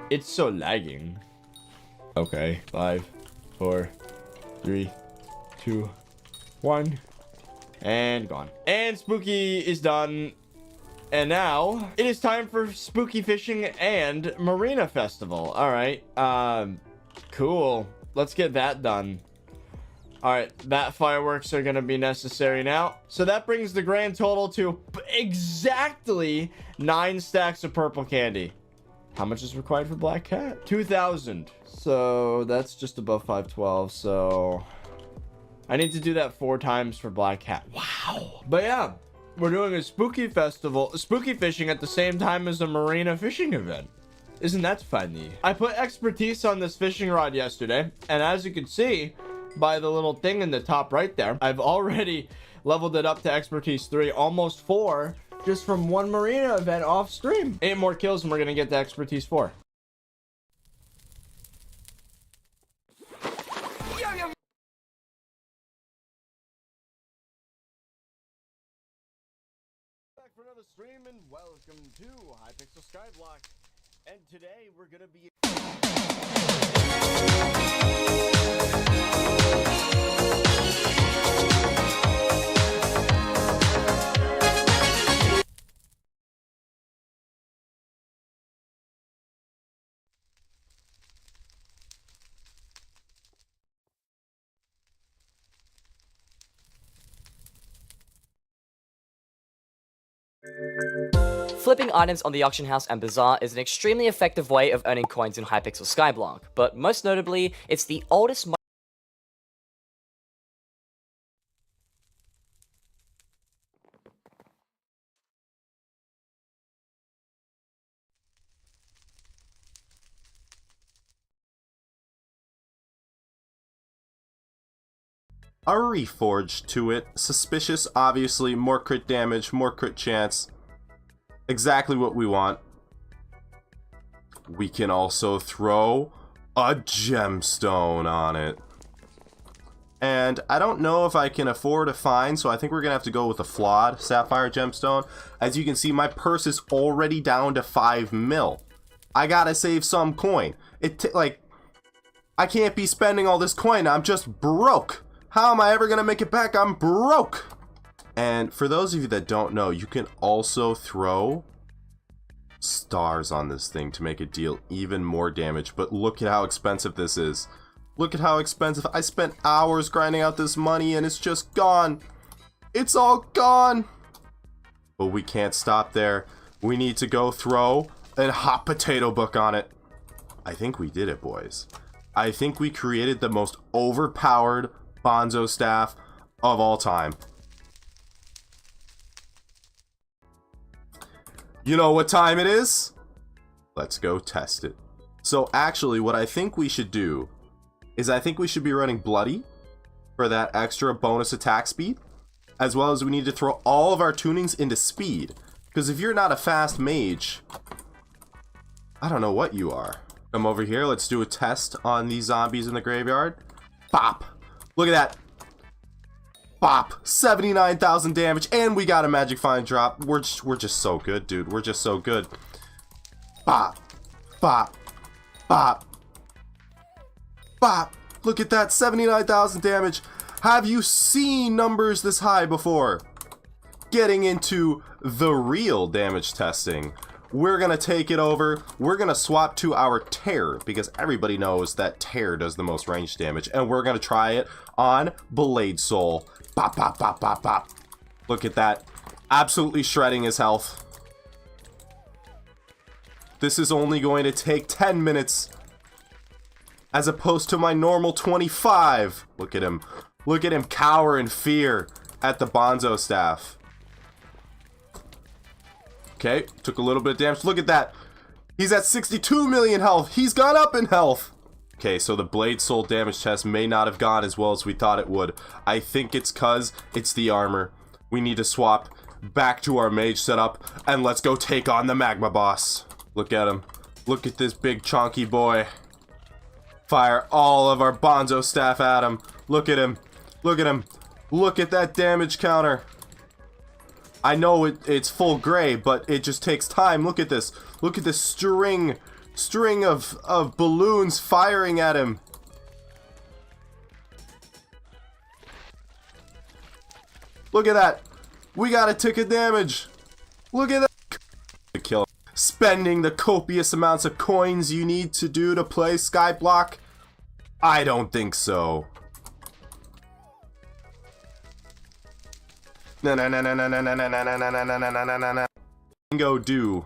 It's so lagging. Okay, 5, 4, 3, 2, 1. And gone. And spooky is done. And now it is time for spooky fishing and marina festival. All right. Cool. Let's get that done. All right, that fireworks are gonna be necessary now. So that brings the grand total to exactly 9 stacks of purple candy. How much is required for Black Cat? 2,000. So that's just above 512. So I need to do that 4 times for Black Cat. Wow. But yeah, we're doing a spooky festival, spooky fishing at the same time as a marina fishing event. Isn't that funny? I put expertise on this fishing rod yesterday, and as you can see by the little thing in the top right there, I've already leveled it up to expertise 3, almost 4, just from one marina event off stream. 8 more kills and we're gonna get to expertise 4. Back for another stream and welcome to Hypixel Skyblock. And today we're gonna be Flipping items on the auction house and bazaar is an extremely effective way of earning coins in Hypixel Skyblock, but most notably, it's the oldest A reforged to it. Suspicious, obviously. More crit damage, more crit chance. Exactly what we want. We can also throw a gemstone on it. And I don't know if I can afford a fine, so I think we're going to have to go with a flawed sapphire gemstone. As you can see, my purse is already down to 5 mil. I gotta save some coin. I can't be spending all this coin. I'm just broke. How am I ever gonna make it back? I'm broke. And for those of you that don't know, you can also throw stars on this thing to make it deal even more damage. But look at how expensive this is. Look at how expensive. I spent hours grinding out this money and it's just gone. It's all gone. But we can't stop there. We need to go throw a hot potato book on it. I think we did it, boys. I think we created the most overpowered Bonzo staff of all time. You know what time it is? Let's go test it. So actually what I think we should do is I think we should be running Bloody for that extra bonus attack speed, as well as we need to throw all of our tunings into speed, because if you're not a fast mage, I don't know what you are. Come over here, let's do a test on these zombies in the graveyard. Bop! Look at that. Bop. 79,000 damage. And we got a magic find drop. We're just so good, dude. We're just so good. Bop. Bop. Bop. Bop. Look at that. 79,000 damage. Have you seen numbers this high before? Getting into the real damage testing. We're gonna take it over. We're gonna swap to our tear, because everybody knows that tear does the most range damage, and we're gonna try it on Blade Soul. Bop, bop, bop, bop, bop. Look at that. Absolutely shredding his health. This is only going to take 10 minutes, as opposed to my normal 25. Look at him. Look at him cower in fear at the Bonzo staff. Okay, took a little bit of damage. Look at that. He's at 62 million health. He's gone up in health. Okay, so the Blade Soul damage test may not have gone as well as we thought it would. I think it's cause it's the armor. We need to swap back to our mage setup, and let's go take on the Magma Boss. Look at him. Look at this big chunky boy. Fire all of our Bonzo staff at him. Look at him. Look at him. Look at that damage counter. I know it's full gray, but it just takes time. Look at this. Look at this string string of balloons firing at him. Look at that. We got a tick of damage. Look at that. To kill him. Spending the copious amounts of coins you need to do to play Skyblock? I don't think so. Go do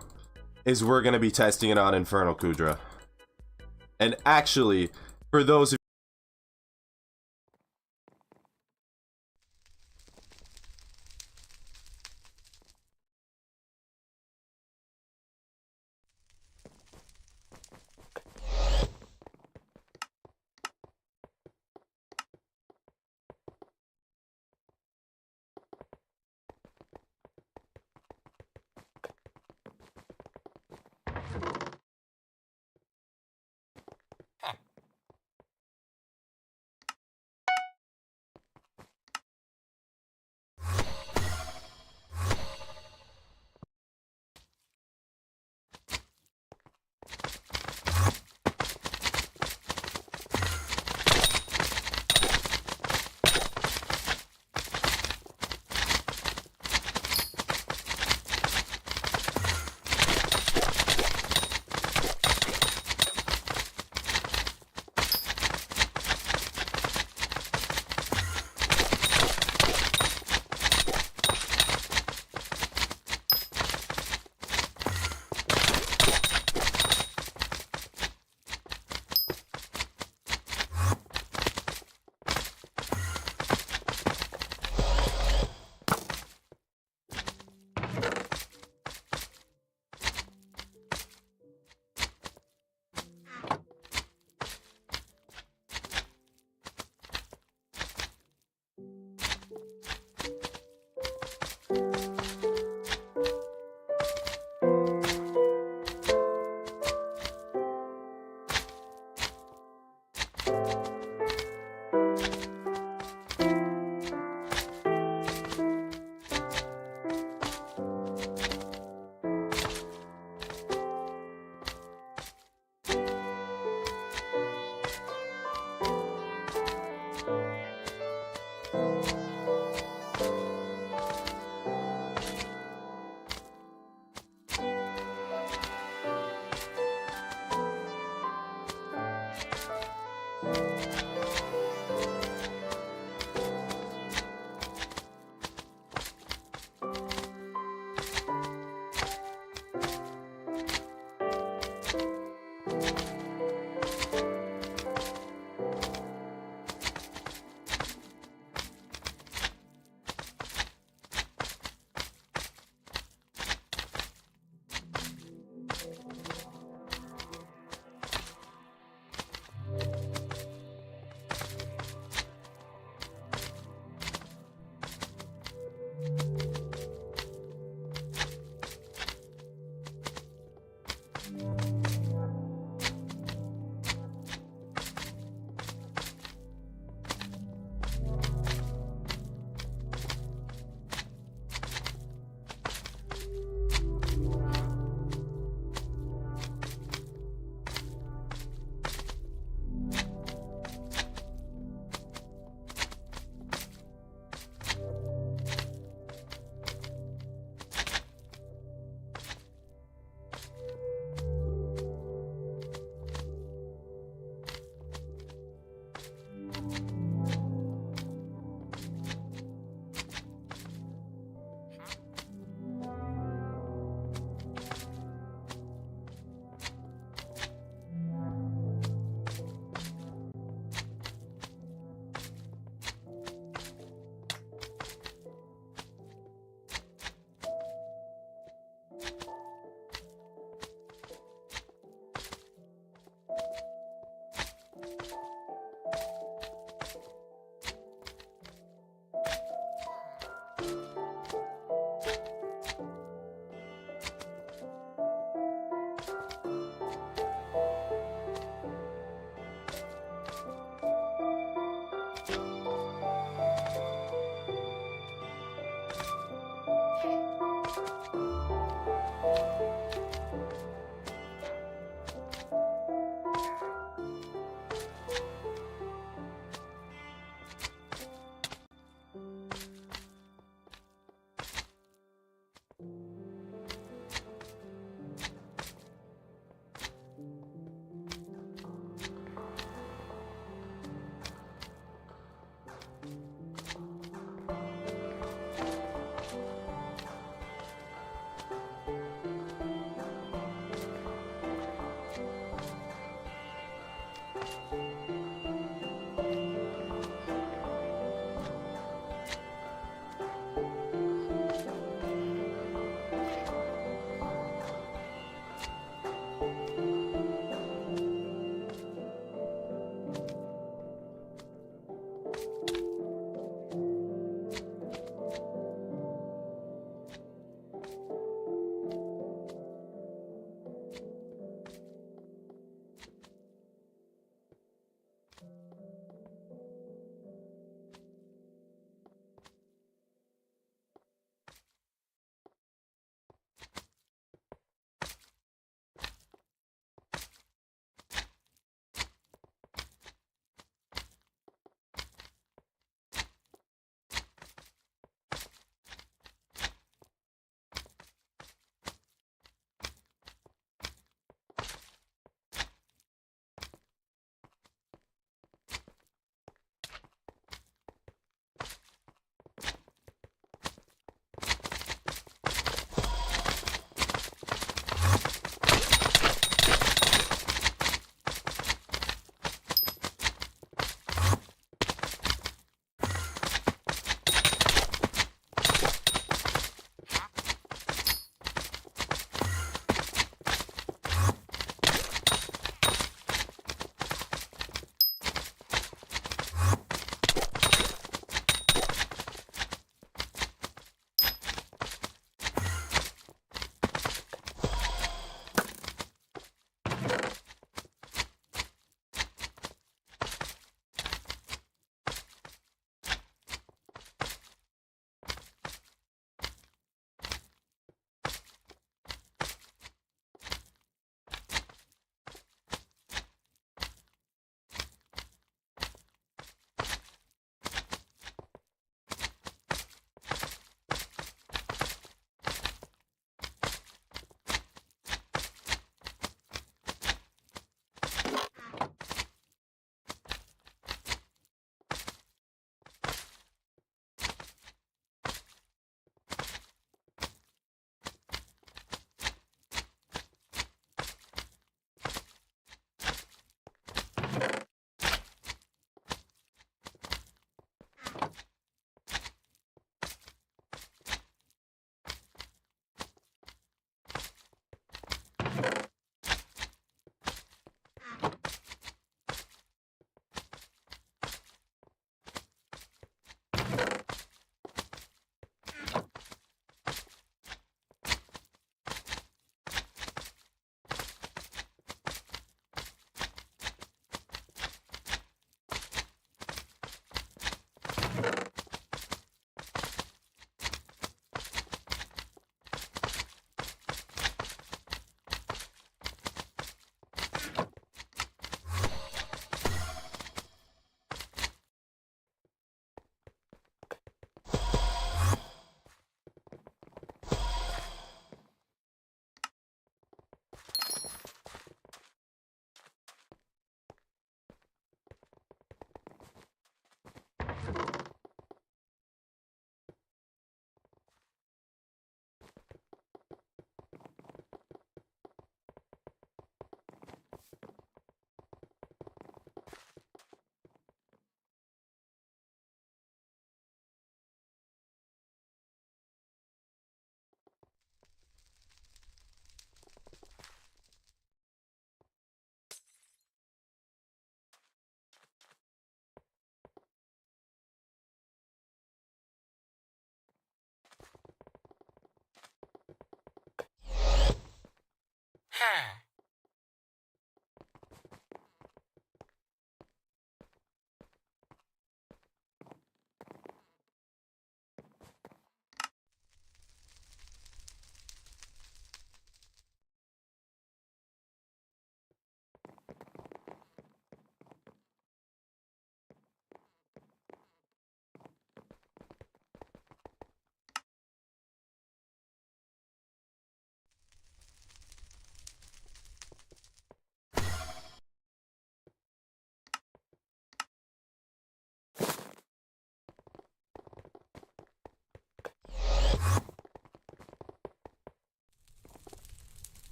is we're gonna be testing it on Infernal Kudra. And actually, for those of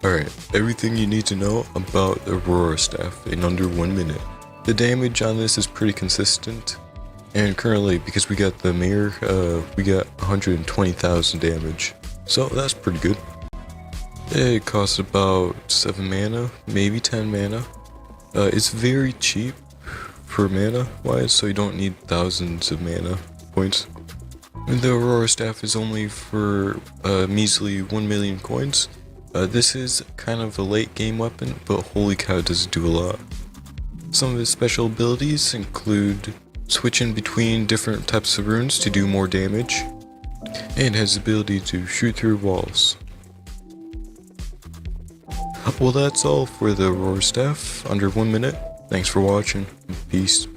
Alright, everything you need to know about the Aurora Staff in under 1 minute. The damage on this is pretty consistent, and currently, because we got the mirror, we got 120,000 damage, so that's pretty good. It costs about 7 mana, maybe 10 mana. It's very cheap for mana wise, so you don't need thousands of mana points. And the Aurora Staff is only for measly 1 million coins. This is kind of a late game weapon, but holy cow does it do a lot. Some of its special abilities include switching between different types of runes to do more damage, and has the ability to shoot through walls. Well, that's all for the Aurora Staff, under 1 minute. Thanks for watching, peace.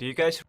Do you guys...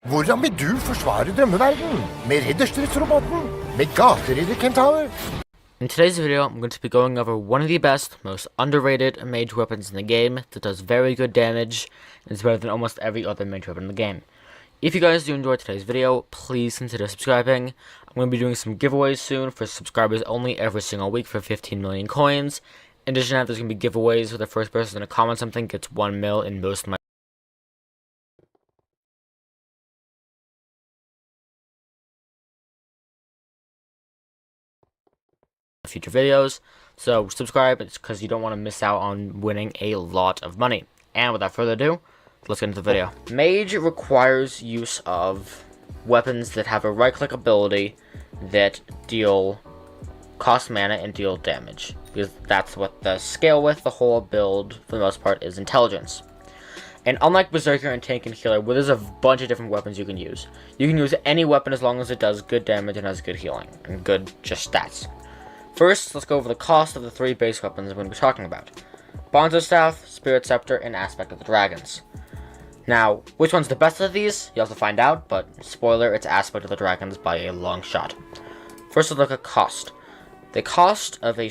Hvordan vil du forsvare drømmeverden? Med ridderstridsroboten? Med gateridder-kentaur? In today's video, I'm going to be going over one of the best, most underrated mage weapons in the game that does very good damage and is better than almost every other mage weapon in the game. If you guys do enjoy today's video, please consider subscribing. I'm going to be doing some giveaways soon for subscribers only every single week for 15 million coins. In addition to that, there's going to be giveaways where the first person to comment something gets 1 mil in most of my future videos. So subscribe, it's because you don't want to miss out on winning a lot of money. And without further ado, let's get into the video. Mage requires use of weapons that have a right-click ability that cost mana and deal damage, because that's what the scale with the whole build for the most part is intelligence. And unlike Berserker and Tank and Healer, where there's a bunch of different weapons you can use any weapon as long as it does good damage and has good healing and good just stats. First, let's go over the cost of the 3 base weapons I'm going to be talking about: Bonzo Staff, Spirit Scepter, and Aspect of the Dragons. Now, which one's the best of these? You'll have to find out, but spoiler, it's Aspect of the Dragons by a long shot. First, let's look at cost. The cost of a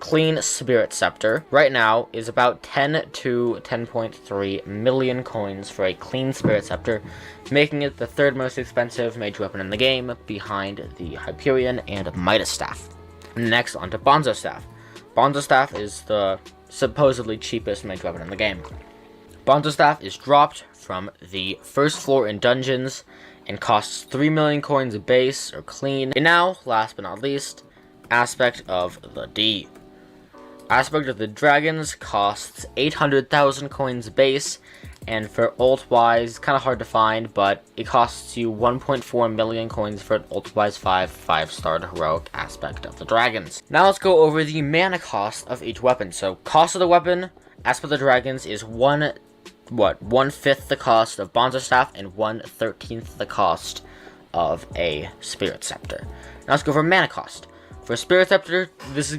clean Spirit Scepter right now is about 10 to 10.3 million coins for a clean Spirit Scepter, making it the 3rd most expensive mage weapon in the game, behind the Hyperion and Midas Staff. Next, onto Bonzo Staff. Bonzo Staff is the supposedly cheapest mage weapon in the game. Bonzo Staff is dropped from the first floor in dungeons and costs 3 million coins a base or clean. And now, last but not least, Aspect of the D. Aspect of the Dragons costs 800,000 coins base, and for ult-wise, kind of hard to find, but it costs you 1.4 million coins for an ult-wise 5-star heroic Aspect of the Dragons. Now let's go over the mana cost of each weapon. So, cost of the weapon, Aspect of the Dragons is 1/5 the cost of Bonzo Staff and 1/13 the cost of a Spirit Scepter. Now let's go over mana cost. For Spirit Scepter,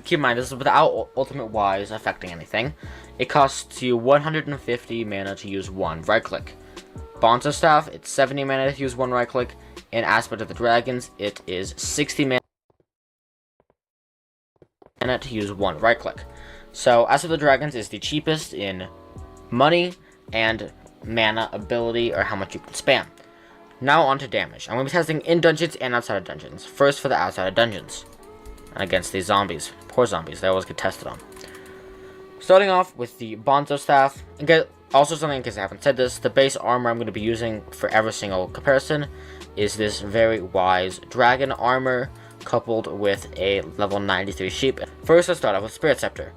keep in mind, this is without Ultimate Wise affecting anything. It costs you 150 mana to use 1 right-click. Bonzo Staff, it's 70 mana to use 1 right-click. And Aspect of the Dragons, it is 60 mana to use 1 right-click. So, Aspect of the Dragons is the cheapest in money and mana ability, or how much you can spam. Now on to damage. I'm going to be testing in dungeons and outside of dungeons. First for the outside of dungeons. And against these zombies. Poor zombies, they always get tested on. Starting off with the Bonzo Staff. And also something, in case I haven't said this, the base armor I'm going to be using for every single comparison is this very wise dragon armor, coupled with a level 93 sheep. First, let's start off with Spirit Scepter.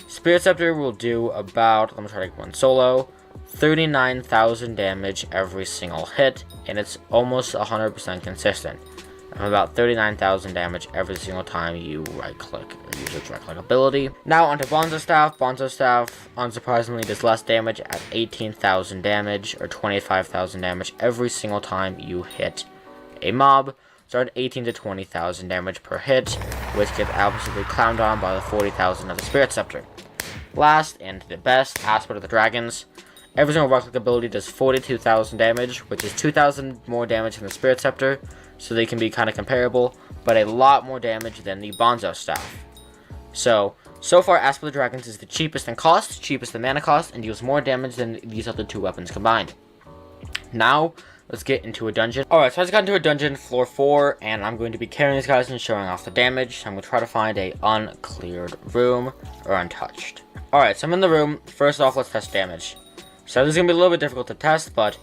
Spirit Scepter will do about, let me try to get one solo, 39,000 damage every single hit, and it's almost 100% consistent. About 39,000 damage every single time you right-click or use its right-click ability. Now onto Bonzo Staff. Bonzo Staff, unsurprisingly, does less damage at 18,000 damage or 25,000 damage every single time you hit a mob. So at 18 to 20,000 damage per hit, which gets absolutely clowned on by the 40,000 of the Spirit Scepter. Last, and the best, Aspect of the Dragons. Every single right-click ability does 42,000 damage, which is 2,000 more damage than the Spirit Scepter, so they can be kind of comparable, but a lot more damage than the Bonzo Staff. So far, Aspect of the Dragons is the cheapest in cost, cheapest in mana cost, and deals more damage than these other 2 weapons combined. Now, let's get into a dungeon. Alright, so I just got into a dungeon, floor 4, and I'm going to be carrying these guys and showing off the damage. I'm going to try to find a uncleared room, or untouched. Alright, so I'm in the room. First off, let's test damage. So this is going to be a little bit difficult to test, but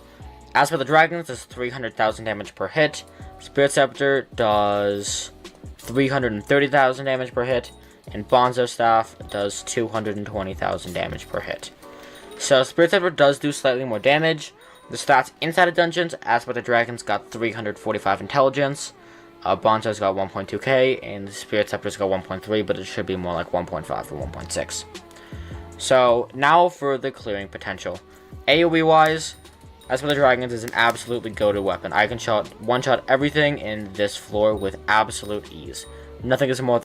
Aspect of the Dragons does 300,000 damage per hit. Spirit Scepter does 330,000 damage per hit, and Bonzo Staff does 220,000 damage per hit. So Spirit Scepter does do slightly more damage. The stats inside of dungeons, Aspect of the Dragons got 345 intelligence, Bonzo's got 1.2k, and the Spirit Scepter's got 1.3, but it should be more like 1.5 or 1.6. So now for the clearing potential. AoE wise, Aspect of the Dragons is an absolutely go-to weapon. I can one-shot everything in this floor with absolute ease. Nothing is more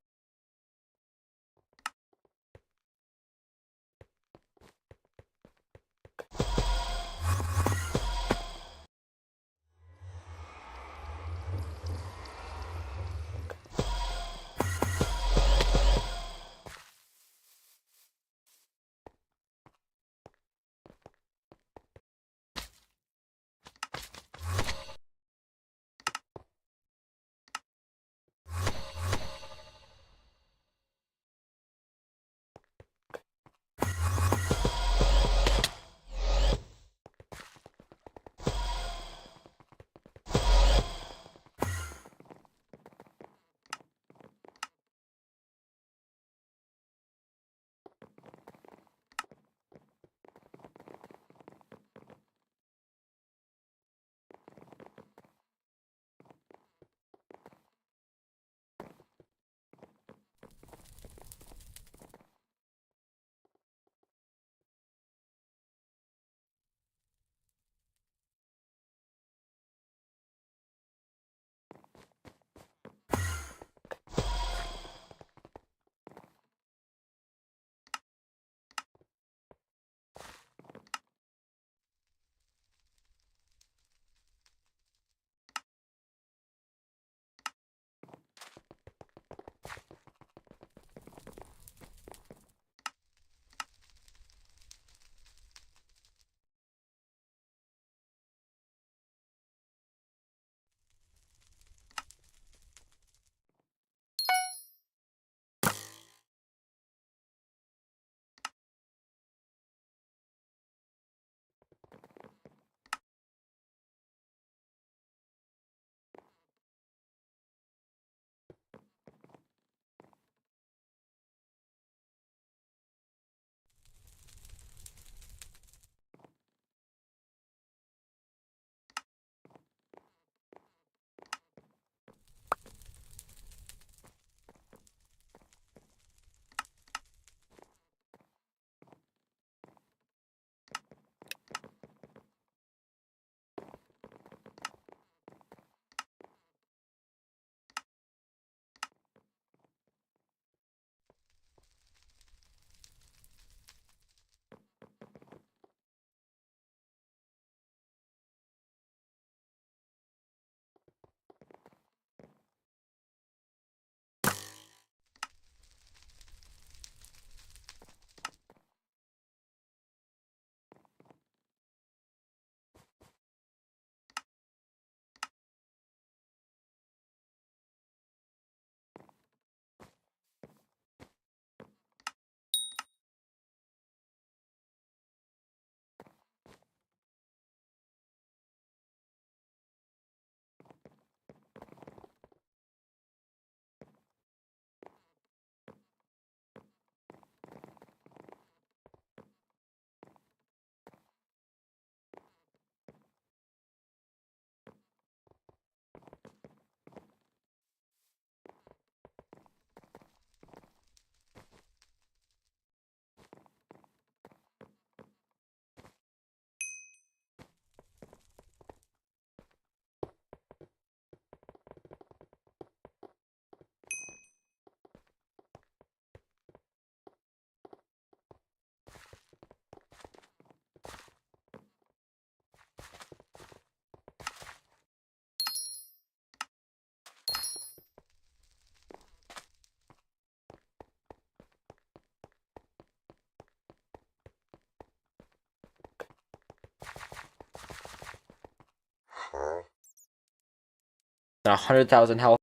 than 100,000 health.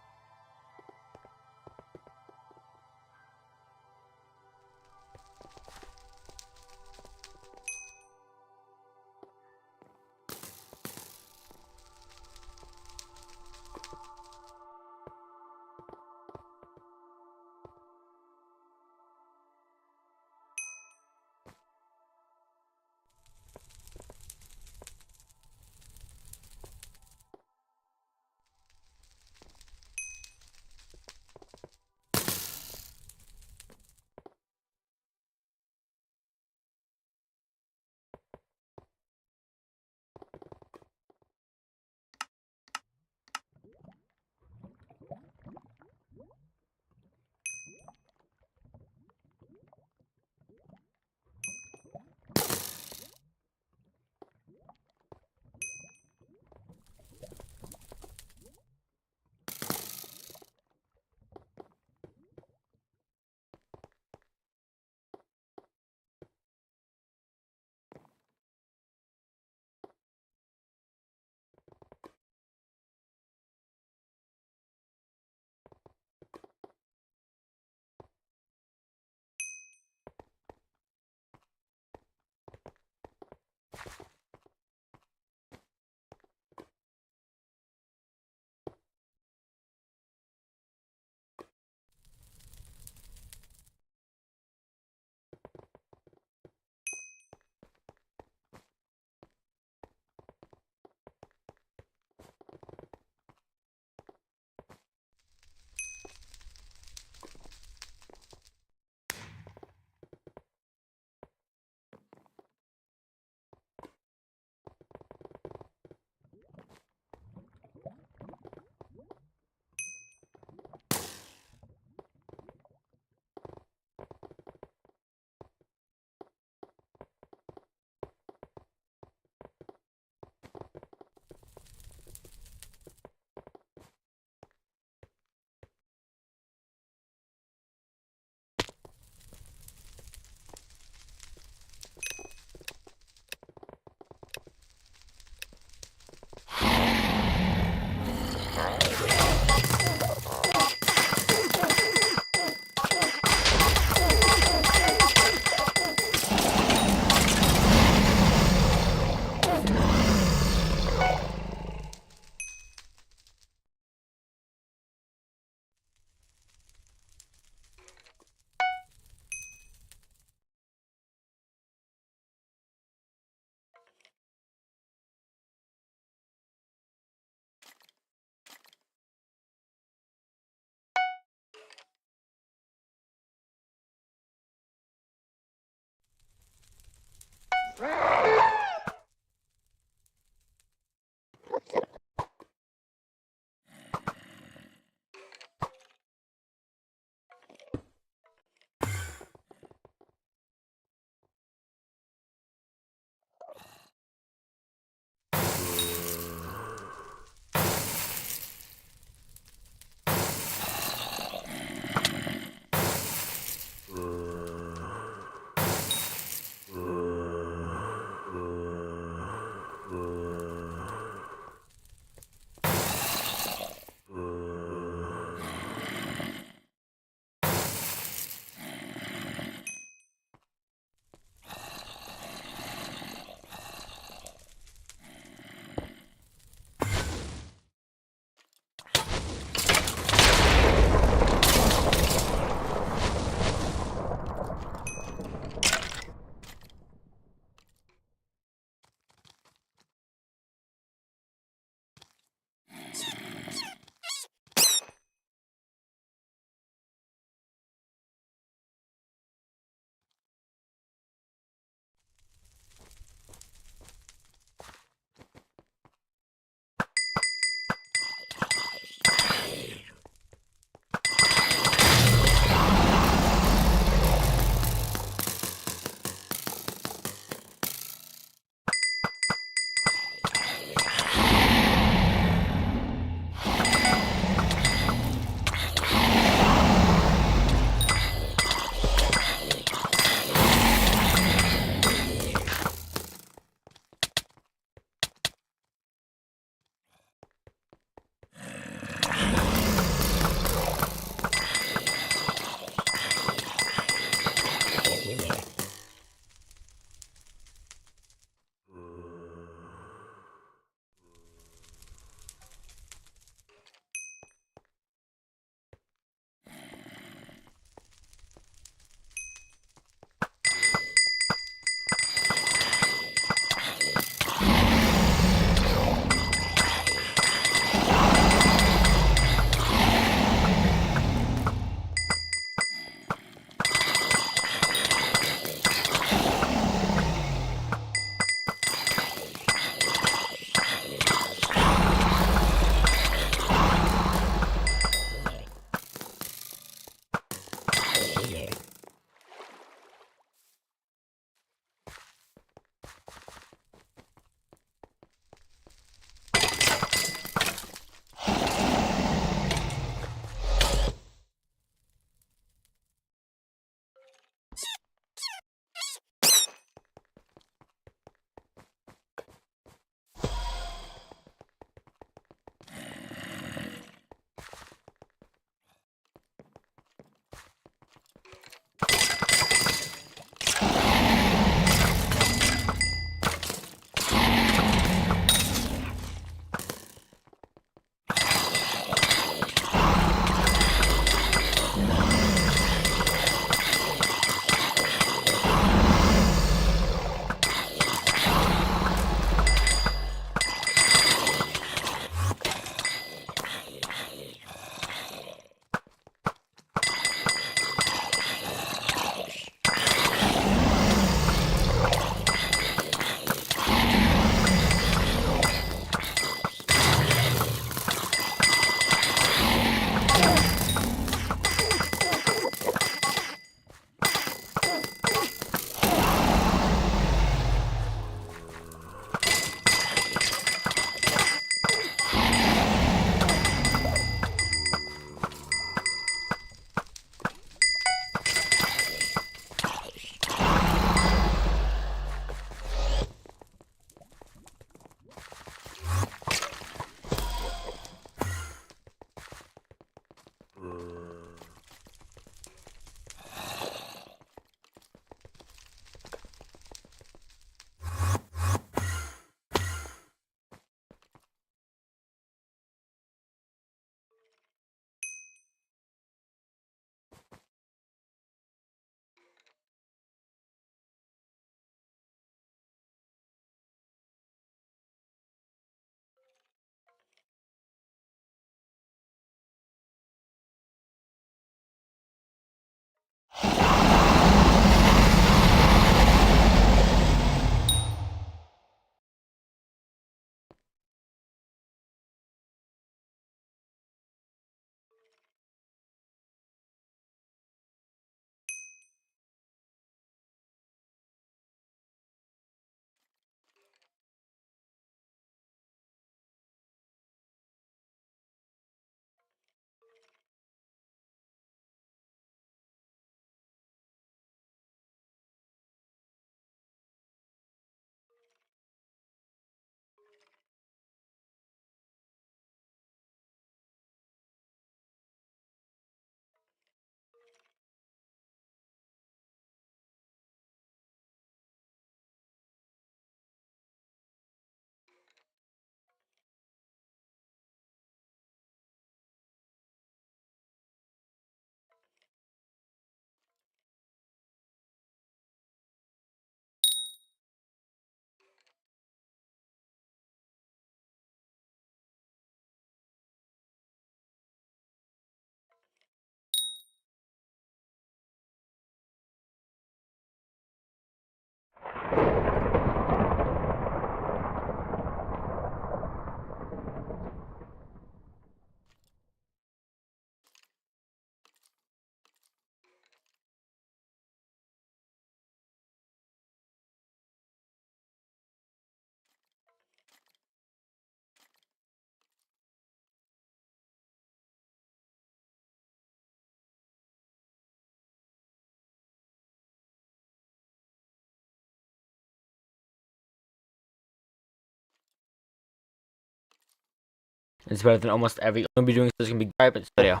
It's better than almost every. I'm gonna be doing this. Gonna be right, but this video.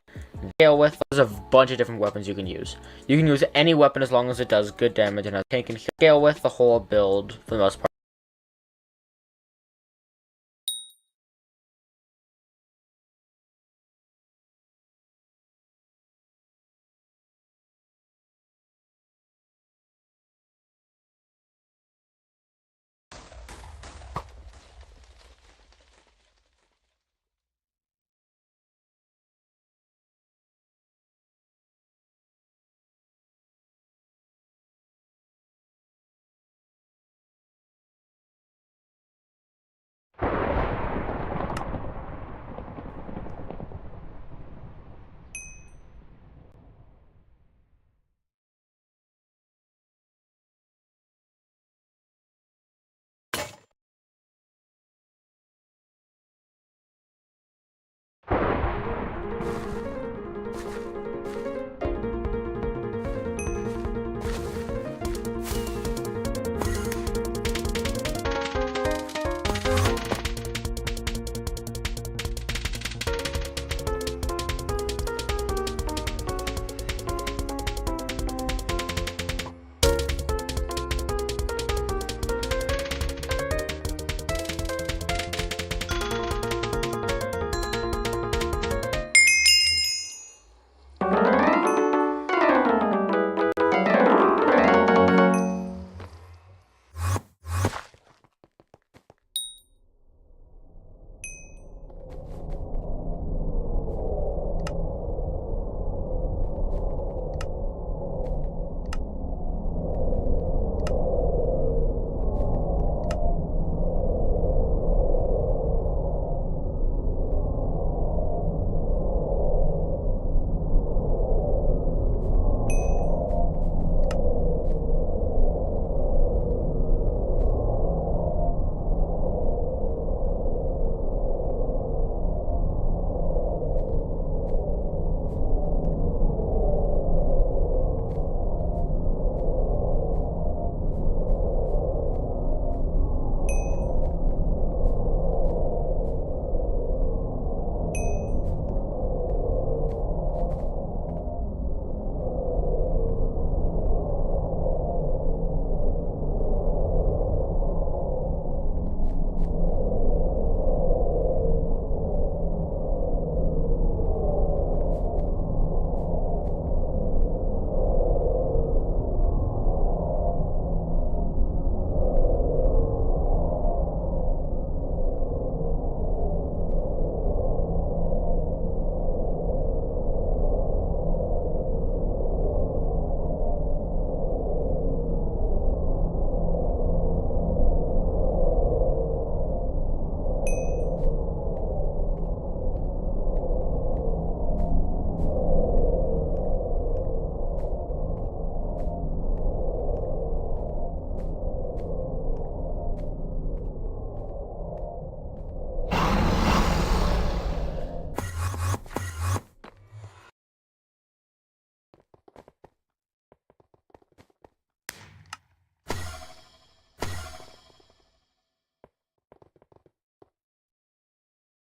Scale with. There's a bunch of different weapons you can use. You can use any weapon as long as it does good damage and a tank can scale with the whole build for the most part.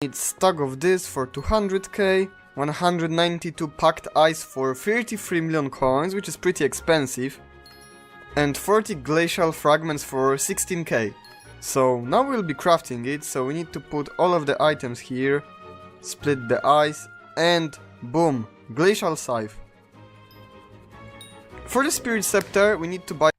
Need stack of this for 200k, 192 packed ice for 33 million coins, which is pretty expensive, and 40 glacial fragments for 16k. So now we'll be crafting it, so we need to put all of the items here, split the ice, and boom, glacial scythe. For the spirit scepter we need to buy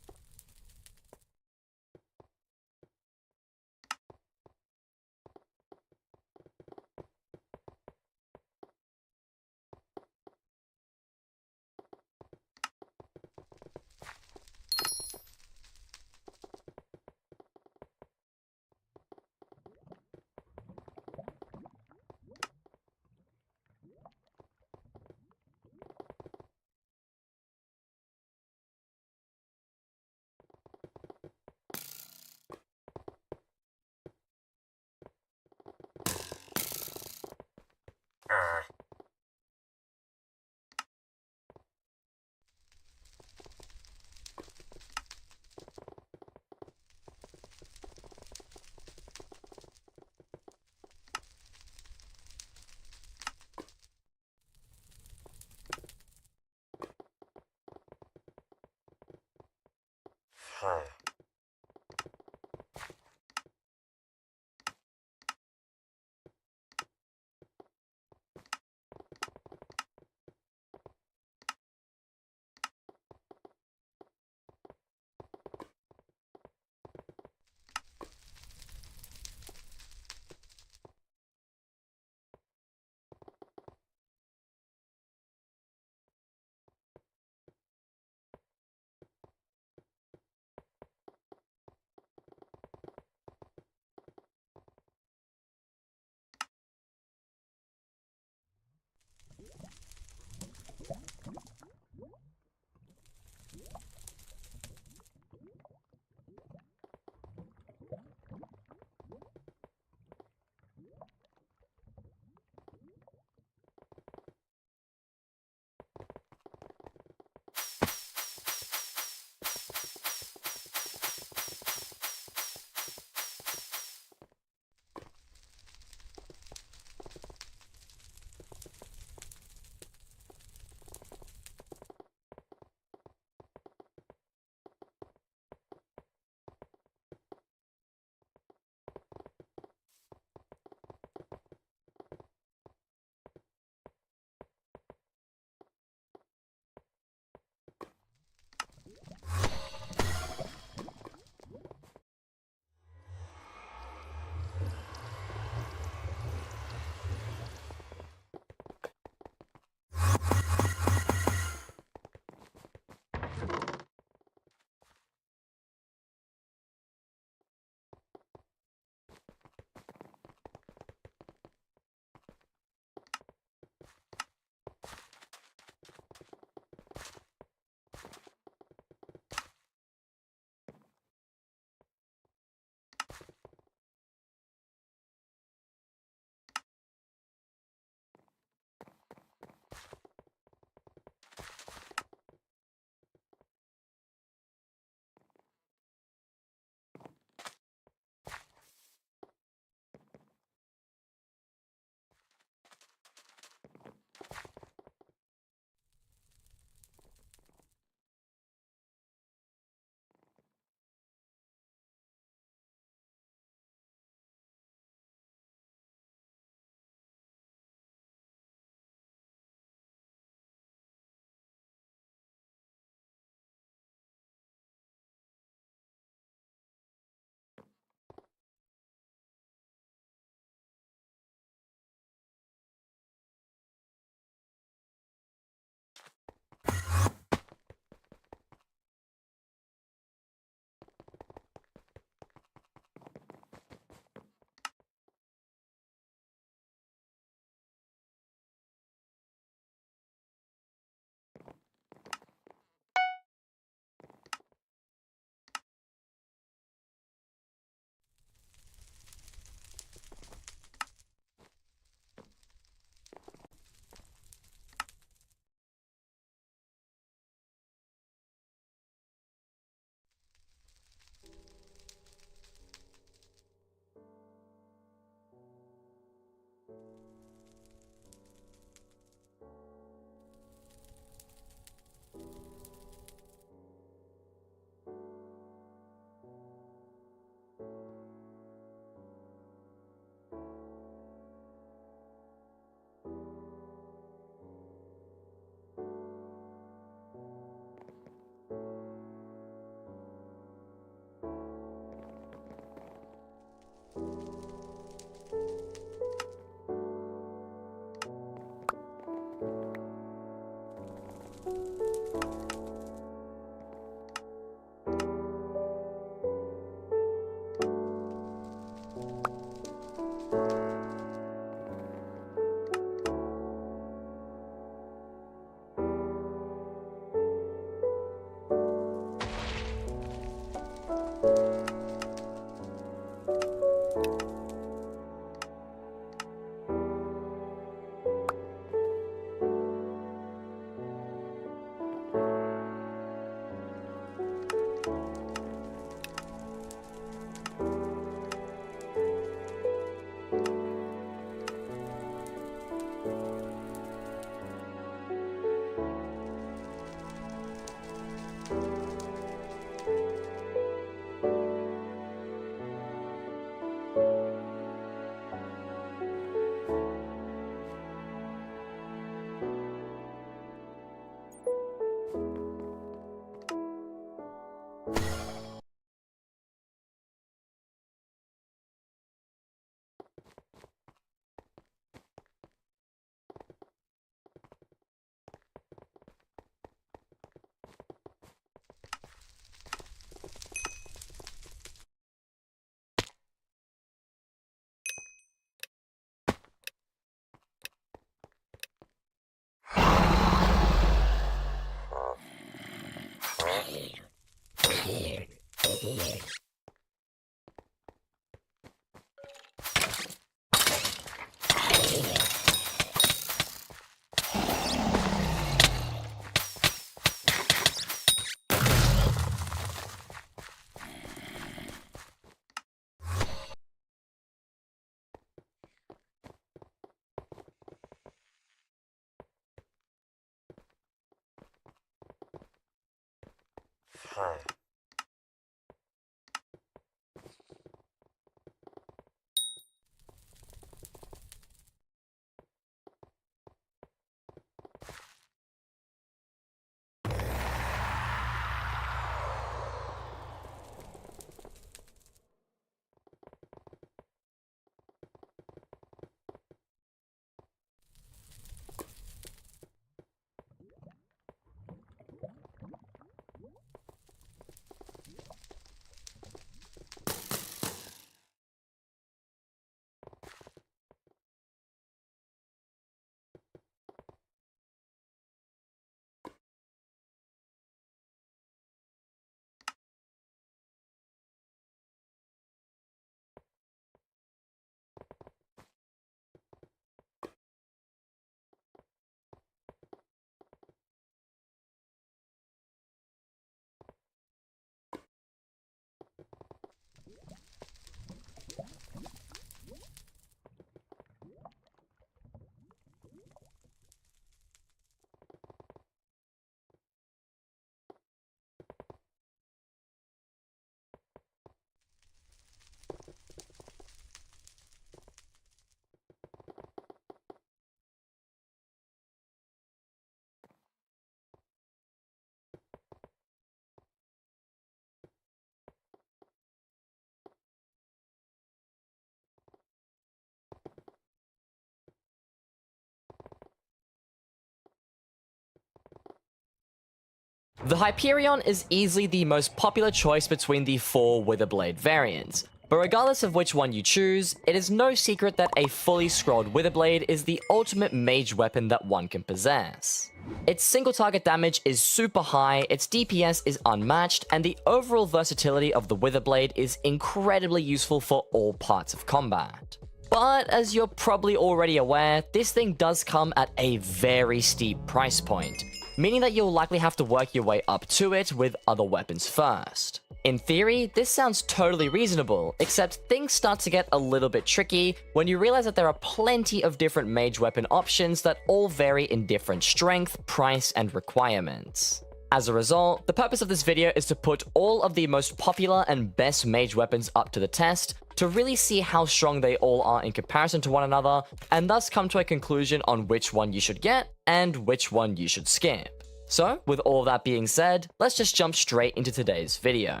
The Hyperion is easily the most popular choice between the 4 Witherblade variants, but regardless of which one you choose, it is no secret that a fully scrolled Witherblade is the ultimate mage weapon that one can possess. Its single target damage is super high, its DPS is unmatched, and the overall versatility of the Witherblade is incredibly useful for all parts of combat. But as you're probably already aware, this thing does come at a very steep price point, meaning that you'll likely have to work your way up to it with other weapons first. In theory, this sounds totally reasonable, except things start to get a little bit tricky when you realize that there are plenty of different mage weapon options that all vary in different strength, price, and requirements. As a result, the purpose of this video is to put all of the most popular and best mage weapons up to the test to really see how strong they all are in comparison to one another, and thus come to a conclusion on which one you should get and which one you should skip. So, with all that being said, let's just jump straight into today's video.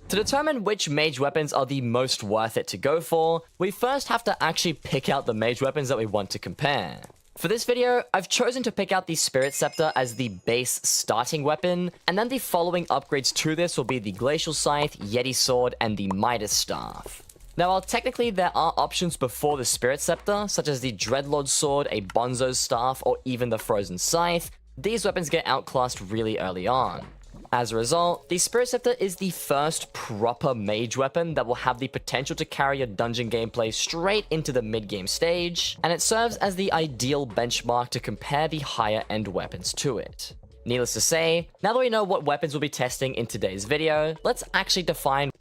To determine which mage weapons are the most worth it to go for, we first have to actually pick out the mage weapons that we want to compare. For this video, I've chosen to pick out the Spirit Scepter as the base starting weapon, and then the following upgrades to this will be the Glacial Scythe, Yeti Sword, and the Midas Staff. Now, while technically there are options before the Spirit Scepter, such as the Dreadlord Sword, a Bonzo's Staff, or even the Frozen Scythe, these weapons get outclassed really early on. As a result, the Spirit Scepter is the first proper mage weapon that will have the potential to carry your dungeon gameplay straight into the mid-game stage, and it serves as the ideal benchmark to compare the higher end weapons to it. Needless to say, now that we know what weapons we'll be testing in today's video, let's actually define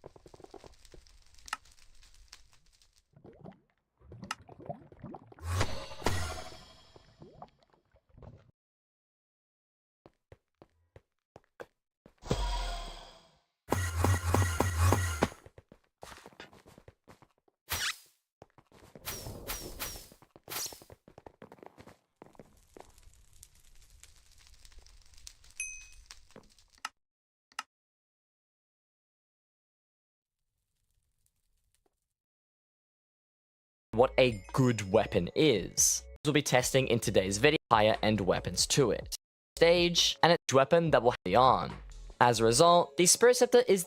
what a good weapon is. We'll be testing in today's video higher end weapons to it. Stage, and it's a weapon that will be on. As a result, the Spirit Scepter is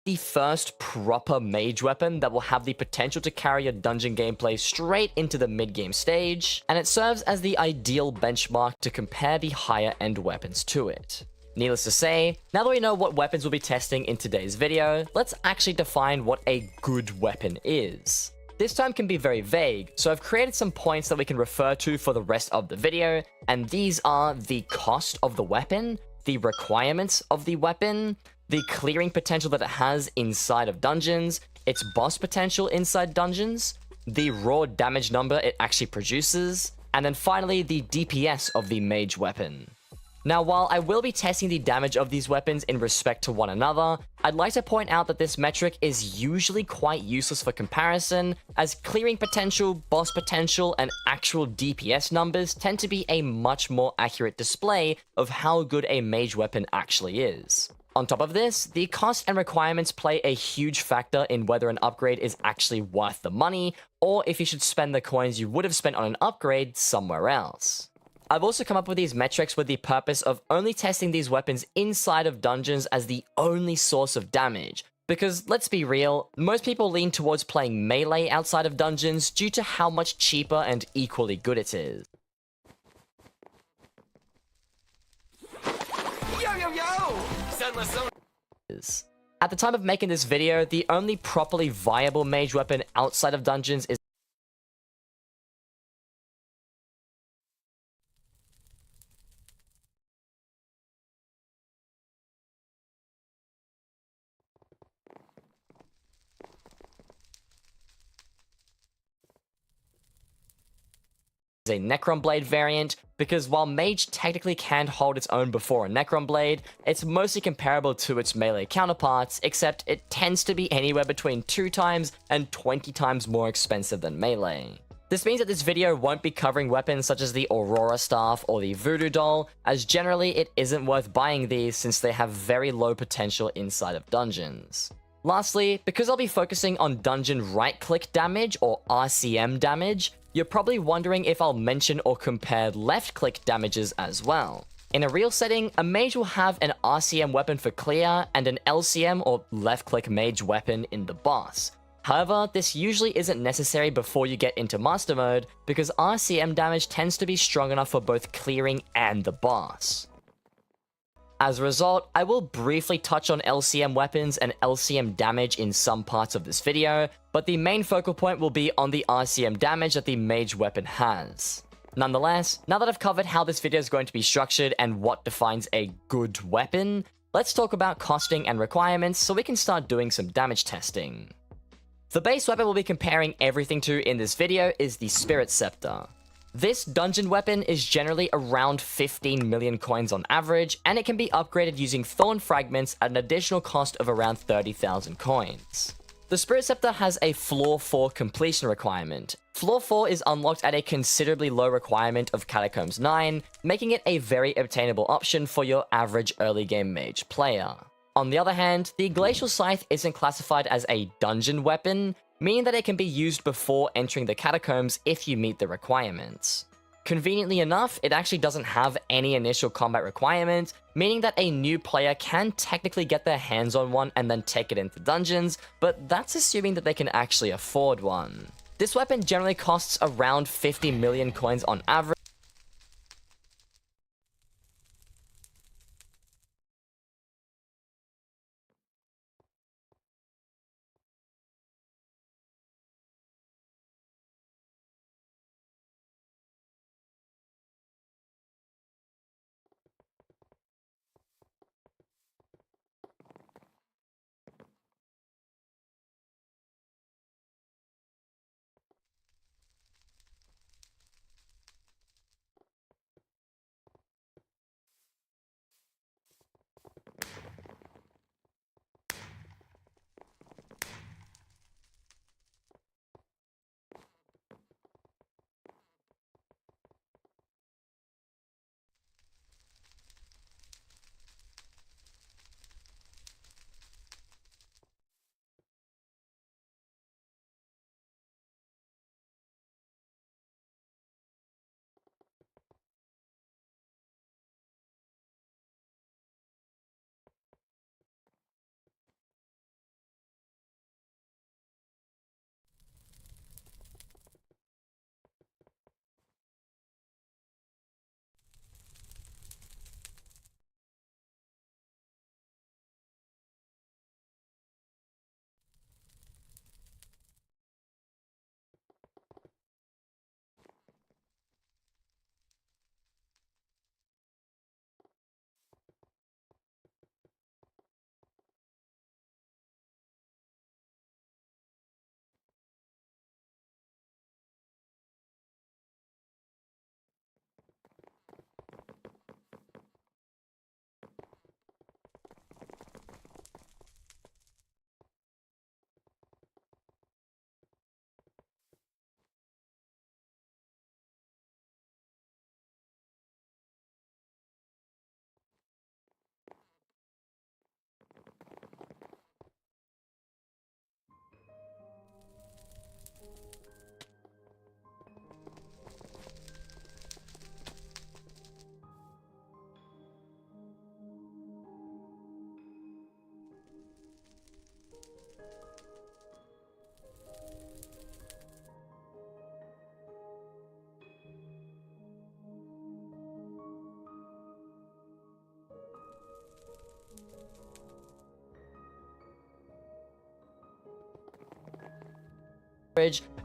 the first proper mage weapon that will have the potential to carry your dungeon gameplay straight into the mid-game stage, and it serves as the ideal benchmark to compare the higher end weapons to it. Needless to say, now that we know what weapons we'll be testing in today's video, let's actually define what a good weapon is. This term can be very vague, so I've created some points that we can refer to for the rest of the video, and these are the cost of the weapon, the requirements of the weapon, the clearing potential that it has inside of dungeons, its boss potential inside dungeons, the raw damage number it actually produces, and then finally the DPS of the mage weapon. Now, while I will be testing the damage of these weapons in respect to one another, I'd like to point out that this metric is usually quite useless for comparison, as clearing potential, boss potential, and actual DPS numbers tend to be a much more accurate display of how good a mage weapon actually is. On top of this, the cost and requirements play a huge factor in whether an upgrade is actually worth the money, or if you should spend the coins you would have spent on an upgrade somewhere else. I've also come up with these metrics with the purpose of only testing these weapons inside of dungeons as the only source of damage, because let's be real, most people lean towards playing melee outside of dungeons due to how much cheaper and equally good it is. At the time of making this video, the only properly viable mage weapon outside of dungeons is a Necron Blade variant, because while Mage technically can hold its own before a Necron Blade, it's mostly comparable to its melee counterparts, except it tends to be anywhere between 2 times and 20 times more expensive than melee. This means that this video won't be covering weapons such as the Aurora Staff or the Voodoo Doll, as generally it isn't worth buying these since they have very low potential inside of dungeons. Lastly, because I'll be focusing on dungeon right-click damage or RCM damage, you're probably wondering if I'll mention or compare left-click damages as well. In a real setting, a mage will have an RCM weapon for clear and an LCM or left-click mage weapon in the boss. However, this usually isn't necessary before you get into master mode, because RCM damage tends to be strong enough for both clearing and the boss. As a result, I will briefly touch on LCM weapons and LCM damage in some parts of this video, but the main focal point will be on the RCM damage that the mage weapon has. Nonetheless, now that I've covered how this video is going to be structured and what defines a good weapon, let's talk about costing and requirements so we can start doing some damage testing. The base weapon we'll be comparing everything to in this video is the Spirit Scepter. This dungeon weapon is generally around 15 million coins on average, and it can be upgraded using Thorn Fragments at an additional cost of around 30,000 coins. The Spirit Scepter has a Floor 4 completion requirement. Floor 4 is unlocked at a considerably low requirement of Catacombs 9, making it a very obtainable option for your average early game mage player. On the other hand, the Glacial Scythe isn't classified as a dungeon weapon, meaning that it can be used before entering the Catacombs if you meet the requirements. Conveniently enough, it actually doesn't have any initial combat requirement, meaning that a new player can technically get their hands on one and then take it into dungeons, but that's assuming that they can actually afford one. This weapon generally costs around 50 million coins on average,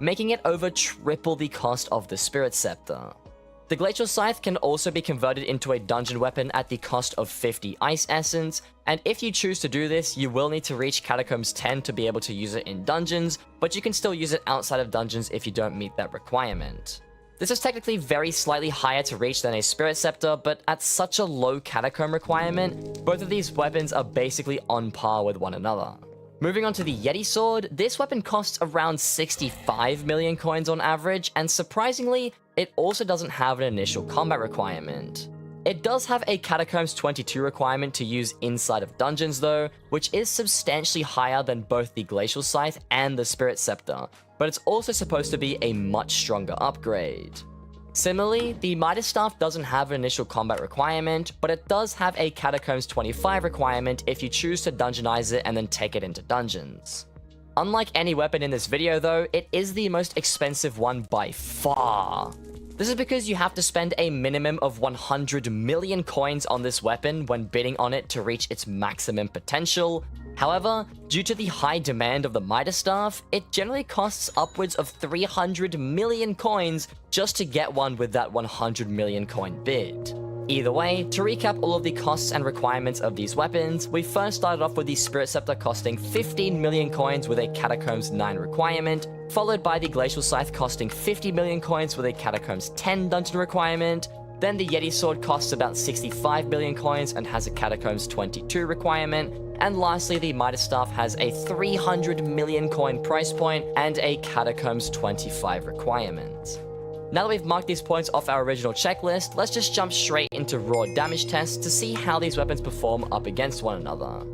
making it over triple the cost of the Spirit Scepter. The Glacial Scythe can also be converted into a dungeon weapon at the cost of 50 Ice Essence, and if you choose to do this, you will need to reach Catacombs 10 to be able to use it in dungeons, but you can still use it outside of dungeons if you don't meet that requirement. This is technically very slightly higher to reach than a Spirit Scepter, but at such a low Catacomb requirement, both of these weapons are basically on par with one another. Moving on to the Yeti Sword, this weapon costs around 65 million coins on average, and surprisingly, it also doesn't have an initial combat requirement. It does have a Catacombs 22 requirement to use inside of dungeons though, which is substantially higher than both the Glacial Scythe and the Spirit Scepter, but it's also supposed to be a much stronger upgrade. Similarly, the Midas Staff doesn't have an initial combat requirement, but it does have a Catacombs 25 requirement if you choose to dungeonize it and then take it into dungeons. Unlike any weapon in this video though, it is the most expensive one by far. This is because you have to spend a minimum of 100 million coins on this weapon when bidding on it to reach its maximum potential. However, due to the high demand of the Midas Staff, it generally costs upwards of 300 million coins just to get one with that 100 million coin bid. Either way, to recap all of the costs and requirements of these weapons, we first started off with the Spirit Scepter costing 15 million coins with a Catacombs 9 requirement, followed by the Glacial Scythe costing 50 million coins with a Catacombs 10 dungeon requirement. Then the Yeti Sword costs about 65 million coins and has a Catacombs 22 requirement. And lastly, the Midas Staff has a 300 million coin price point and a Catacombs 25 requirement. Now that we've marked these points off our original checklist, let's just jump straight into raw damage tests to see how these weapons perform up against one another.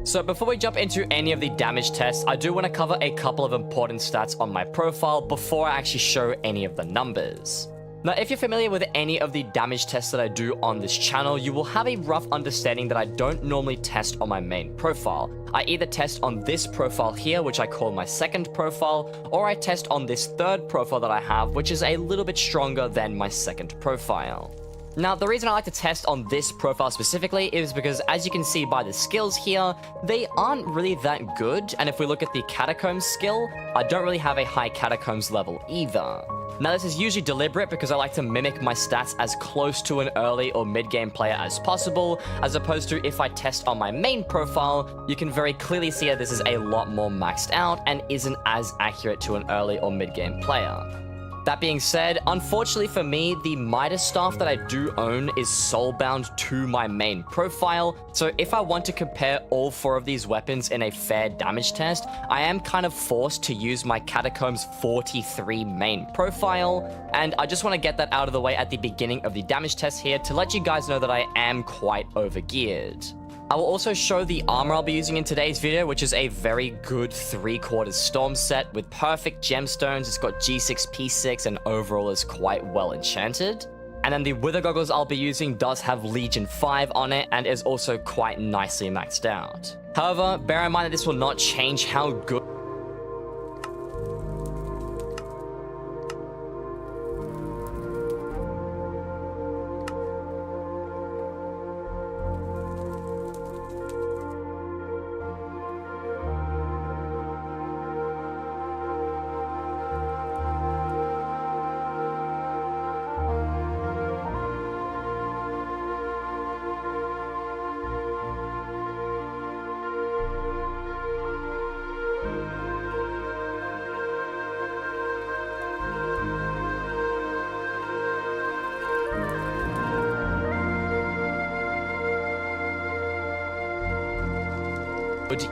So before we jump into any of the damage tests, I do want to cover a couple of important stats on my profile before I actually show any of the numbers. Now, if you're familiar with any of the damage tests that I do on this channel, you will have a rough understanding that I don't normally test on my main profile. I either test on this profile here, which I call my second profile, or I test on this third profile that I have, which is a little bit stronger than my second profile. Now, the reason I like to test on this profile specifically is because, as you can see by the skills here, they aren't really that good, and if we look at the Catacombs skill, I don't really have a high Catacombs level either. Now, this is usually deliberate because I like to mimic my stats as close to an early or mid-game player as possible, as opposed to if I test on my main profile, you can very clearly see that this is a lot more maxed out and isn't as accurate to an early or mid-game player. That being said, unfortunately for me, the Midas Staff that I do own is soulbound to my main profile, so if I want to compare all four of these weapons in a fair damage test, I am kind of forced to use my Catacombs 43 main profile, and I just want to get that out of the way at the beginning of the damage test here to let you guys know that I am quite overgeared. I will also show the armor I'll be using in today's video, which is a very good 3/4 storm set with perfect gemstones. It's got G6, P6, and overall is quite well enchanted. And then the Wither Goggles I'll be using does have Legion 5 on it and is also quite nicely maxed out. However, bear in mind that this will not change how good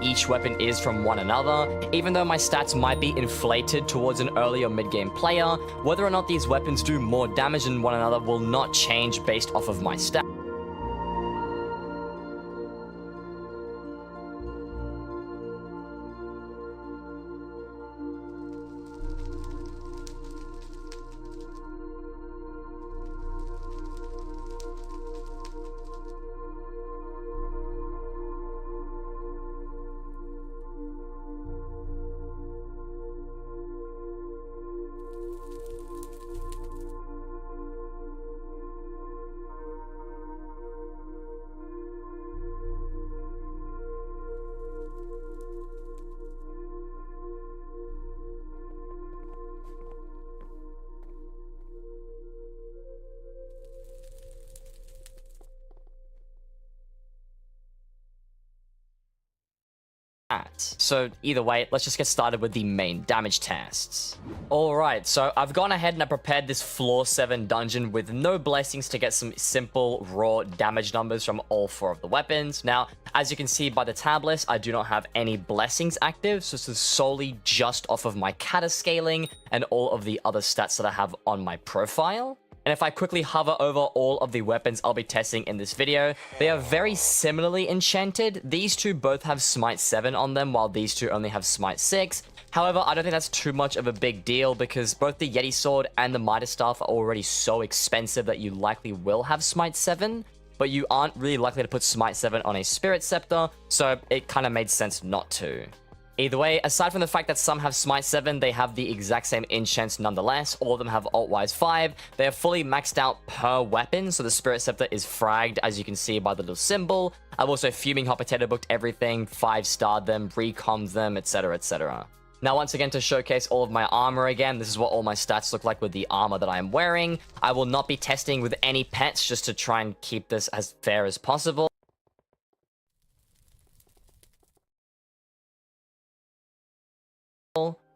each weapon is from one another. Even though my stats might be inflated towards an early or mid-game player, whether or not these weapons do more damage than one another will not change based off of my stats. So either way, let's just get started with the main damage tests. Alright, so I've gone ahead and I prepared this floor 7 dungeon with no blessings to get some simple raw damage numbers from all 4 of the weapons. Now, as you can see by the tab list, I do not have any blessings active, so this is solely just off of my kata scaling and all of the other stats that I have on my profile. And if I quickly hover over all of the weapons I'll be testing in this video, they are very similarly enchanted. These two both have Smite 7 on them, while these two only have Smite 6. However, I don't think that's too much of a big deal because both the Yeti Sword and the Midas Staff are already so expensive that you likely will have Smite 7, but you aren't really likely to put Smite 7 on a Spirit Scepter, so it kind of made sense not to. Either way, aside from the fact that some have Smite 7, they have the exact same enchants nonetheless. All of them have Altwise 5. They are fully maxed out per weapon, so the Spirit Scepter is fragged, as you can see by the little symbol. I've also Fuming Hot Potato booked everything, 5-starred them, recommed them, etc, etc. Now, once again, to showcase all of my armor again, this is what all my stats look like with the armor that I am wearing. I will not be testing with any pets just to try and keep this as fair as possible.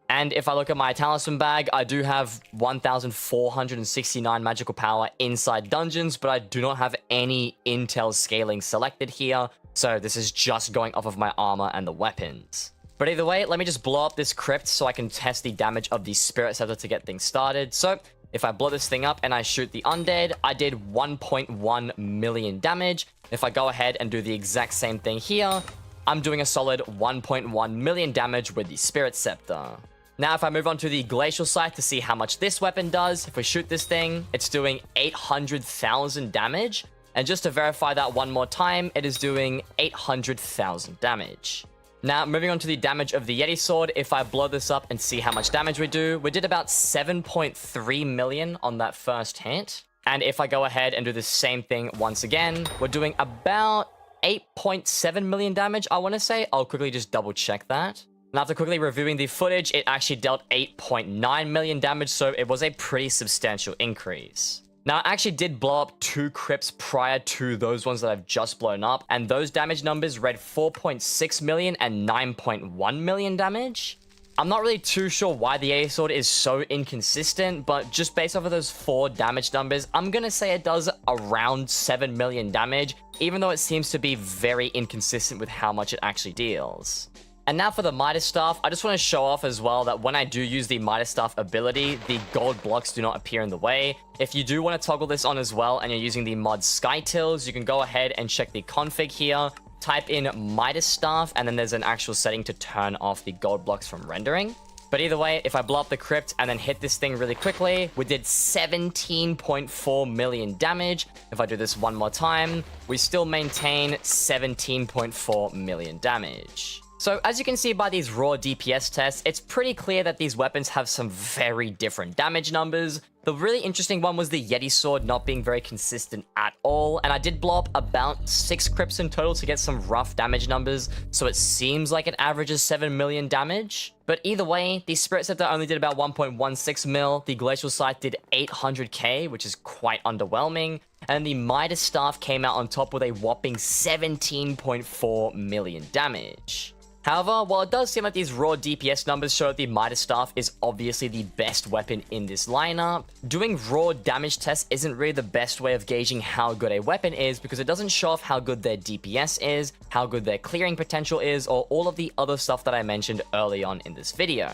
And if I look at my talisman bag, I do have 1,469 magical power inside dungeons, but I do not have any intel scaling selected here, so this is just going off of my armor and the weapons. But either way, let me just blow up this crypt so I can test the damage of the Spirit Scepter to get things started. So, if I blow this thing up and I shoot the undead, I did 1.1 million damage. If I go ahead and do the exact same thing here, I'm doing a solid 1.1 million damage with the Spirit Scepter. Now, if I move on to the Glacial Scythe to see how much this weapon does, if we shoot this thing, it's doing 800,000 damage. And just to verify that one more time, it is doing 800,000 damage. Now, moving on to the damage of the Yeti Sword, if I blow this up and see how much damage we do, we did about 7.3 million on that first hit. And if I go ahead and do the same thing once again, we're doing about 8.7 million damage, I want to say. I'll quickly just double check that. And after quickly reviewing the footage, it actually dealt 8.9 million damage, so it was a pretty substantial increase. Now, I actually did blow up 2 crypts prior to those ones that I've just blown up, and those damage numbers read 4.6 million and 9.1 million damage. I'm not really too sure why the Yeti Sword is so inconsistent, but just based off of those 4 damage numbers, I'm gonna say it does around 7 million damage, even though it seems to be very inconsistent with how much it actually deals. And now for the Midas Staff, I just want to show off as well that when I do use the Midas Staff ability, the gold blocks do not appear in the way. If you do want to toggle this on as well and you're using the mod Skytills, you can go ahead and check the config here, type in Midas Staff, and then there's an actual setting to turn off the gold blocks from rendering. But either way, if I blow up the crypt and then hit this thing really quickly, we did 17.4 million damage. If I do this one more time, we still maintain 17.4 million damage. So as you can see by these raw DPS tests, it's pretty clear that these weapons have some very different damage numbers. The really interesting one was the Yeti Sword not being very consistent at all, and I did blow up about 6 crypts in total to get some rough damage numbers, so it seems like it averages 7 million damage. But either way, the Spirit Scepter only did about 1.16 mil, the Glacial Scythe did 800k, which is quite underwhelming, and the Midas Staff came out on top with a whopping 17.4 million damage. However, while it does seem like these raw DPS numbers show that the Midas Staff is obviously the best weapon in this lineup, doing raw damage tests isn't really the best way of gauging how good a weapon is because it doesn't show off how good their DPS is, how good their clearing potential is, or all of the other stuff that I mentioned early on in this video.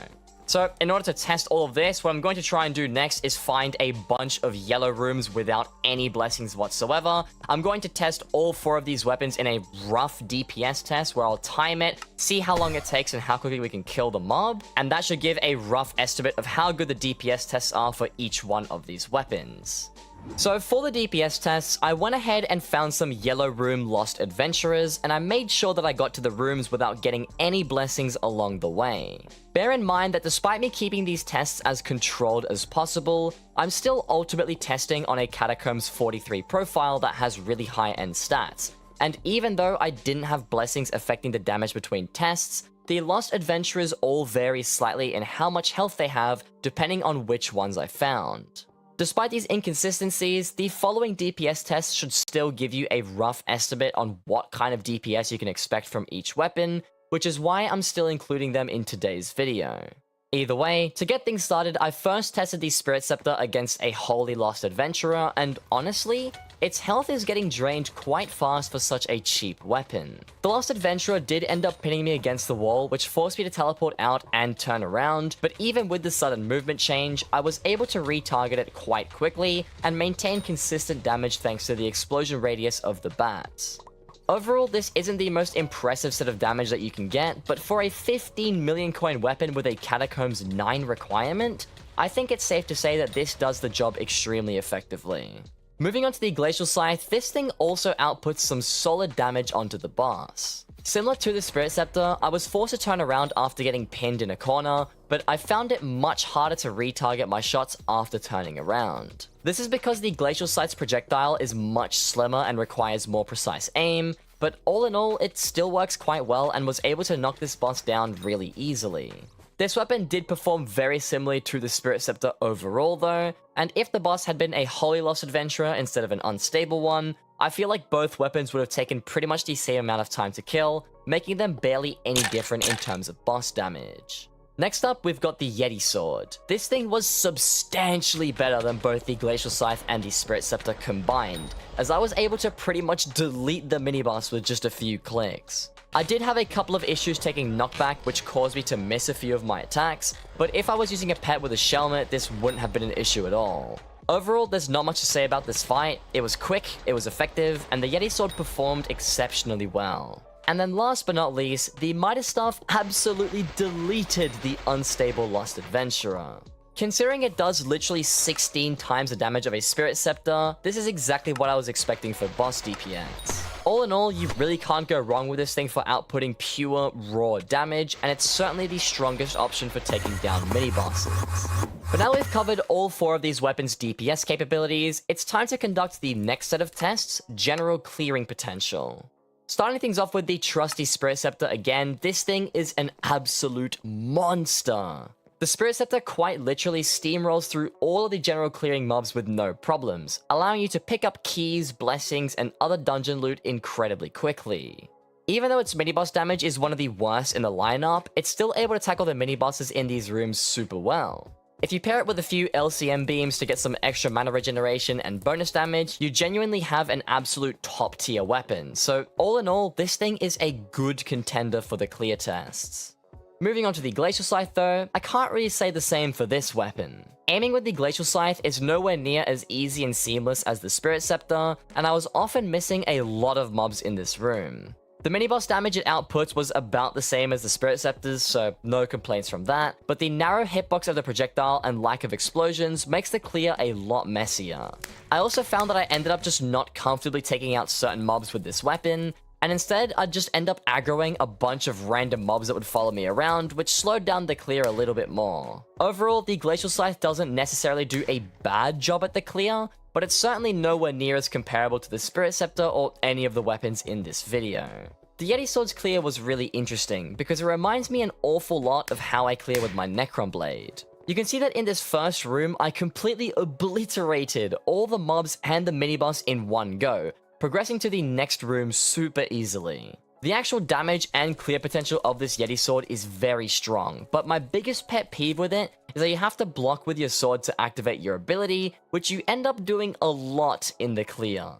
So, in order to test all of this, what I'm going to try and do next is find a bunch of yellow rooms without any blessings whatsoever. I'm going to test all 4 of these weapons in a rough DPS test where I'll time it, see how long it takes and how quickly we can kill the mob, and that should give a rough estimate of how good the DPS tests are for each one of these weapons. So for the DPS tests, I went ahead and found some Yellow Room Lost Adventurers, and I made sure that I got to the rooms without getting any blessings along the way. Bear in mind that despite me keeping these tests as controlled as possible, I'm still ultimately testing on a Catacombs 43 profile that has really high-end stats. And even though I didn't have blessings affecting the damage between tests, the Lost Adventurers all vary slightly in how much health they have depending on which ones I found. Despite these inconsistencies, the following DPS tests should still give you a rough estimate on what kind of DPS you can expect from each weapon. which is why I'm still including them in today's video. Either way, to get things started, I first tested the Spirit Scepter against a wholly lost adventurer, and honestly, its health is getting drained quite fast for such a cheap weapon. The lost adventurer did end up pinning me against the wall, which forced me to teleport out and turn around, but even with the sudden movement change, I was able to retarget it quite quickly and maintain consistent damage thanks to the explosion radius of the bats. Overall, this isn't the most impressive set of damage that you can get, but for a 15 million coin weapon with a Catacombs 9 requirement, I think it's safe to say that this does the job extremely effectively. Moving on to the Glacial Scythe, this thing also outputs some solid damage onto the boss. Similar to the Spirit Scepter, I was forced to turn around after getting pinned in a corner, but I found it much harder to retarget my shots after turning around. This is because the Glacial Scythe's projectile is much slimmer and requires more precise aim, but all in all, it still works quite well and was able to knock this boss down really easily. This weapon did perform very similarly to the Spirit Scepter overall though, and if the boss had been a wholly lost adventurer instead of an unstable one, I feel like both weapons would have taken pretty much the same amount of time to kill, making them barely any different in terms of boss damage. Next up, we've got the Yeti Sword. This thing was substantially better than both the Glacial Scythe and the Spirit Scepter combined, as I was able to pretty much delete the mini-boss with just a few clicks. I did have a couple of issues taking knockback, which caused me to miss a few of my attacks, but if I was using a pet with a Shelmet, this wouldn't have been an issue at all. Overall, there's not much to say about this fight. It was quick, it was effective, and the Yeti Sword performed exceptionally well. And then last but not least, the Midas Staff absolutely deleted the unstable Lost Adventurer. Considering it does literally 16 times the damage of a Spirit Scepter, this is exactly what I was expecting for boss DPS. All in all, you really can't go wrong with this thing for outputting pure, raw damage, and it's certainly the strongest option for taking down mini-bosses. But now we've covered all 4 of these weapons' DPS capabilities, it's time to conduct the next set of tests, General Clearing Potential. Starting things off with the trusty Spirit Scepter again, this thing is an absolute monster. The Spirit Scepter quite literally steamrolls through all of the general clearing mobs with no problems, allowing you to pick up keys, blessings, and other dungeon loot incredibly quickly. Even though its mini-boss damage is one of the worst in the lineup, it's still able to tackle the mini-bosses in these rooms super well. If you pair it with a few LCM beams to get some extra mana regeneration and bonus damage, you genuinely have an absolute top tier weapon, so all in all, this thing is a good contender for the clear tests. Moving on to the Glacial Scythe though, I can't really say the same for this weapon. Aiming with the Glacial Scythe is nowhere near as easy and seamless as the Spirit Scepter, and I was often missing a lot of mobs in this room. The mini-boss damage it outputs was about the same as the Spirit Scepter's, so no complaints from that, but the narrow hitbox of the projectile and lack of explosions makes the clear a lot messier. I also found that I ended up just not comfortably taking out certain mobs with this weapon, and instead I'd just end up aggroing a bunch of random mobs that would follow me around, which slowed down the clear a little bit more. Overall, the Glacial Scythe doesn't necessarily do a bad job at the clear, but it's certainly nowhere near as comparable to the Spirit Scepter or any of the weapons in this video. The Yeti Sword's clear was really interesting, because it reminds me an awful lot of how I clear with my Necron Blade. You can see that in this first room, I completely obliterated all the mobs and the mini-boss in one go, progressing to the next room super easily. The actual damage and clear potential of this Yeti Sword is very strong, but my biggest pet peeve with it is that you have to block with your sword to activate your ability, which you end up doing a lot in the clear.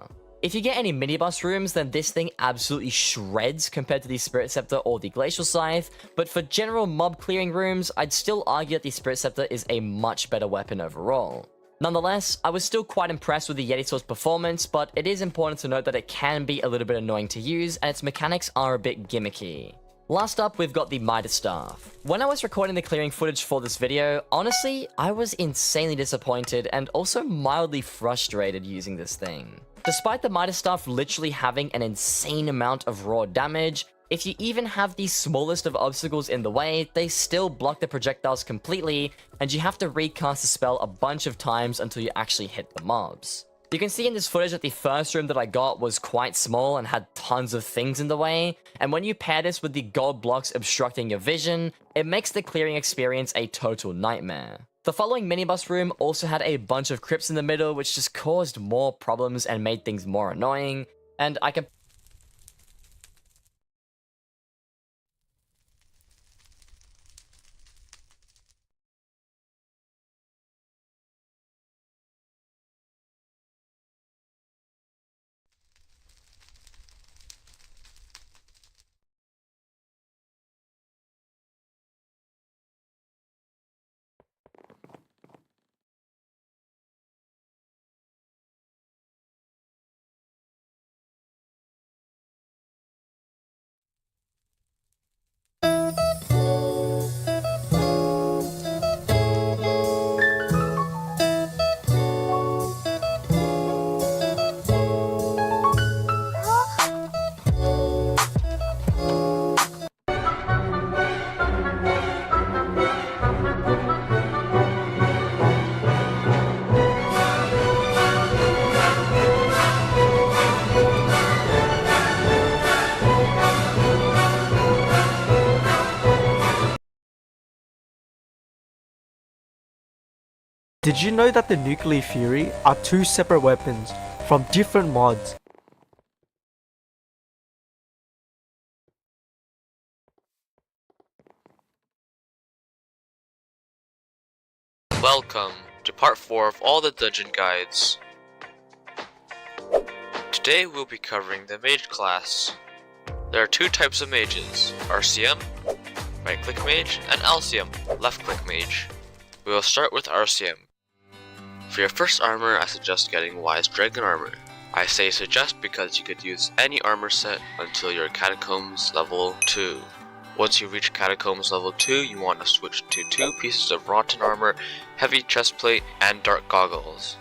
If you get any mini-boss rooms, then this thing absolutely shreds compared to the Spirit Scepter or the Glacial Scythe, but for general mob clearing rooms, I'd still argue that the Spirit Scepter is a much better weapon overall. Nonetheless, I was still quite impressed with the Yeti Sword's performance, but it is important to note that it can be a little bit annoying to use, and its mechanics are a bit gimmicky. Last up, we've got the Midas Staff. When I was recording the clearing footage for this video, honestly, I was insanely disappointed and also mildly frustrated using this thing. Despite the Midas Staff literally having an insane amount of raw damage, if you even have the smallest of obstacles in the way, they still block the projectiles completely, and you have to recast the spell a bunch of times until you actually hit the mobs. You can see in this footage that the first room that I got was quite small and had tons of things in the way, and when you pair this with the gold blocks obstructing your vision, it makes the clearing experience a total nightmare. The following mini-boss room also had a bunch of crypts in the middle, which just caused more problems and made things more annoying, and Did you know that the Nuclear Fury are two separate weapons from different mods? Welcome to part 4 of all the dungeon guides. Today we'll be covering the mage class. There are two types of mages, RCM, right click mage, and LCM, left click mage. We will start with RCM. For your first armor, I suggest getting Wise Dragon armor. I say suggest because you could use any armor set until you're Catacombs level 2. Once you reach Catacombs level 2, you want to switch to 2 pieces of Rotten armor, Heavy Chestplate, and Dark Goggles.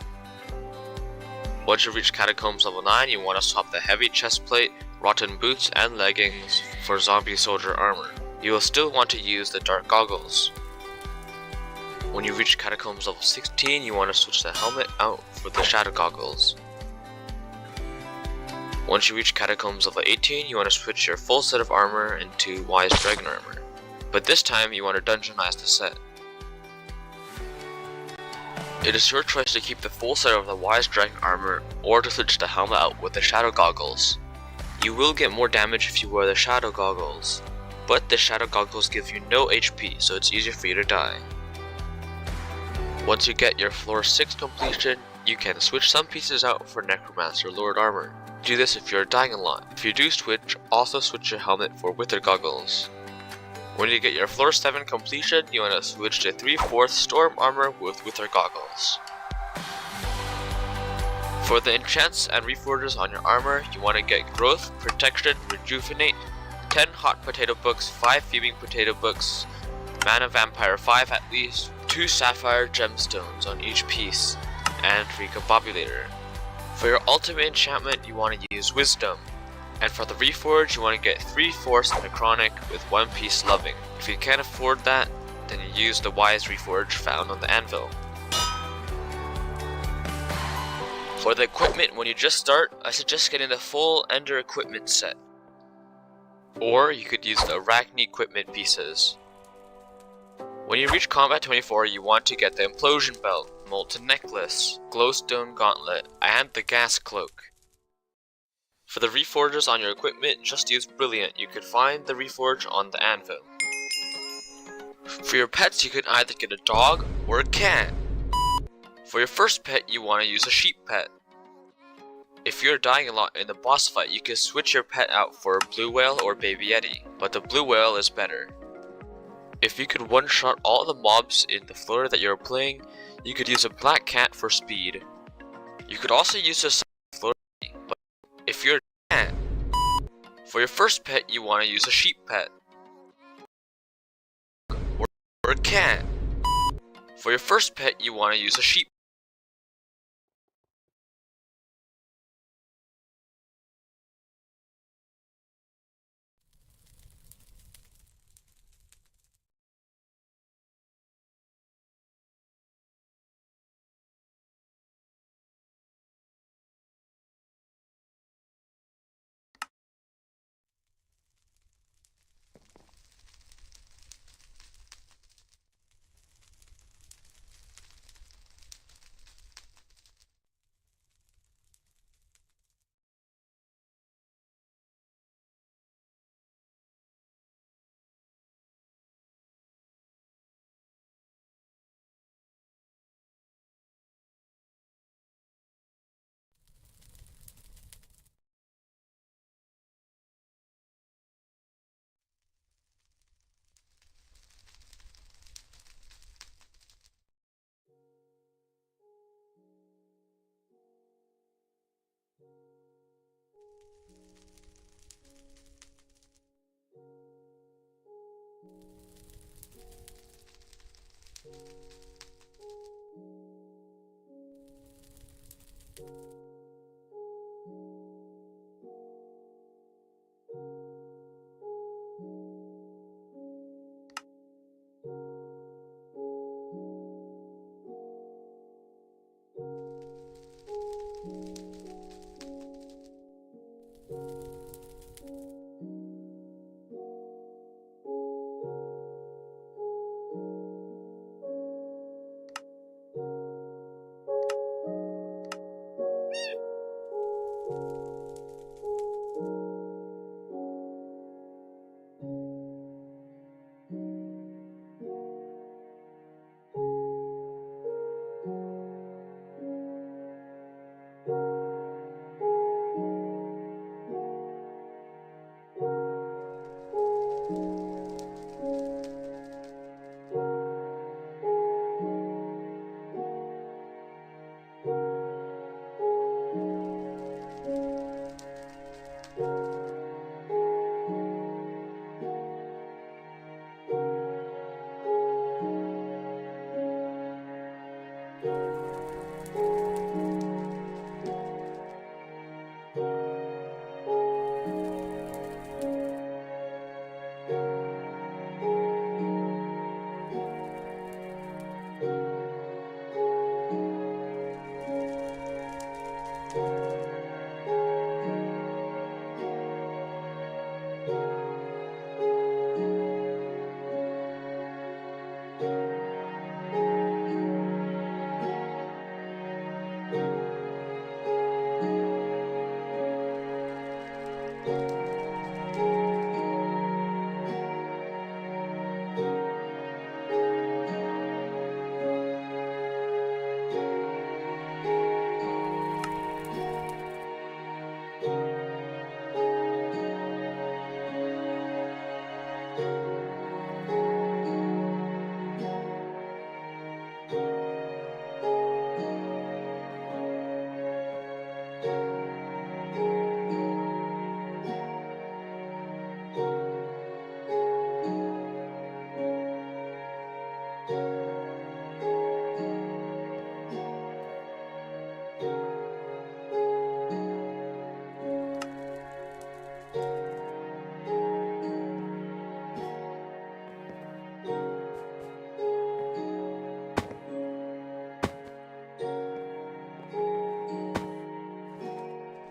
Once you reach Catacombs level 9, you want to swap the Heavy Chestplate, Rotten Boots, and Leggings for Zombie Soldier armor. You will still want to use the Dark Goggles. When you reach Catacombs level 16, you want to switch the helmet out for the Shadow Goggles. Once you reach Catacombs level 18, you want to switch your full set of armor into Wise Dragon armor. But this time, you want to dungeonize the set. It is your choice to keep the full set of the Wise Dragon armor or to switch the helmet out with the Shadow Goggles. You will get more damage if you wear the Shadow Goggles, but the Shadow Goggles give you no HP, so it's easier for you to die. Once you get your floor 6 completion, you can switch some pieces out for Necromancer Lord armor. Do this if you're dying a lot. If you do switch, also switch your helmet for Wither Goggles. When you get your floor 7 completion, you want to switch to 3/4 Storm armor with Wither Goggles. For the enchants and reforges on your armor, you want to get Growth, Protection, Rejuvenate, 10 Hot Potato Books, 5 Fuming Potato Books, Mana Vampire 5 at least, 2 Sapphire Gemstones on each piece, and Recombobulator. For your ultimate enchantment, you want to use Wisdom. And for the reforge, you want to get 3/4 Necronic with 1 piece Loving. If you can't afford that, then you use the Wise reforge found on the anvil. For the equipment, when you just start, I suggest getting the full Ender equipment set. Or you could use the Arachne equipment pieces. When you reach Combat 24, you want to get the Implosion Belt, Molten Necklace, Glowstone Gauntlet, and the Gas Cloak. For the reforges on your equipment, just use Brilliant. You could find the reforge on the anvil. For your pets, you can either get a dog or a cat. For your first pet, you want to use a sheep pet. If you're dying a lot in the boss fight, you can switch your pet out for a blue whale or baby yeti, but the blue whale is better. If you could one-shot all the mobs in the floor that you're playing, you could use a black cat for speed. You could also use a floor, but if you're a cat, for your first pet, you want to use a sheep pet. Or a cat. For your first pet, you want to use a sheep.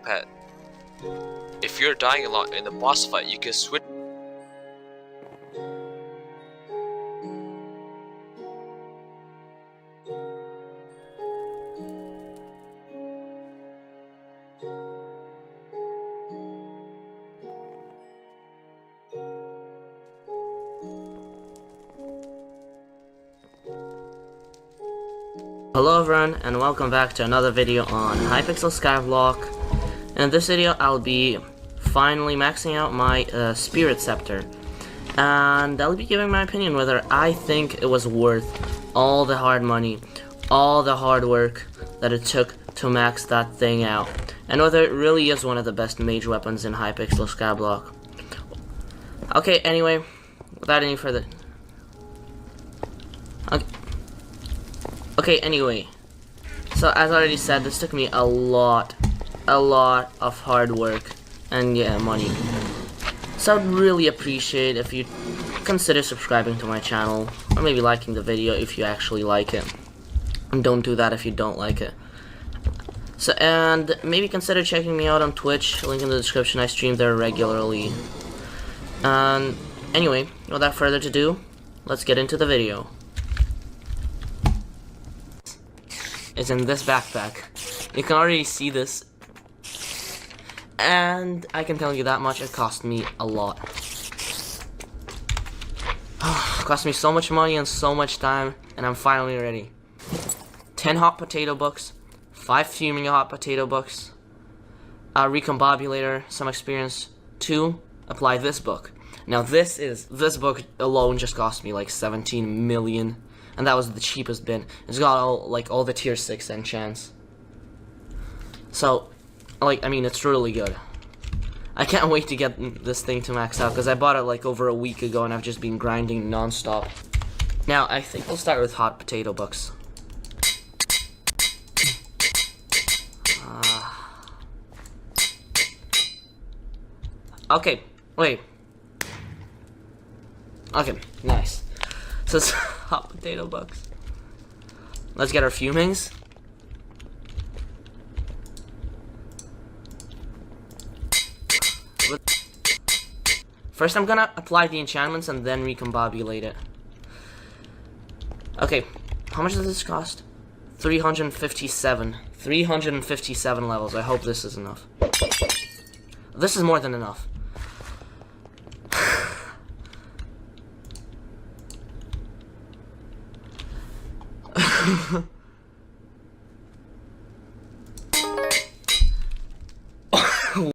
Pet. If you're dying a lot in the boss fight, you can switch. Hello everyone, and welcome back to another video on Hypixel Skyblock. In this video, I'll be finally maxing out my Spirit Scepter, and I'll be giving my opinion whether I think it was worth all the hard money, all the hard work that it took to max that thing out, and whether it really is one of the best mage weapons in Hypixel Skyblock. Okay, anyway, without any further... Okay, anyway, so as I already said, this took me a lot of hard work and yeah, money. So I'd really appreciate if you consider subscribing to my channel, or maybe liking the video if you actually like it. And don't do that if you don't like it. So, and maybe consider checking me out on Twitch, link in the description, I stream there regularly. And anyway, without further ado, let's get into the video. Is in this backpack. You can already see this, and I can tell you that much, it cost me a lot. It cost me so much money and so much time, and I'm finally ready. 10 hot potato books, 5 fuming hot potato books, a recombobulator, some experience, 2, apply this book. Now this book alone just cost me like 17 million. And that was the cheapest bin. It's got all the tier 6 enchants. So, like, I mean, it's really good. I can't wait to get this thing to max out, because I bought it like over a week ago and I've just been grinding non-stop. Now, I think we'll start with hot potato books. Okay, wait. Okay, nice. So it's hot potato bucks. Let's get our fumings. First I'm gonna apply the enchantments and then recombobulate it. Okay, how much does this cost? 357. 357 levels. I hope this is enough. This is more than enough.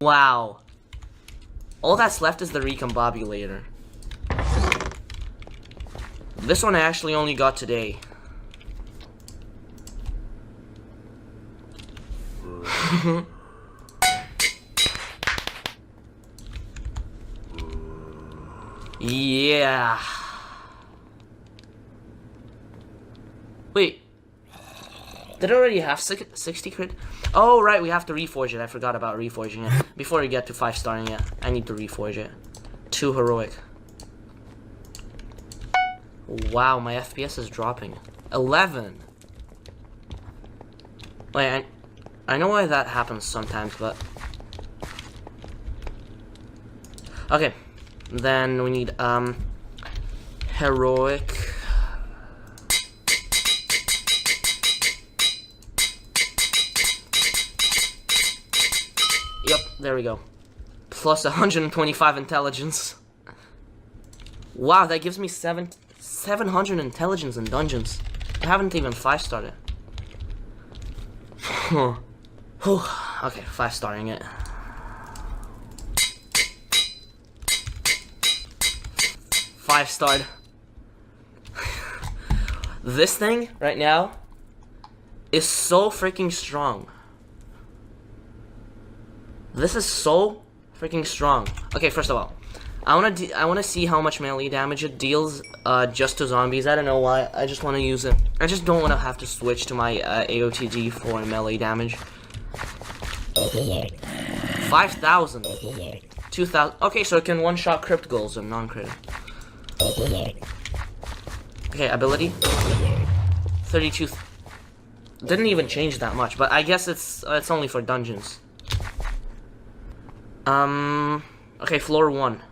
Wow. All that's left is the recombobulator. This one I actually only got today. Yeah. Wait. Did it already have 60 crit? Oh, right, we have to reforge it. I forgot about reforging it. Before we get to 5-starring it, I need to reforge it. 2 heroic. Wow, my FPS is dropping. 11. Wait, I know why that happens sometimes, but... Okay, then we need, heroic... Yep, there we go. Plus 125 intelligence. Wow, that gives me 700 intelligence in dungeons. I haven't even 5-starred it. Okay, 5-starring it. 5-starred. This thing right now is so freaking strong. This is so freaking strong. Okay, first of all, I wanna see how much melee damage it deals just to zombies. I don't know why. I just want to use it. I just don't want to have to switch to my AOTG for melee damage. 5,000. 2,000. Okay, so it can one-shot crypt goals and non-crit. Okay, ability. 32. Didn't even change that much, but I guess it's only for dungeons. Okay, floor 1.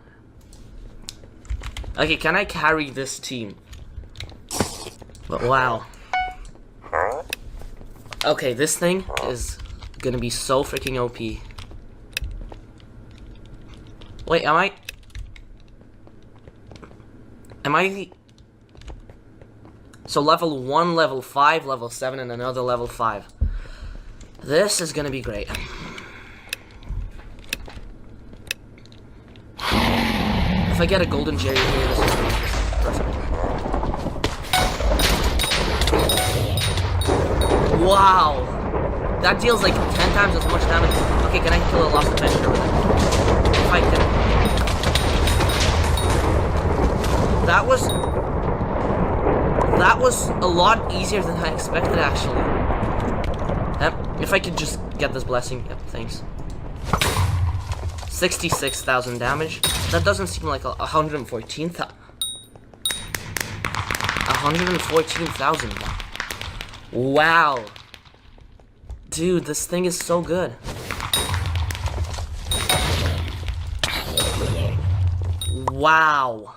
Okay, can I carry this team? But wow. Okay, this thing is gonna be so freaking OP. Wait, am I... So level 1, level 5, level 7, and another level 5. This is gonna be great. If I get a golden Jerry here, this is perfect. Wow! That deals like 10 times as much damage. Okay, can I kill a Lost Adventure with it? If I can. That was a lot easier than I expected, actually. Yep, if I could just get this blessing. Yep, thanks. 66,000 damage. That doesn't seem like 114,000. 114,000. Wow. Dude, this thing is so good. Wow.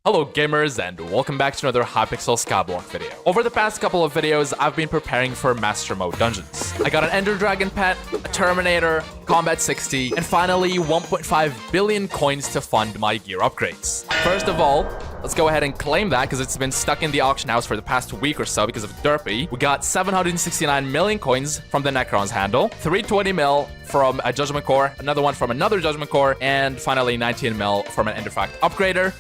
Hello gamers and welcome back to another Hypixel Skyblock video. Over the past couple of videos, I've been preparing for Master Mode dungeons. I got an Ender Dragon pet, a Terminator, Combat 60, and finally 1.5 billion coins to fund my gear upgrades. First of all, let's go ahead and claim that because it's been stuck in the auction house for the past week or so because of Derpy. We got 769 million coins from the Necron's handle, 320 mil from a Judgment Core, another one from another Judgment Core, and finally 19 mil from an Enderfact upgrader.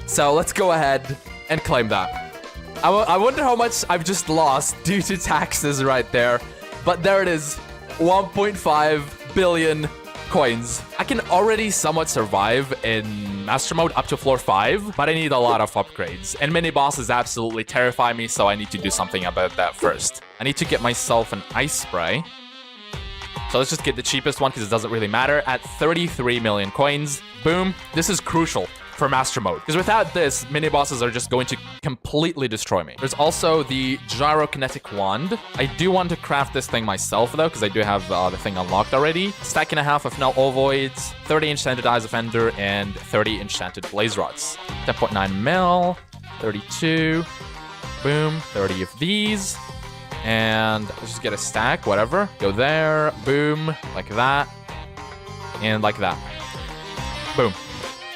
So let's go ahead and claim that. I wonder how much I've just lost due to taxes right there. But there it is, 1.5 billion coins. I can already somewhat survive in Master Mode up to floor 5, but I need a lot of upgrades. And mini bosses absolutely terrify me, so I need to do something about that first. I need to get myself an Ice Spray. So let's just get the cheapest one because it doesn't really matter at 33 million coins. Boom. This is crucial for Master Mode, because without this, mini bosses are just going to completely destroy me. There's also the Gyrokinetic Wand. I do want to craft this thing myself though, because I do have the thing unlocked already. Stack and a half of Null Ovoids, 30 enchanted Eyes of Ender, and 30 enchanted Blaze Rods. 10.9 mil, 32, boom, 30 of these, and let's just get a stack, whatever. Go there, boom, like that, and like that. Boom.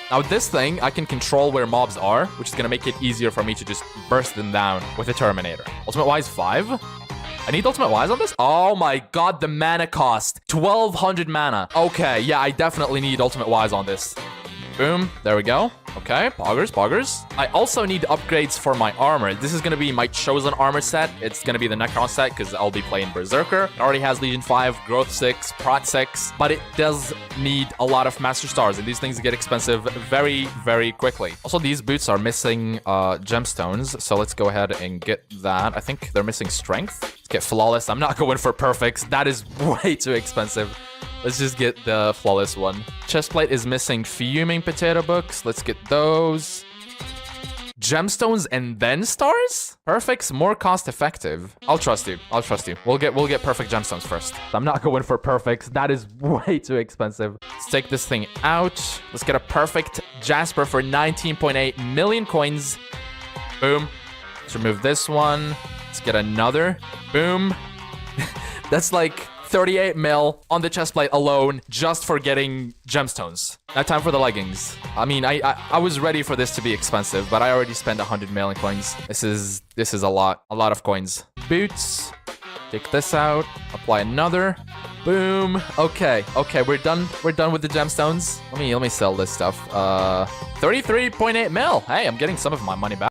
Now with this thing, I can control where mobs are, which is going to make it easier for me to just burst them down with a Terminator. Ultimate Wise 5? I need Ultimate Wise on this? Oh my god, the mana cost. 1200 mana. Okay, yeah, I definitely need Ultimate Wise on this. Boom, there we go. Okay, poggers. I also need upgrades for my armor. This is going to be my chosen armor set. It's going to be the Necron set because I'll be playing Berserker. It already has Legion 5, Growth 6, Prot 6, but it does need a lot of Master Stars, and these things get expensive very, very quickly. Also, these boots are missing gemstones, so let's go ahead and get that. I think they're missing Strength. Let's get flawless. I'm not going for perfects. That is way too expensive. Let's just get the flawless one. Chestplate is missing fuming potato books. Let's get those. Gemstones and then stars? Perfect's more cost effective. I'll trust you. I'll trust you. We'll get perfect gemstones first. I'm not going for perfects. That is way too expensive. Let's take this thing out. Let's get a perfect Jasper for 19.8 million coins. Boom. Let's remove this one. Let's get another. Boom. That's like 38 mil on the chestplate alone just for getting gemstones. Now time for the leggings. I mean, I was ready for this to be expensive, but I already spent 100 million coins. This is a lot of coins. Boots. Take this out. Apply another. Boom. Okay, we're done with the gemstones. Let me sell this stuff. 33.8 mil. Hey, I'm getting some of my money back.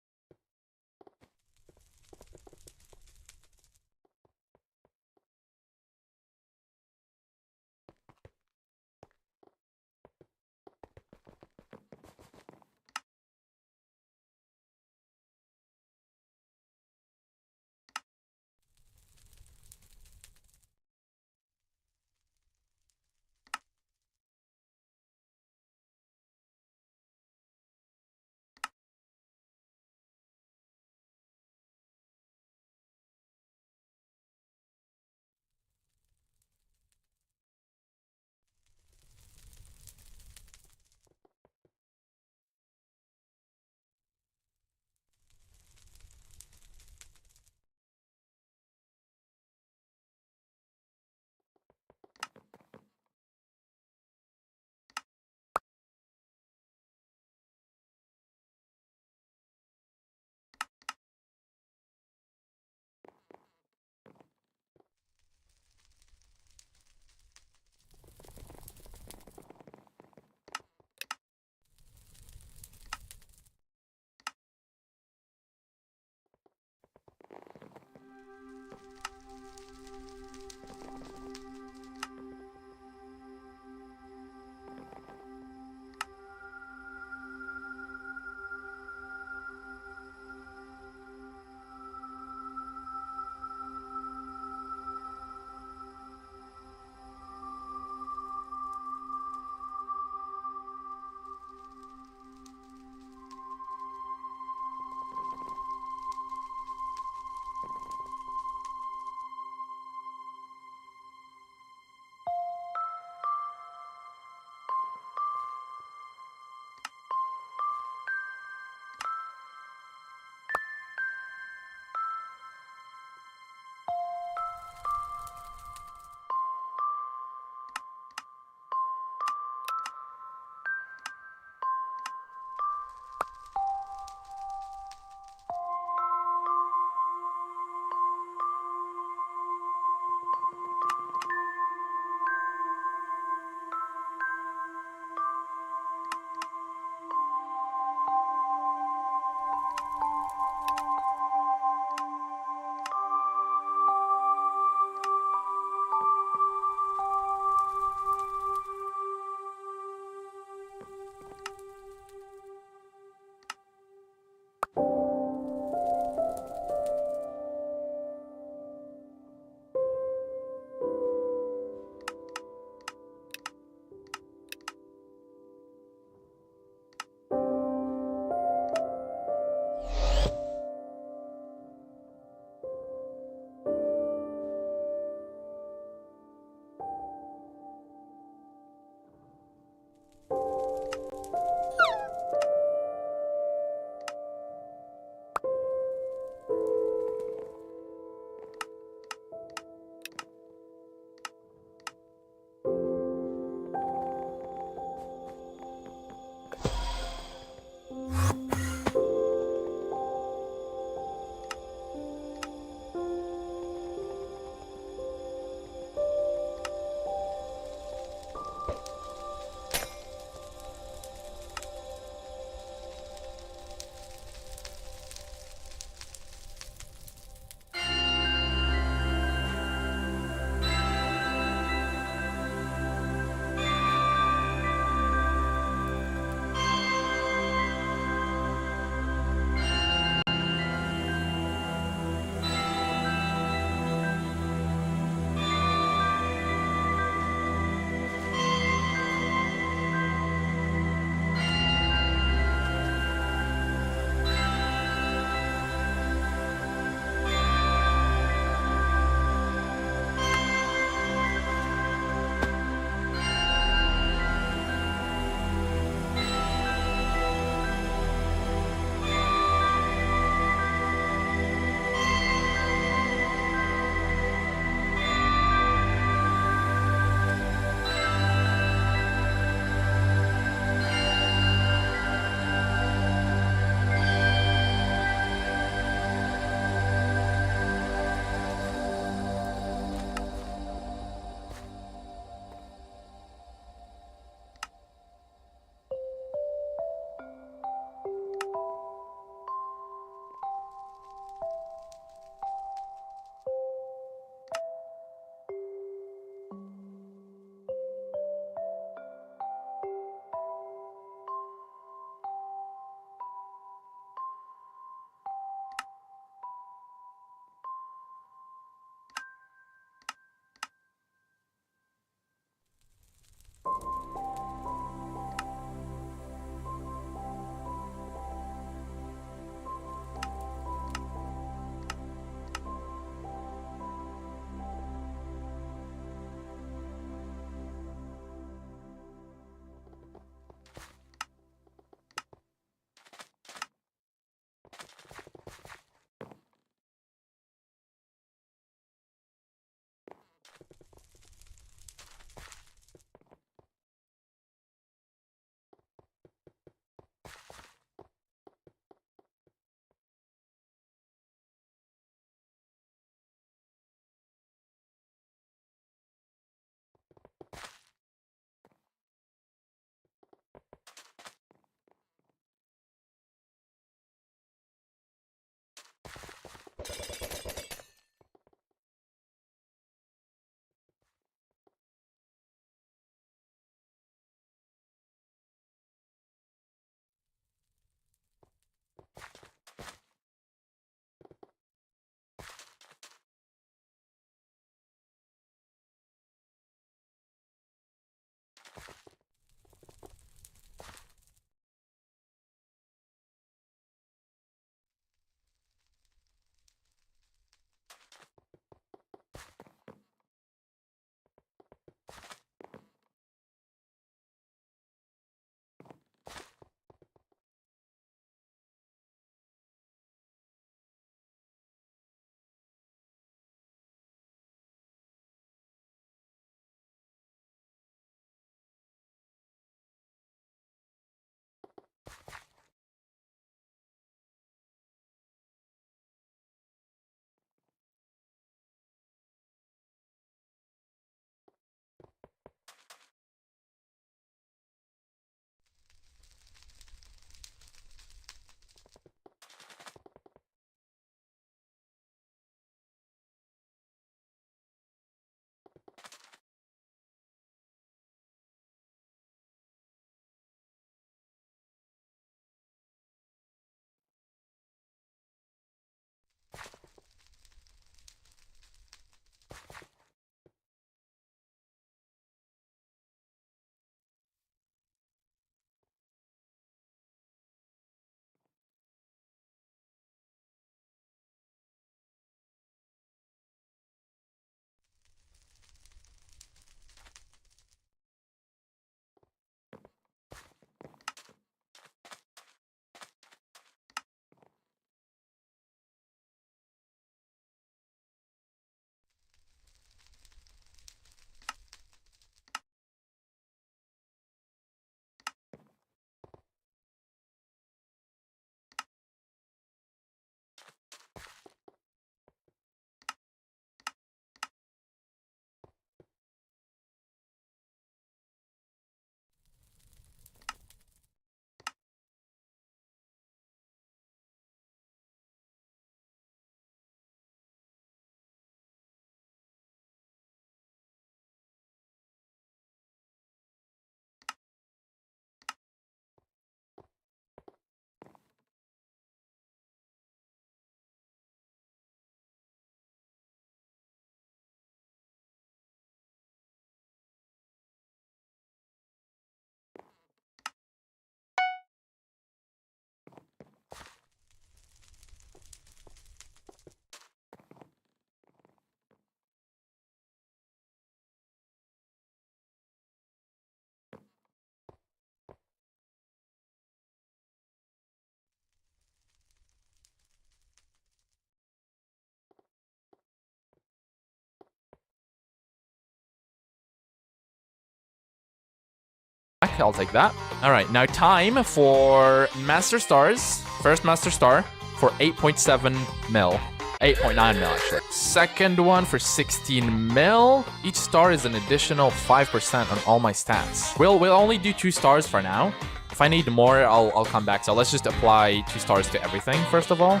Okay, I'll take that. All right, now time for Master Stars. First Master Star for 8.7 mil. 8.9 mil, actually. Second one for 16 mil. Each star is an additional 5% on all my stats. We'll only do 2 stars for now. If I need more, I'll come back. So let's just apply 2 stars to everything, first of all.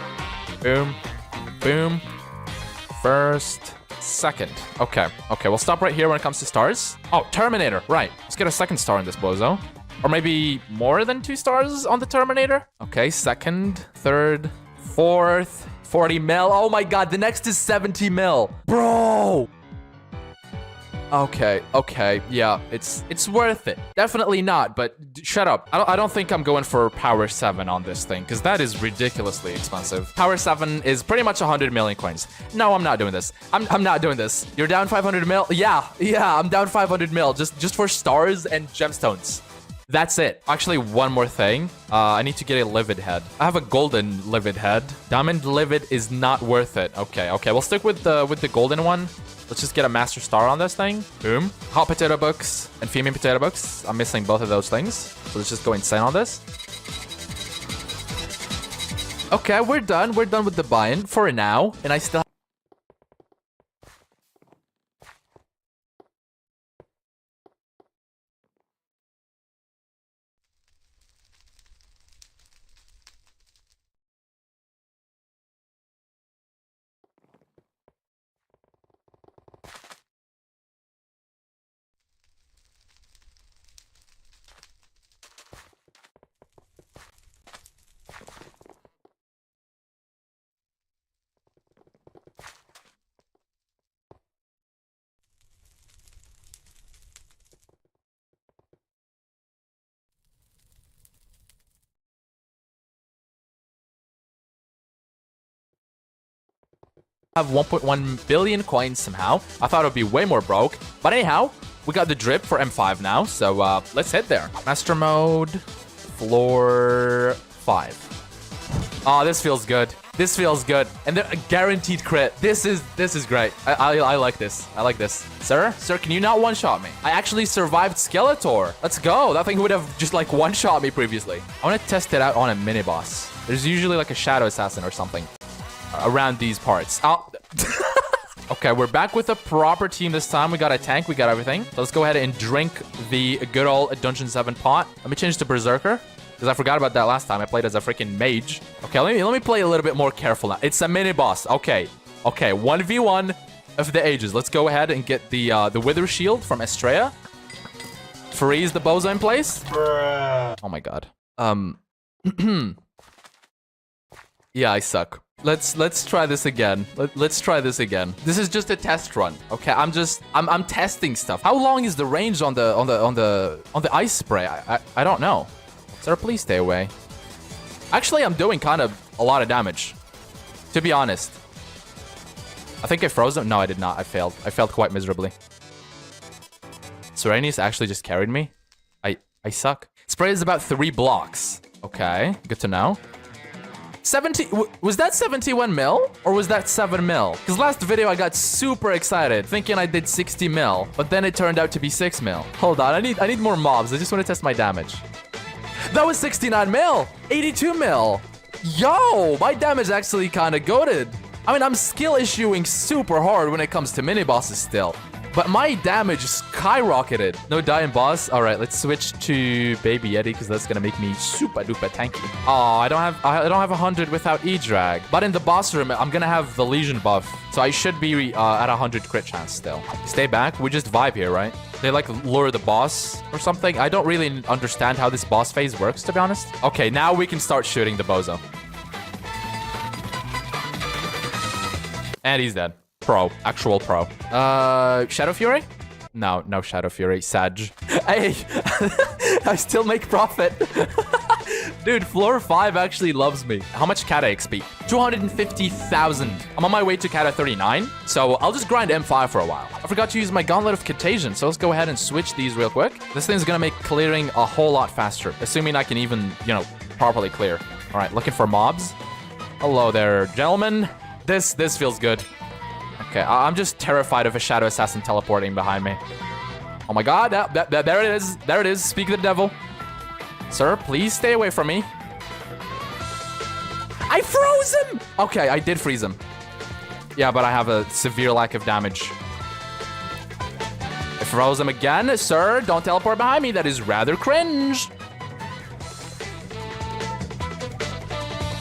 Boom. Boom. First. Second. Okay. Okay, we'll stop right here when it comes to stars. Oh, Terminator. Right. Let's get a second star in this bozo. Or maybe more than 2 stars on the Terminator. Okay, second, third, fourth. 40 mil. Oh my god, the next is 70 mil. Bro! Okay, okay, yeah, it's worth it. Definitely not, but shut up. I don't think I'm going for Power 7 on this thing, because that is ridiculously expensive. Power 7 is pretty much 100 million coins. No, I'm not doing this. I'm not doing this. You're down 500 mil? Yeah, I'm down 500 mil just for stars and gemstones. That's it. Actually, one more thing. I need to get a livid head. I have a golden livid head. Diamond livid is not worth it. Okay, okay. We'll stick with the golden one. Let's just get a master star on this thing. Boom. Hot potato books and fuming potato books. I'm missing both of those things. So let's just go insane on this. Okay, we're done. We're done with the buy-in for now. And I still have 1.1 billion coins somehow. I thought it would be way more broke. But anyhow, we got the drip for M5 now. So let's head there. Master mode, floor 5. Oh, this feels good. This feels good. And then a guaranteed crit. This is great. I like this. I like this. Sir, can you not one-shot me? I actually survived Skeletor. Let's go. That thing would have just like one-shot me previously. I want to test it out on a mini-boss. There's usually like a shadow assassin or something around these parts. Oh. Okay, we're back with a proper team this time. We got a tank, we got everything. So let's go ahead and drink the good old Dungeon 7 pot. Let me change to Berserker, because I forgot about that last time. I played as a freaking mage. Okay, let me play a little bit more careful now. It's a mini boss. Okay, 1v1 of the ages. Let's go ahead and get the Wither Shield from Estrella. Freeze the bozo in place. Oh my god. Yeah, I suck. Let's try this again. Let's try this again. This is just a test run. Okay, I'm testing stuff. How long is the range on the ice spray? I don't know. Sir, please stay away. Actually, I'm doing kind of a lot of damage, to be honest. I think I froze him. No, I did not. I failed. I failed quite miserably. Serenius actually just carried me. I suck. Spray is about 3 blocks. Okay, good to know. 70, was that 71 mil or was that 7 mil? Because last video I got super excited thinking I did 60 mil, but then it turned out to be 6 mil. Hold on, I need more mobs. I just want to test my damage. That was 69 mil, 82 mil. Yo, my damage actually kind of goated. I mean, I'm skill issuing super hard when it comes to mini bosses still. But my damage skyrocketed. No dying boss. All right, let's switch to Baby Yeti because that's gonna make me super duper tanky. Oh, I don't have 100 without E-Drag. But in the boss room, I'm gonna have the Legion buff, so I should be at 100 crit chance still. Stay back. We just vibe here, right? They like lure the boss or something. I don't really understand how this boss phase works, to be honest. Okay, now we can start shooting the bozo. And he's dead. Pro. Actual pro. Shadow Fury? No Shadow Fury. Sag. Hey! I still make profit. Dude, floor 5 actually loves me. How much Cata XP? 250,000. I'm on my way to Cata 39, so I'll just grind M5 for a while. I forgot to use my Gauntlet of Contagion, so let's go ahead and switch these real quick. This thing's gonna make clearing a whole lot faster, assuming I can even, properly clear. All right, looking for mobs. Hello there, gentlemen. This feels good. Okay, I'm just terrified of a Shadow Assassin teleporting behind me. Oh my god, there it is. There it is. Speak of the devil. Sir, please stay away from me. I froze him! Okay, I did freeze him. Yeah, but I have a severe lack of damage. I froze him again. Sir, don't teleport behind me. That is rather cringe.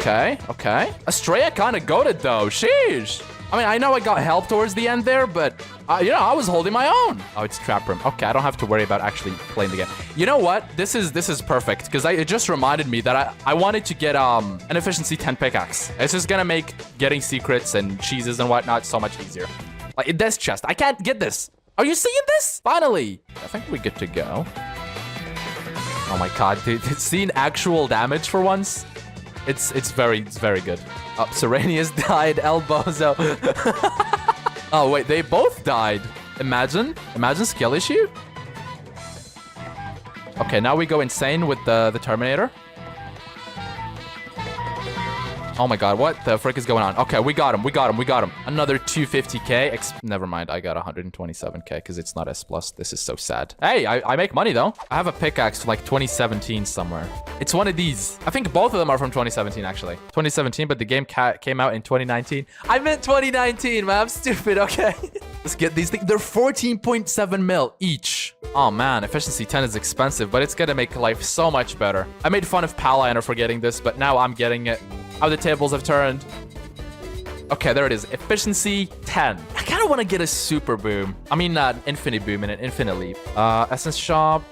Okay, okay. Estrella kind of goated though. Sheesh. I mean, I know I got help towards the end there, but, you know, I was holding my own. Oh, it's trap room. Okay, I don't have to worry about actually playing the game. You know what? This is perfect, because it just reminded me that I wanted to get an efficiency 10 pickaxe. This is gonna make getting secrets and cheeses and whatnot so much easier. Like, this chest. I can't get this. Are you seeing this? Finally. I think we're good to go. Oh my god, dude. Seeing actual damage for once. It's very good. Oh, Serenius died, Elbozo. Oh, wait, they both died. Imagine skill issue. Okay, now we go insane with the Terminator. Oh my god, what the frick is going on? Okay, we got him. Another 250k. Never mind, I got 127k because it's not S+. This is so sad. Hey, I make money though. I have a pickaxe from like 2017 somewhere. It's one of these. I think both of them are from 2017 actually. 2017, but the game came out in 2019. I meant 2019, man. I'm stupid, okay. Let's get these things. They're 14.7 mil each. Oh man, efficiency 10 is expensive, but it's gonna make life so much better. I made fun of Paladiner for getting this, but now I'm getting it. How the tables have turned. Okay, there it is. Efficiency 10. I kind of want to get a super boom. I mean, infinite boom and an infinite leap. Essence shop.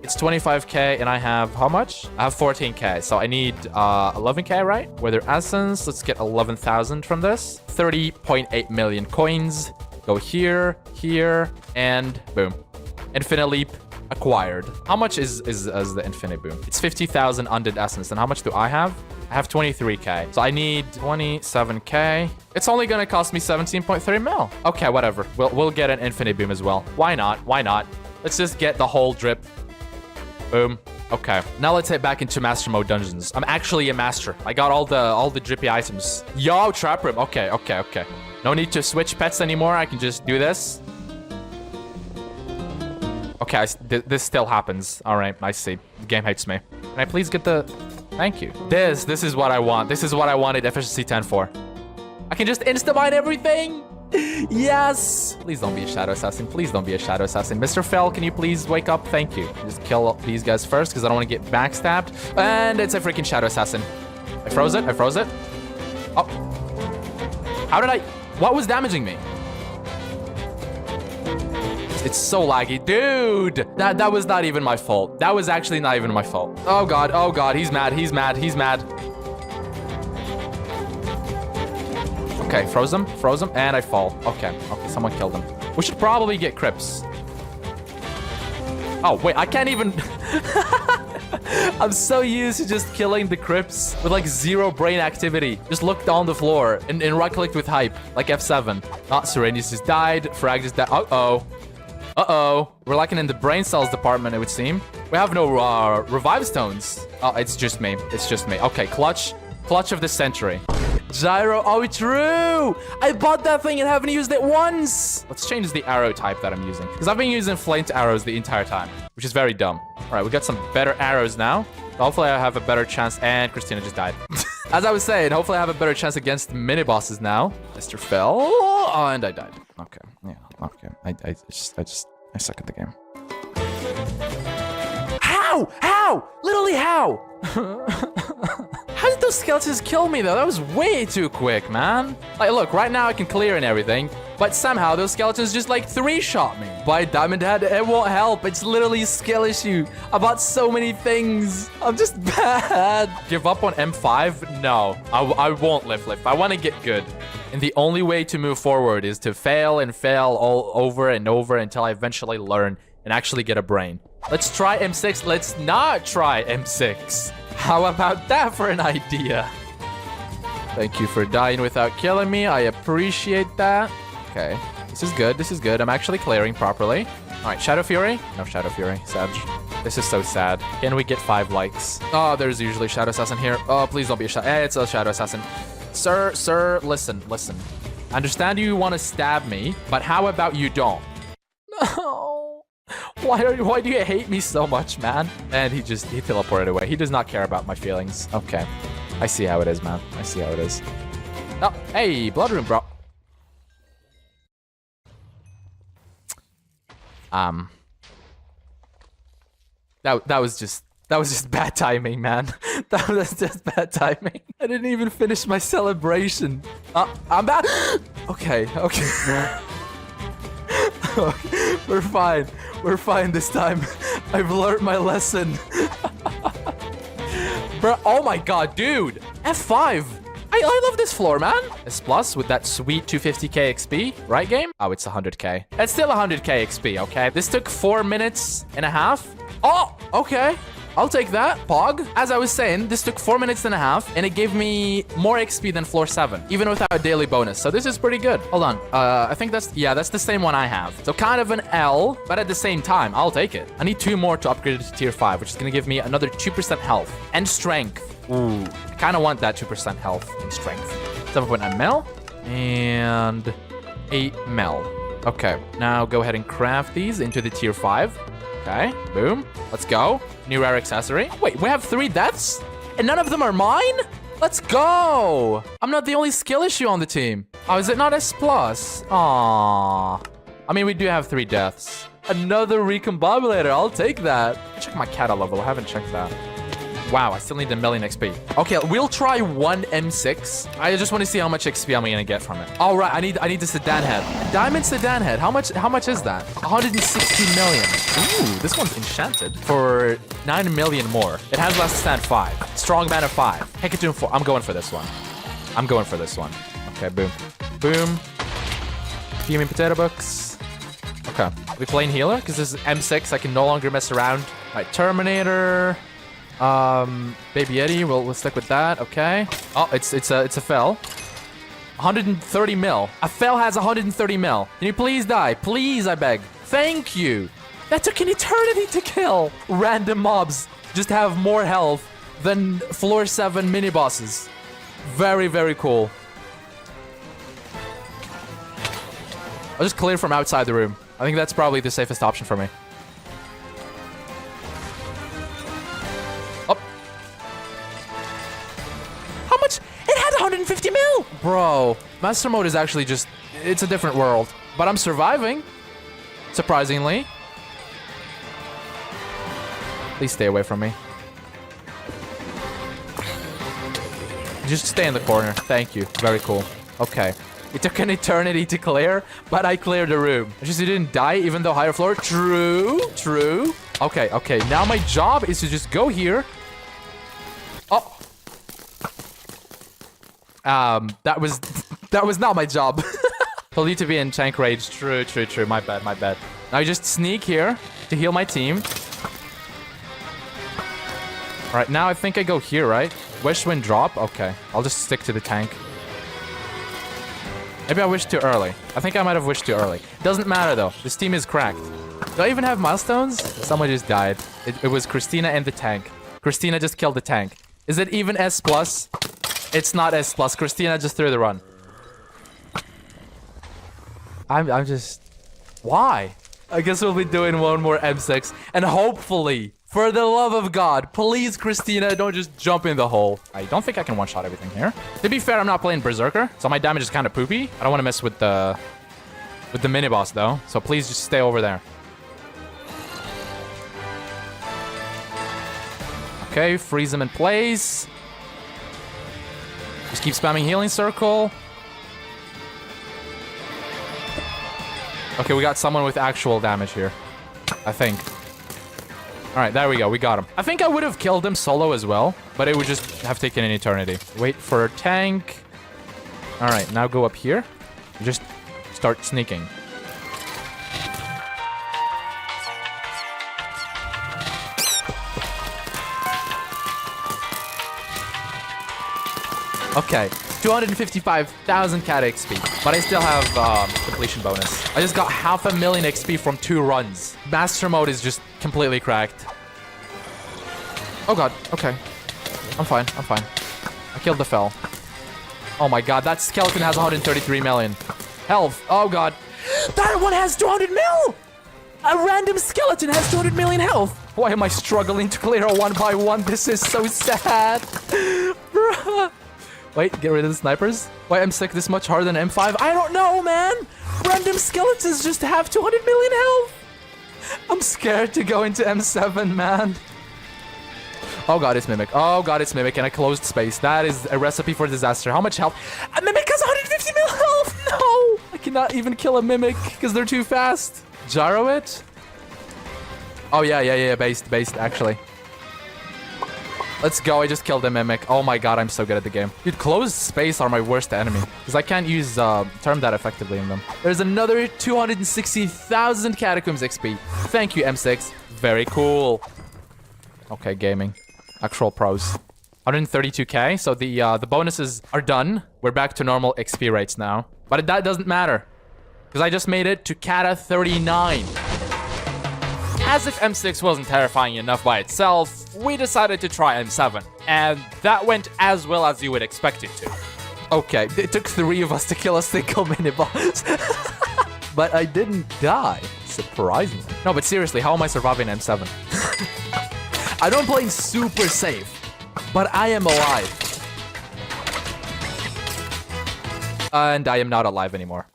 It's 25k and I have how much? I have 14k. So I need 11k, right? Whether essence, let's get 11,000 from this. 30.8 million coins. Go here, here, and boom. Infinite leap acquired. How much is the infinite boom? It's 50,000 undead essence. And how much do I have? I have 23k. So I need 27k. It's only gonna cost me 17.3 mil. Okay, whatever. We'll get an infinite boom as well. Why not? Why not? Let's just get the whole drip. Boom. Okay. Now let's head back into master mode dungeons. I'm actually a master. I got all the drippy items. Yo, trap room. Okay. No need to switch pets anymore. I can just do this. Okay, this still happens. All right, I see. The game hates me. Can I please get the... Thank you. This is what I want. This is what I wanted efficiency 10 for. I can just insta-mine everything. Yes. Please don't be a shadow assassin. Please don't be a shadow assassin. Mr. Fell, can you please wake up? Thank you. Just kill these guys first because I don't want to get backstabbed. And it's a freaking shadow assassin. I froze it. Oh. How did I... What was damaging me? It's so laggy. Dude, that was not even my fault. That was actually not even my fault. Oh god, he's mad. Okay, froze him, and I fall. Okay, someone killed him. We should probably get Crips. Oh, wait, I can't even... I'm so used to just killing the Crips with like zero brain activity. Just look down the floor and right-clicked with hype, like F7. Serenius just died, Frag just died. Uh-oh. We're lacking in the brain cells department, it would seem. We have no revive stones. Oh, it's just me. Okay, clutch of the century. Gyro. Oh, true. I bought that thing and haven't used it once. Let's change the arrow type that I'm using. Because I've been using flint arrows the entire time, which is very dumb. All right, we got some better arrows now. Hopefully I have a better chance. And Christina just died. As I was saying, hopefully I have a better chance against mini bosses now. Mr. Fell. Oh, and I died. Okay. Yeah. Okay. I suck at the game. How? Literally how? How did those skeletons kill me though? That was way too quick, man. Like, look, right now I can clear and everything, but somehow those skeletons just like 3-shot me. By Diamond Head, it won't help. It's literally a skill issue. I bought so many things. I'm just bad. Give up on M5? No, I won't lift. I want to get good. And the only way to move forward is to fail and fail all over and over until I eventually learn and actually get a brain. Let's try M6. Let's not try M6. How about that for an idea? Thank you for dying without killing me. I appreciate that. Okay. This is good. I'm actually clearing properly. All right, Shadow Fury? No Shadow Fury. Sad. This is so sad. Can we get 5 likes? Oh, there's usually Shadow Assassin here. Oh, please don't be a Shadow. It's a Shadow Assassin. Sir, listen. I understand you want to stab me, but how about you don't? No. Why do you hate me so much, man? And he teleported away. He does not care about my feelings. Okay. I see how it is, man. I see how it is. Oh, hey, blood room, bro. That was just bad timing, man. That was just bad timing. I didn't even finish my celebration. I'm back. Okay. We're fine. We're fine this time. I've learned my lesson. Bro, oh my god, dude. F5. I love this floor, man. S plus with that sweet 250k XP, right game? Oh, it's 100k. It's still 100k XP, okay? This took 4 minutes and a half. Oh, okay. I'll take that, Pog. As I was saying, this took 4 minutes and a half, and it gave me more XP than floor 7, even without a daily bonus. So this is pretty good. Hold on. I think that's the same one I have. So kind of an L, but at the same time, I'll take it. I need 2 more to upgrade it to tier 5, which is going to give me another 2% health and strength. Ooh, I kind of want that 2% health and strength. 7.9 mil and 8 mil. Okay, now go ahead and craft these into the tier 5. Okay, boom. Let's go. New rare accessory. Wait, we have 3 deaths? And none of them are mine? Let's go. I'm not the only skill issue on the team. Oh, is it not S+? Aww. I mean, we do have 3 deaths. Another recombobulator. I'll take that. Check my cata level. I haven't checked that. Wow, I still need a million XP. Okay, we'll try 1 M6. I just want to see how much XP I'm gonna get from it. All right, I need the sedan head. Diamond sedan head. How much is that? 160 million. Ooh, this one's enchanted for 9 million more. It has last stand 5. Strong man of 5. Hecatoon 4. I'm going for this one. Okay, boom. Boom. Fuming potato books. Okay. We playing healer because this is M6. I can no longer mess around. All right, Terminator. Baby Yeti, we'll stick with that, okay. Oh, it's a fell. 130 mil. A fell has 130 mil. Can you please die? Please, I beg. Thank you. That took an eternity to kill. Random mobs just have more health than floor 7 mini bosses. Very, very cool. I'll just clear from outside the room. I think that's probably the safest option for me. How much? It had 150 mil! Bro, Master Mode is actually just... It's a different world. But I'm surviving. Surprisingly. Please stay away from me. Just stay in the corner. Thank you. Very cool. Okay. It took an eternity to clear, but I cleared the room. It's just you didn't die, even though higher floor. True. True. Okay, okay. Now my job is to just go here. Oh. That was not my job. Told you to be in tank rage. True, true, true. My bad, my bad. Now you just sneak here to heal my team. All right, now I think I go here, right? Wish wind drop. Okay, I'll just stick to the tank. Maybe I wished too early. I think I might have wished too early. Doesn't matter though. This team is cracked. Do I even have milestones? Someone just died. It was Christina and the tank. Christina just killed the tank. Is it even S+? It's not S+. Christina just threw the run. I'm just... Why? I guess we'll be doing one more M6. And hopefully, for the love of God, please, Christina, don't just jump in the hole. I don't think I can one-shot everything here. To be fair, I'm not playing Berserker, so my damage is kind of poopy. I don't want to mess with the mini-boss, though. So please just stay over there. Okay, freeze him in place. Just keep spamming healing circle. Okay, we got someone with actual damage here. I think. Alright, there we go. We got him. I think I would have killed him solo as well, but it would just have taken an eternity. Wait for a tank. Alright, now go up here. Just start sneaking. Okay, 255,000 cat XP, but I still have completion bonus. I just got 500,000 XP from 2 runs. Master mode is just completely cracked. Oh god, okay. I'm fine, I'm fine. I killed the fell. Oh my god, that skeleton has 133 million. Health, oh god. That one has 200 mil! A random skeleton has 200 million health. Why am I struggling to clear a one by one? This is so sad. Bruh. Wait, get rid of the snipers? Why M6 this much harder than M5? I don't know, man. Random skeletons just have 200 million health. I'm scared to go into M7, man. Oh god, it's Mimic. Oh god, it's Mimic in a closed space. That is a recipe for disaster. How much health? A Mimic has 150 mil health! No! I cannot even kill a Mimic because they're too fast. Gyro it? Oh yeah, based, actually. Let's go, I just killed a Mimic. Oh my god, I'm so good at the game. Dude, closed space are my worst enemy. Because I can't use term that effectively in them. There's another 260,000 Catacombs XP. Thank you, M6. Very cool. Okay, gaming. Actual pros. 132k, so the bonuses are done. We're back to normal XP rates now. But that doesn't matter. Because I just made it to Cata 39. As if M6 wasn't terrifying enough by itself, we decided to try M7. And that went as well as you would expect it to. Okay, it took 3 of us to kill a single mini-boss. But I didn't die, surprisingly. No, but seriously, how am I surviving M7? I don't play super safe, but I am alive. And I am not alive anymore.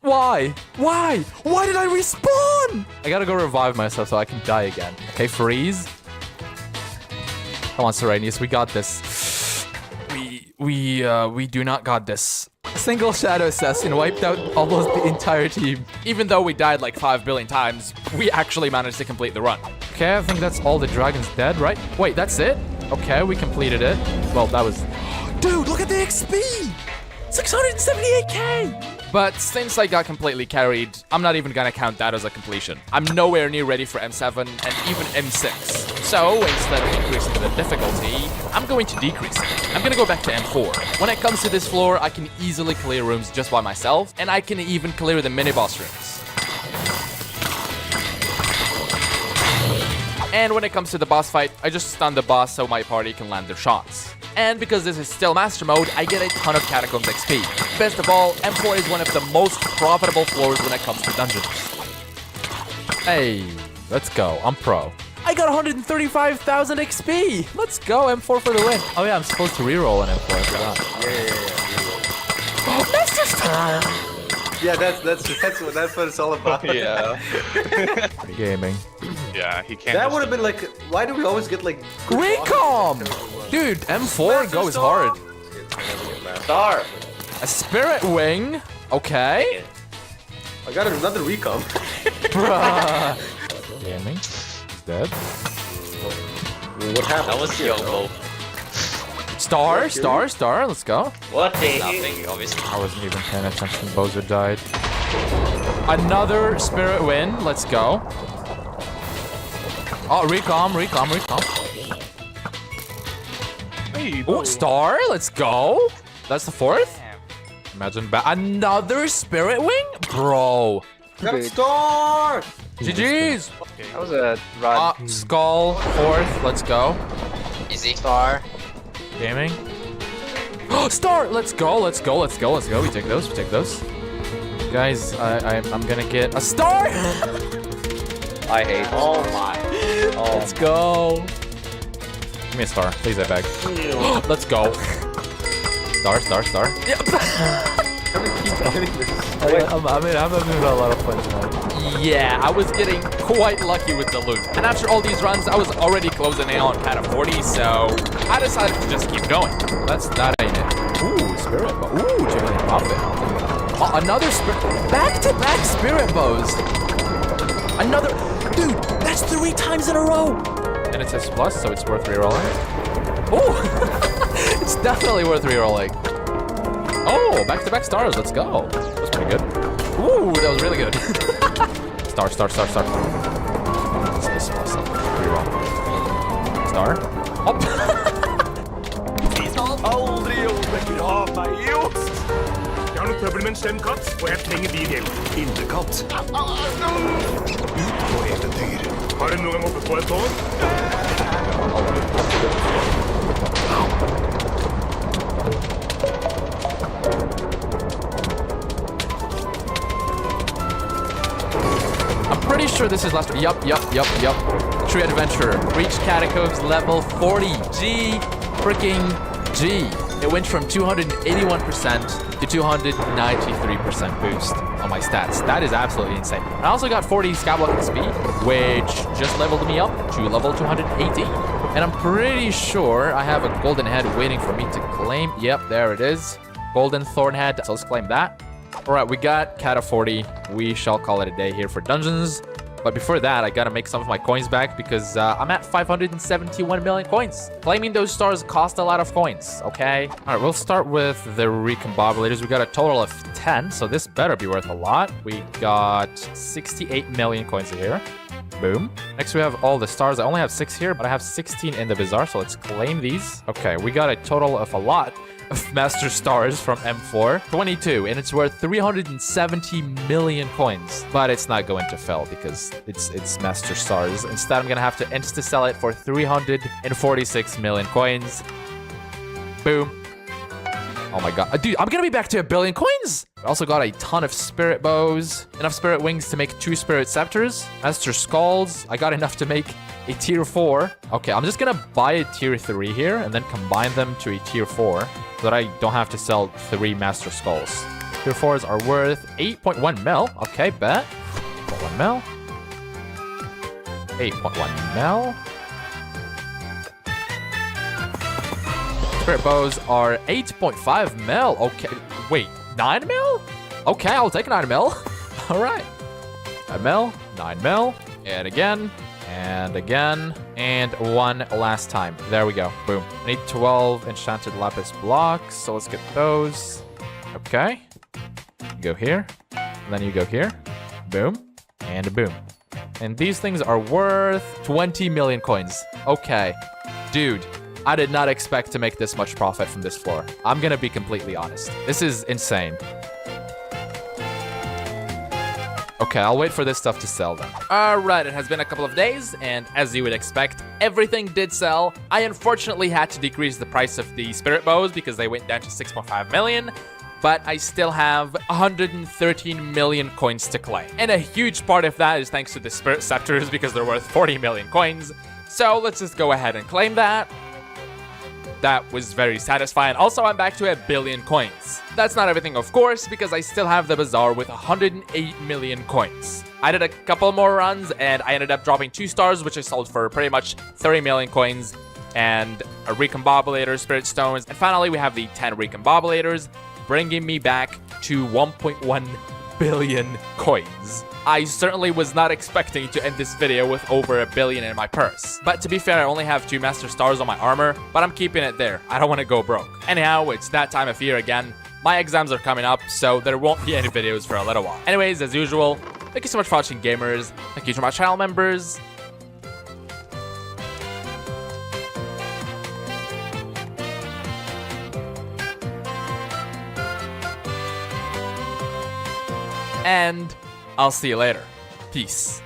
Why? Why? Why did I respawn? I gotta go revive myself so I can die again. Okay, freeze. Come on, Serenius, we got this. We do not got this. Single Shadow Assassin wiped out almost the entire team. Even though we died like 5 billion times, we actually managed to complete the run. Okay, I think that's all the dragons dead, right? Wait, that's it? Okay, we completed it. Well, that was... Dude, look at the XP! 678k! But since I got completely carried, I'm not even gonna count that as a completion. I'm nowhere near ready for M7 and even M6. So instead of increasing the difficulty, I'm going to decrease it. I'm gonna go back to M4. When it comes to this floor, I can easily clear rooms just by myself, and I can even clear the mini-boss rooms. And when it comes to the boss fight, I just stun the boss so my party can land their shots. And because this is still Master Mode, I get a ton of Catacombs XP. Best of all, M4 is one of the most profitable floors when it comes to dungeons. Hey, let's go. I'm pro. I got 135,000 XP! Let's go, M4 for the win. Oh yeah, I'm supposed to reroll an M4, I forgot. Yeah. Master Star! Yeah, that's what it's all about. Yeah. Gaming. Yeah, he can't. That would have been like, why do we always get like Recom! Dude, M4 goes hard. Star. A Spirit Wing. Okay. I got another recom. Bruh. Gaming. Dead. What happened? That was YOLO. Star. Let's go. What the? Nothing, obviously. I wasn't even paying attention. Bowser died. Another Spirit Win. Let's go. Oh, recom. Oh, Star. Let's go. That's the 4th. Imagine another Spirit Wing? Bro. Got a star! GG's. That was a run. Skull. 4th. Let's go. Easy. Star. Gaming. Star! Let's go. We take those. Guys, I'm gonna get a star! I hate. Oh my. Oh. Let's go. Give me a star, please, I beg. Let's go. Star. I'm having a lot of fun tonight. Yeah, I was getting quite lucky with the loot. And after all these runs, I was already closing in on Cata 40, so I decided to just keep going. That ain't it. Ooh, Spirit Bow. Ooh, Jiggly Muffin. Oh, another Spirit. Back-to-back Spirit Bows. Another. Dude, that's 3 times in a row. And it says plus, so it's worth rerolling. Ooh. It's definitely worth rerolling. Oh, back-to-back stars. Let's go. That was pretty good. Ooh, that was really good. Star. This plus reroll. Star. Up. Aldri gjorde av meg just. Jeg har noe trøbbel med en slem katt, og jeg trenger din hjelp. Innekatt. Ut på eventyr. Har du noen gang oppe på et tårn? sure this is last. Yup. Tree Adventure. Reach Catacombs level 40. Freaking G. It went from 281% to 293% boost on my stats. That is absolutely insane. I also got 40 Skyblock XP, which just leveled me up to level 280. And I'm pretty sure I have a golden head waiting for me to claim. Yep, there it is. Golden thorn head. So let's claim that. All right, we got Cata 40. We shall call it a day here for dungeons. But before that, I gotta make some of my coins back because I'm at 571 million coins. Claiming those stars cost a lot of coins, okay? All right, we'll start with the recombobulators. We got a total of 10, so this better be worth a lot. We got 68 million coins here. Boom. Next, we have all the stars. I only have 6 here, but I have 16 in the bazaar, so let's claim these. Okay, we got a total of a lot of master stars from M4. 22, and it's worth 370 million coins. But it's not going to fail because it's master stars. Instead, I'm gonna have to insta-sell it for 346 million coins. Boom. Oh my god. Dude, I'm gonna be back to 1 billion coins! I also got a ton of spirit bows, enough spirit wings to make 2 spirit scepters, master skulls. I got enough to make a tier 4. Okay, I'm just gonna buy a tier 3 here and then combine them to a tier 4 so that I don't have to sell 3 master skulls. Tier 4s are worth 8.1 mil. Okay, bet. 8.1 mil. 8.1 mil. Spirit bows are 8.5 mil. Okay, wait, 9 mil? Okay, I'll take 9 mil. All right. 9 mil, 9 mil, and again, and again, and one last time. There we go. Boom. I need 12 enchanted lapis blocks, so let's get those. Okay. You go here, and then you go here. Boom, and boom. And these things are worth 20 million coins. Okay. Dude, I did not expect to make this much profit from this floor. I'm gonna be completely honest. This is insane. Okay, I'll wait for this stuff to sell then. Alright, it has been a couple of days, and as you would expect, everything did sell. I unfortunately had to decrease the price of the spirit bows because they went down to 6.5 million, but I still have 113 million coins to claim. And a huge part of that is thanks to the spirit scepters because they're worth 40 million coins. So let's just go ahead and claim that. That was very satisfying. Also, I'm back to 1 billion coins. That's not everything, of course, because I still have the bazaar with 108 million coins. I did a couple more runs, and I ended up dropping 2 stars, which I sold for pretty much 30 million coins, and a recombobulator, spirit stones, and finally we have the 10 recombobulators, bringing me back to 1.1 billion coins. I certainly was not expecting to end this video with over 1 billion in my purse. But to be fair, I only have 2 master stars on my armor, but I'm keeping it there. I don't want to go broke. Anyhow, it's that time of year again. My exams are coming up, so there won't be any videos for a little while. Anyways, as usual, thank you so much for watching, gamers. Thank you to my channel members. And I'll see you later. Peace.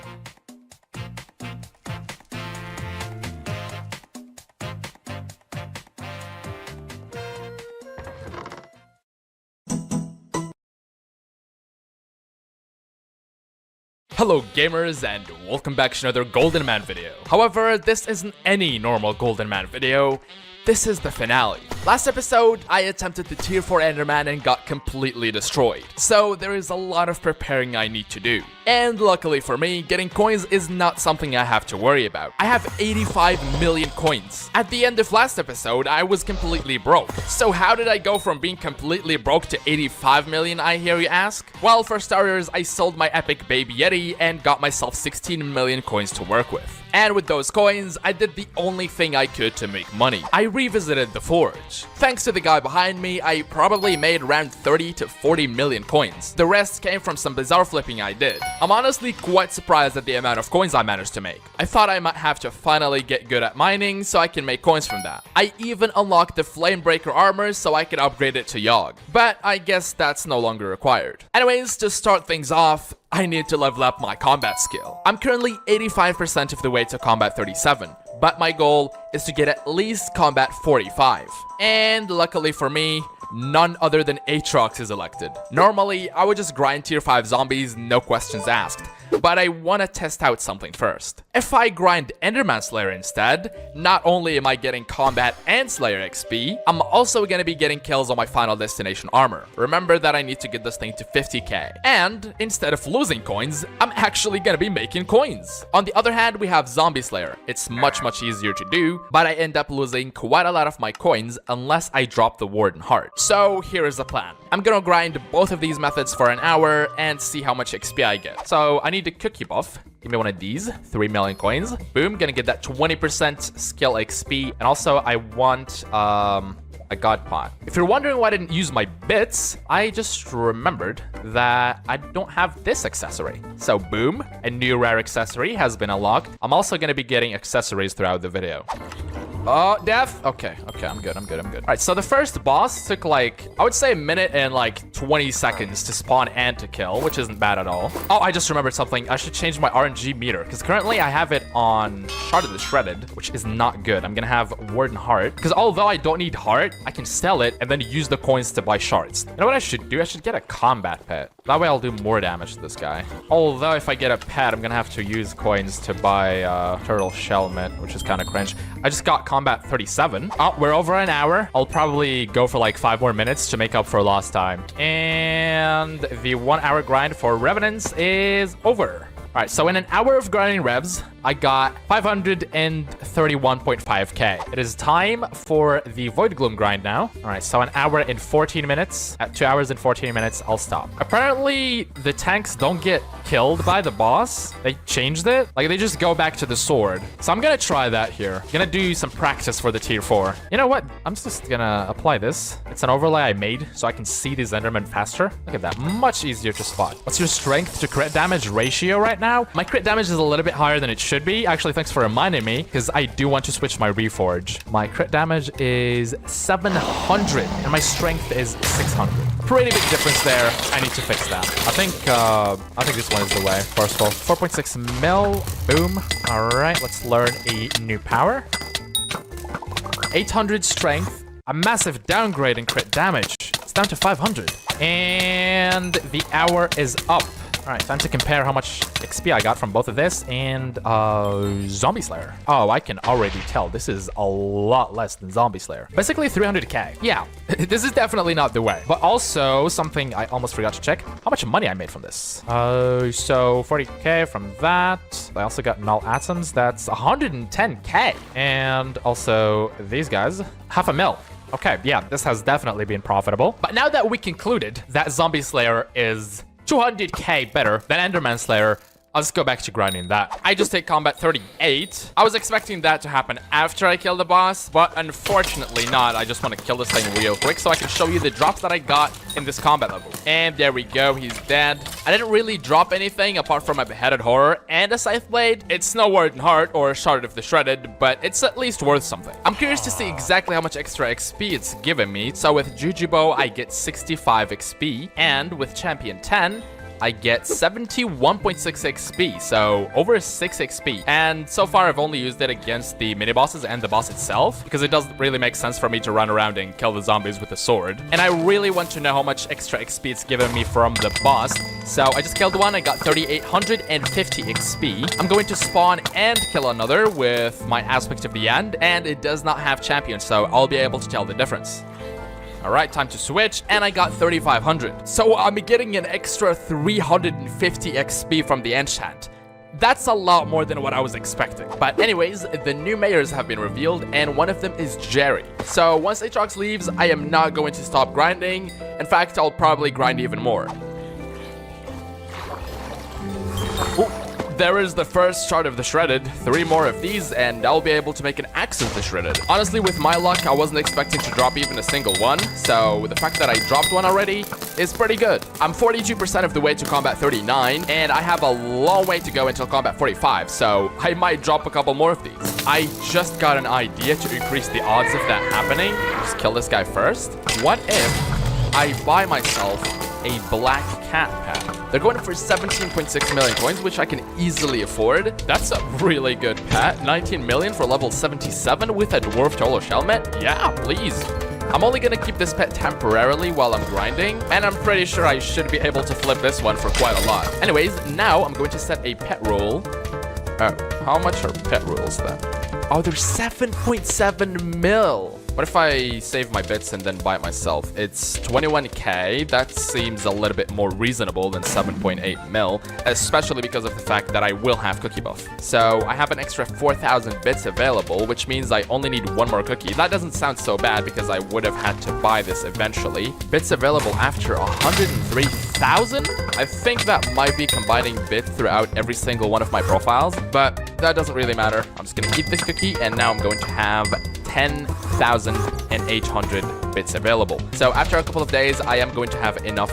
Hello gamers, and welcome back to another Golden Man video. However, this isn't any normal Golden Man video. This is the finale. Last episode, I attempted the tier 4 Enderman and got completely destroyed. So there is a lot of preparing I need to do. And luckily for me, getting coins is not something I have to worry about. I have 85 million coins. At the end of last episode, I was completely broke. So how did I go from being completely broke to 85 million, I hear you ask? Well, for starters, I sold my epic baby Yeti and got myself 16 million coins to work with. And with those coins, I did the only thing I could to make money. I revisited the forge. Thanks to the guy behind me, I probably made around 30 to 40 million coins. The rest came from some bizarre flipping I did. I'm honestly quite surprised at the amount of coins I managed to make. I thought I might have to finally get good at mining so I can make coins from that. I even unlocked the Flamebreaker armor so I could upgrade it to Yogg. But I guess that's no longer required. Anyways, to start things off, I need to level up my combat skill. I'm currently 85% of the way to combat 37, but my goal is to get at least combat 45. And luckily for me, none other than Aatrox is elected. Normally, I would just grind tier 5 zombies, no questions asked. but I want to test out something first. If I grind Enderman Slayer instead, not only am I getting combat and Slayer XP, I'm also going to be getting kills on my Final Destination armor. Remember that I need to get this thing to 50k. And instead of losing coins, I'm actually going to be making coins. On the other hand, we have Zombie Slayer. It's much easier to do, but I end up losing quite a lot of my coins unless I drop the Warden Heart. So here is the plan. I'm gonna grind both of these methods for an hour and see how much XP I get. So I need a cookie buff. Give me one of these, 3 million coins. Boom, gonna get that 20% skill XP. And also I want a god pot. If you're wondering why I didn't use my bits, I just remembered that I don't have this accessory. So boom, a new rare accessory has been unlocked. I'm also gonna be getting accessories throughout the video. Oh, death. Okay, I'm good. All right, so the first boss took like, I would say a minute and like 20 seconds to spawn and to kill, which isn't bad at all. Oh, I just remembered something. I should change my RNG meter because currently I have it on Shard of the Shredded, which is not good. I'm gonna have Warden Heart because although I don't need Heart, I can sell it and then use the coins to buy shards. You know what I should do? I should get a combat pet. That way I'll do more damage to this guy. Although if I get a pet, I'm gonna have to use coins to buy turtle shell mitt, which is kind of cringe. I just got combat 37. Oh, we're over an hour. I'll probably go for like 5 more minutes to make up for lost time. And the 1 hour grind for Revenants is over. All right, so in an hour of grinding revs, I got 531.5k. It is time for the Void Gloom grind now. All right, so an hour and 14 minutes. At 2 hours and 14 minutes, I'll stop. Apparently, the tanks don't get killed by the boss. They changed it. Like, they just go back to the sword. So I'm gonna try that here. Gonna do some practice for the tier 4. You know what? I'm just gonna apply this. It's an overlay I made so I can see these Endermen faster. Look at that. Much easier to spot. What's your strength to crit damage ratio right now? My crit damage is a little bit higher than it should be. Actually, thanks for reminding me, because I do want to switch my Reforge. My crit damage is 700, and my strength is 600. Pretty big difference there. I need to fix that. I think this one is the way. First of all, 4.6 mil. Boom. All right, let's learn a new power. 800 strength. A massive downgrade in crit damage. It's down to 500. And the hour is up. All right, time to compare how much XP I got from both of this and Zombie Slayer. Oh, I can already tell this is a lot less than Zombie Slayer. Basically 300k. Yeah, this is definitely not the way. But also something I almost forgot to check, how much money I made from this. So 40k from that. I also got null atoms. That's 110k. And also these guys, 500,000. Okay, yeah, this has definitely been profitable. But now that we concluded that Zombie Slayer is 200k better than Enderman Slayer, I'll just go back to grinding that. I just hit combat 38. I was expecting that to happen after I kill the boss, but unfortunately not. I just want to kill this thing real quick so I can show you the drops that I got in this combat level. And there we go, he's dead. I didn't really drop anything apart from a beheaded horror and a scythe blade. It's no Warden Heart or Shard of the Shredded, but it's at least worth something. I'm curious to see exactly how much extra XP it's given me. So with Jujubo, I get 65 XP, and with Champion 10, I get 71.6 XP, so over 6 XP. And so far, I've only used it against the mini-bosses and the boss itself, because it doesn't really make sense for me to run around and kill the zombies with a sword. And I really want to know how much extra XP it's given me from the boss, so I just killed one, I got 3,850 XP. I'm going to spawn and kill another with my Aspect of the End, and it does not have champion, so I'll be able to tell the difference. All right, time to switch, and I got 3,500. So I'm getting an extra 350 XP from the enchant. That's a lot more than what I was expecting. But anyways, the new mayors have been revealed, and one of them is Jerry. So once Aatrox leaves, I am not going to stop grinding. In fact, I'll probably grind even more. Ooh. There is the first Shard of the Shredded. 3 more of these, and I'll be able to make an Axe of the Shredded. Honestly, with my luck, I wasn't expecting to drop even a single one, so the fact that I dropped one already is pretty good. I'm 42% of the way to combat 39, and I have a long way to go until combat 45, so I might drop a couple more of these. I just got an idea to increase the odds of that happening. Just kill this guy first. What if I buy myself a black cat pet? They're going for 17.6 million coins, which I can easily afford. That's a really good pet. 19 million for level 77 with a dwarf Tolo Shellmet? Yeah, please. I'm only gonna keep this pet temporarily while I'm grinding, and I'm pretty sure I should be able to flip this one for quite a lot. Anyways, now I'm going to set a pet rule. Oh, how much are pet rules then? Oh, they're 7.7 mil. What if I save my bits and then buy it myself? It's 21k. That seems a little bit more reasonable than 7.8 mil, especially because of the fact that I will have cookie buff. So I have an extra 4,000 bits available, which means I only need one more cookie. That doesn't sound so bad because I would have had to buy this eventually. Bits available after 103,000? I think that might be combining bit throughout every single one of my profiles, but that doesn't really matter. I'm just gonna keep this cookie, and now I'm going to have 10,800 bits available. So after a couple of days, I am going to have enough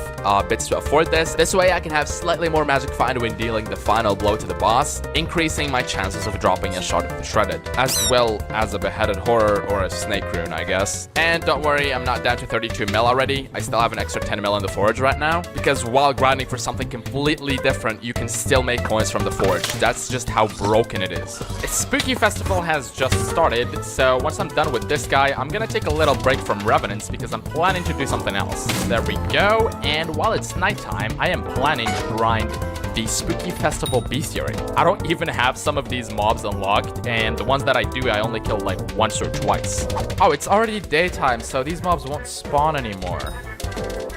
bits to afford this. This way I can have slightly more magic find when dealing the final blow to the boss, increasing my chances of dropping a shot of the shredded, as well as a beheaded horror or a snake rune, I guess. And don't worry, I'm not down to 32 mil already. I still have an extra 10 mil in the forge right now, because while grinding for something completely different, you can still make coins from the forge. That's just how broken it is. Spooky Festival has just started, so once I'm done with this guy, I'm gonna take a little break from Revenants because I'm planning to do something else. There we go, and while it's nighttime, I am planning to grind the Spooky Festival Bestiary. I don't even have some of these mobs unlocked, and the ones that I do, I only kill like once or twice. Oh, it's already daytime, so these mobs won't spawn anymore.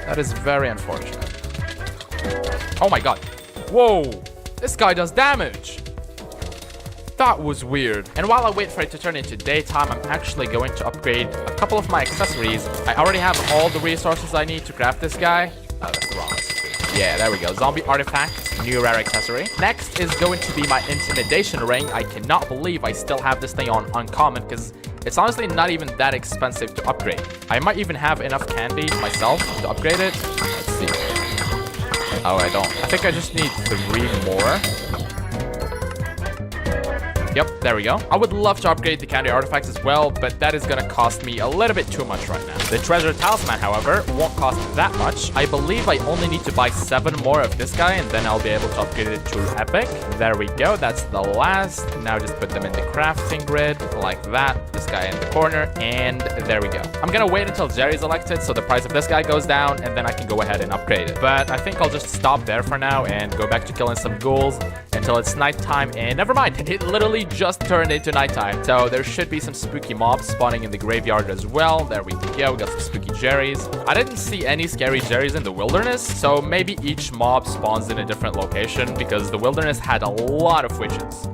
That is very unfortunate. Oh my god. Whoa, this guy does damage. That was weird. And while I wait for it to turn into daytime, I'm actually going to upgrade a couple of my accessories. I already have all the resources I need to craft this guy. Oh, that's the wrong recipe. Yeah, there we go. Zombie artifact, new rare accessory. Next is going to be my intimidation ring. I cannot believe I still have this thing on uncommon because it's honestly not even that expensive to upgrade. I might even have enough candy myself to upgrade it. Let's see. Oh, I don't. I think I just need 3 more. Yep, there we go. I would love to upgrade the candy artifacts as well, but that is gonna cost me a little bit too much right now. The treasure talisman, however, won't cost that much. I believe I only need to buy 7 more of this guy, and then I'll be able to upgrade it to epic. There we go, that's the last. Now just put them in the crafting grid, like that. This guy in the corner, and there we go. I'm gonna wait until Jerry's elected, so the price of this guy goes down, and then I can go ahead and upgrade it. But I think I'll just stop there for now and go back to killing some ghouls until it's nighttime, and never mind, it literally just turned into nighttime. So there should be some spooky mobs spawning in the graveyard as well. There we go, we got some spooky Jerrys. I didn't see any scary Jerrys in the wilderness, so maybe each mob spawns in a different location because the wilderness had a lot of witches.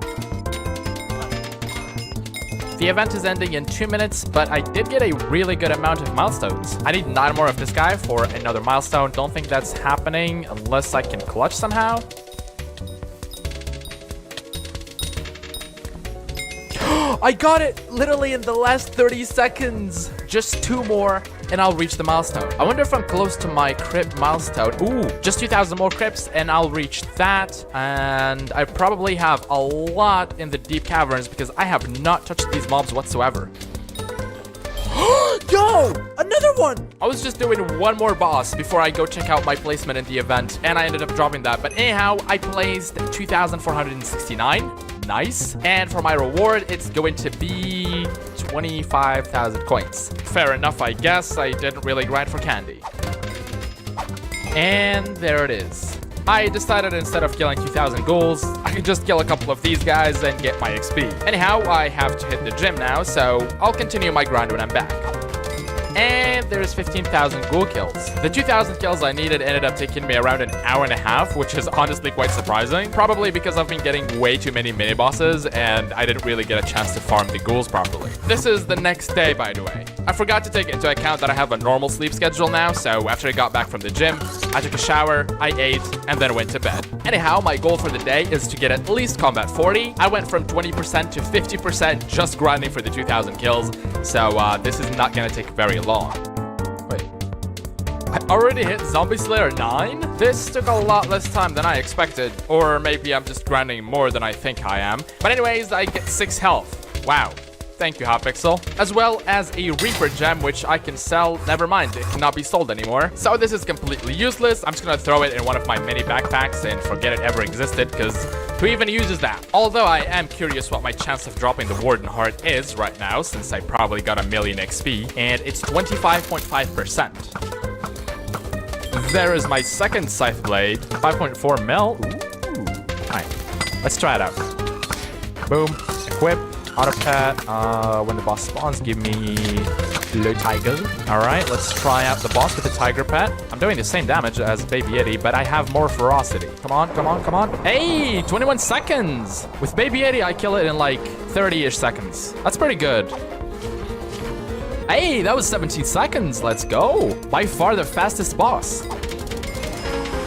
The event is ending in 2 minutes, but I did get a really good amount of milestones. I need 9 more of this guy for another milestone. Don't think that's happening unless I can clutch somehow. I got it literally in the last 30 seconds. Just 2 more and I'll reach the milestone. I wonder if I'm close to my crypt milestone. Ooh, just 2,000 more crypts and I'll reach that. And I probably have a lot in the deep caverns because I have not touched these mobs whatsoever. Yo, another one. I was just doing 1 more boss before I go check out my placement in the event, and I ended up dropping that. But anyhow, I placed 2,469. Nice. And for my reward, it's going to be 25,000 coins. Fair enough, I guess. I didn't really grind for candy. And there it is. I decided instead of killing 2,000 ghouls, I could just kill a couple of these guys and get my XP. Anyhow, I have to hit the gym now, so I'll continue my grind when I'm back. And there's 15,000 ghoul kills. The 2,000 kills I needed ended up taking me around an hour and a half, which is honestly quite surprising. Probably because I've been getting way too many mini-bosses and I didn't really get a chance to farm the ghouls properly. This is the next day, by the way. I forgot to take into account that I have a normal sleep schedule now, so after I got back from the gym, I took a shower, I ate, and then went to bed. Anyhow, my goal for the day is to get at least combat 40. I went from 20% to 50% just grinding for the 2,000 kills, so this is not gonna take very long. Wait, I already hit Zombie Slayer 9? This took a lot less time than I expected, or maybe I'm just grinding more than I think I am. But anyways, I get 6 health. Wow. Thank you, Hypixel. As well as a Reaper gem, which I can sell. Never mind, it cannot be sold anymore. So this is completely useless. I'm just gonna throw it in one of my mini backpacks and forget it ever existed, because who even uses that? Although I am curious what my chance of dropping the Warden Heart is right now, since I probably got a million XP, and it's 25.5%. There is my second Scythe Blade, 5.4 mil. Ooh. Alright, let's try it out. Boom, equip, auto pet. When the boss spawns, give me Le Tiger. Alright, let's try out the boss with the Tiger pet. I'm doing the same damage as Baby Yeti, but I have more ferocity. Come on, come on, come on. Hey, 21 seconds! With Baby Yeti, I kill it in like 30-ish seconds. That's pretty good. Hey, that was 17 seconds. Let's go. By far the fastest boss.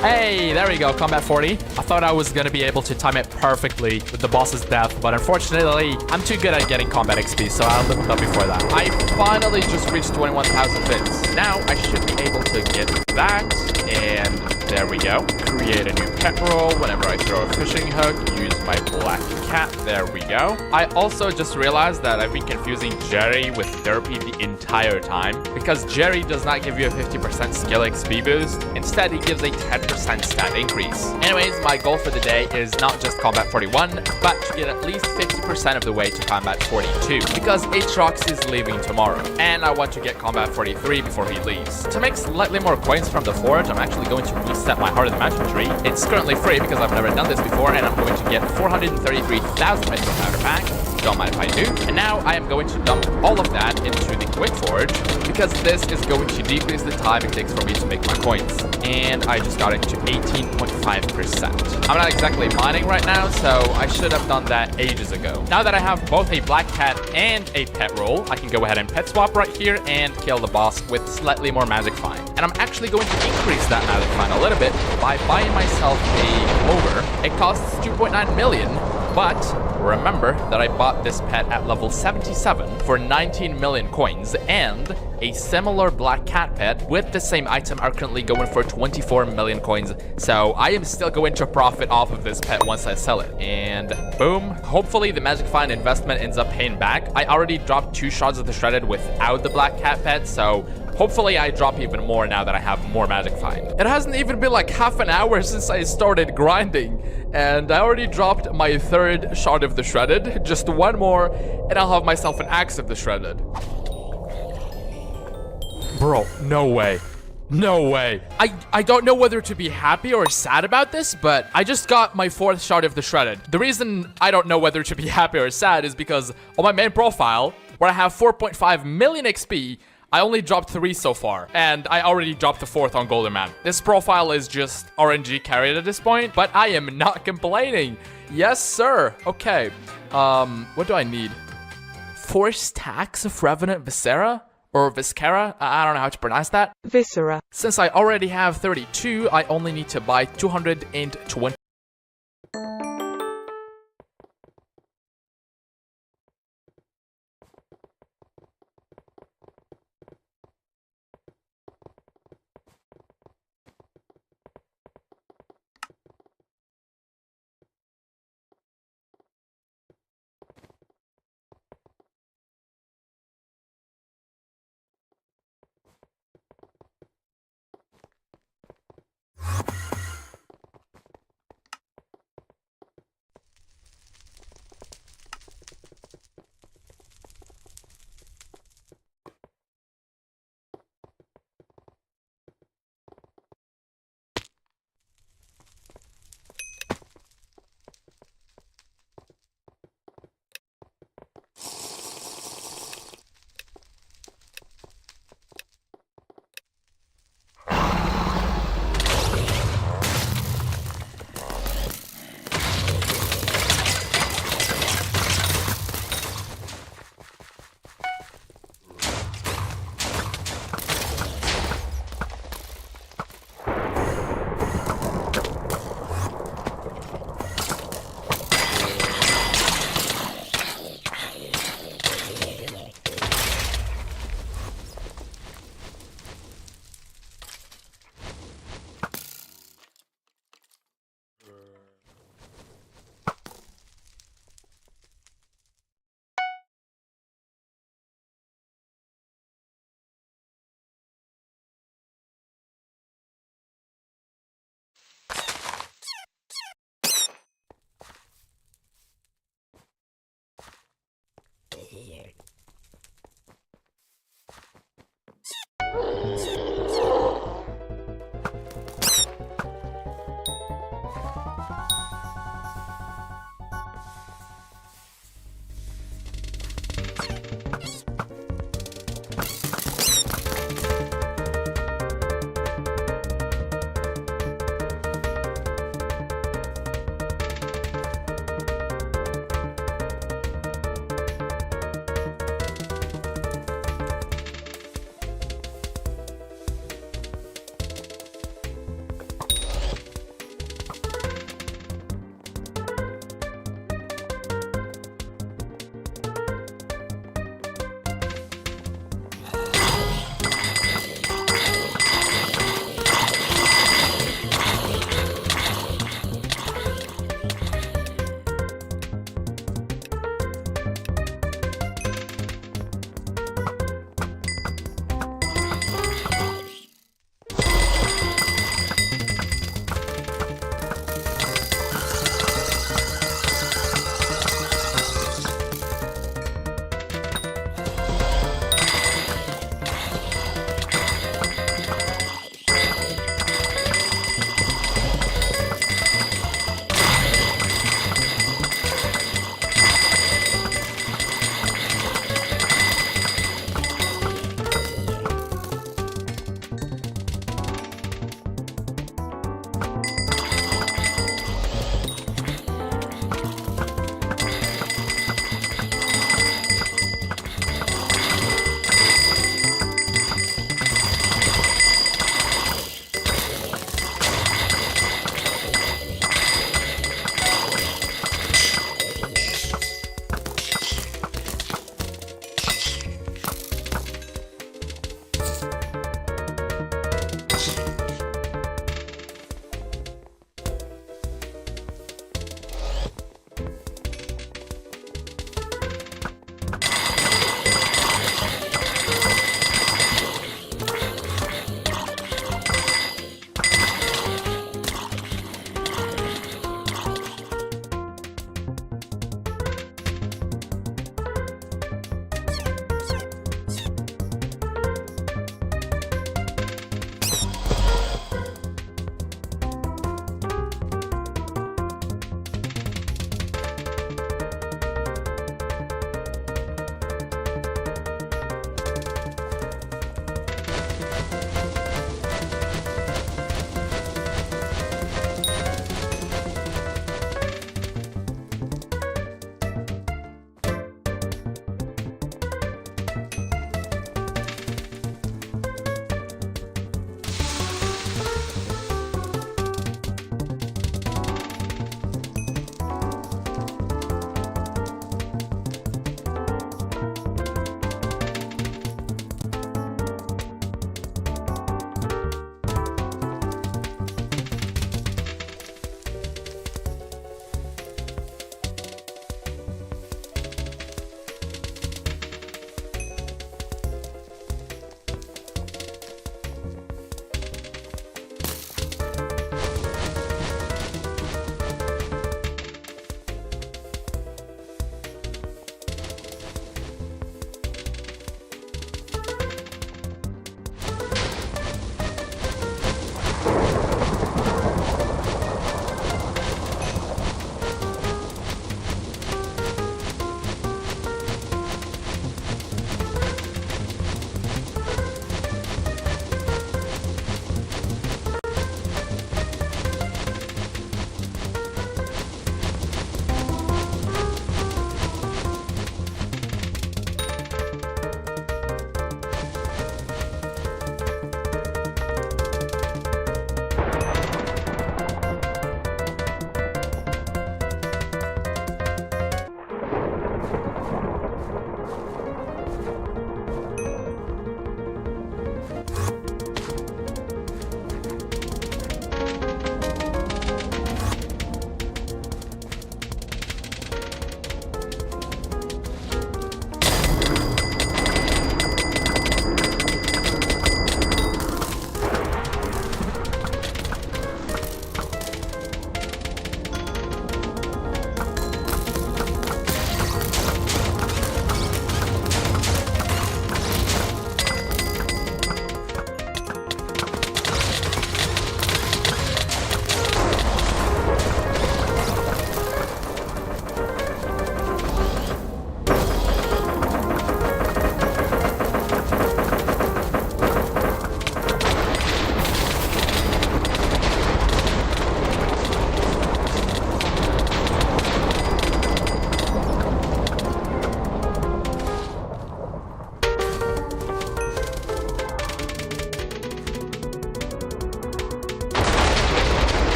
Hey, there we go, combat 40. I thought I was gonna be able to time it perfectly with the boss's death, but unfortunately, I'm too good at getting combat XP, so I'll look it up before that. I finally just reached 21,000 bits. Now, I should be able to get that, and there we go. Create a new pet roll whenever I throw a fishing hook. Use my black cat. There we go. I also just realized that I've been confusing Jerry with Derpy the entire time, because Jerry does not give you a 50% skill XP boost. Instead, he gives a 10% stat increase. Anyways, my goal for the day is not just combat 41, but to get at least 50% of the way to combat 42, because Aatrox is leaving tomorrow, and I want to get combat 43 before he leaves. To make slightly more coins from the forge, I'm actually going to reset my Heart of the Mountain tree. It's currently free because I've never done this before, and I'm going to get 433,000 bits from Powder Pack. Don't mind if I do. And now I am going to dump all of that into the Quick Forge, because this is going to decrease the time it takes for me to make my coins. And I just got it to 18.5%. I'm not exactly mining right now, so I should have done that ages ago. Now that I have both a black cat and a pet roll, I can go ahead and pet swap right here and kill the boss with slightly more magic find. And I'm actually going to increase that magic find a little bit by buying myself a clover. It costs 2.9 million, but remember that I bought this pet at level 77 for 19 million coins, and a similar black cat pet with the same item are currently going for 24 million coins. So I am still going to profit off of this pet once I sell it. And boom, hopefully the magic find investment ends up paying back. I already dropped 2 shards of the shredded without the black cat pet, so hopefully I drop even more now that I have more magic find. It hasn't even been like half an hour since I started grinding, and I already dropped my 3rd shard of the shredded. Just one more, and I'll have myself an axe of the shredded. Bro, no way. No way. I don't know whether to be happy or sad about this, but I just got my 4th shard of the shredded. The reason I don't know whether to be happy or sad is because on my main profile, where I have 4.5 million XP, I only dropped 3 so far, and I already dropped the 4th on Golden Man. This profile is just RNG carried at this point, but I am not complaining. Yes, sir. Okay. What do I need? 4 stacks of Revenant Viscera? Or Viscera? I don't know how to pronounce that. Viscera. Since I already have 32, I only need to buy 220.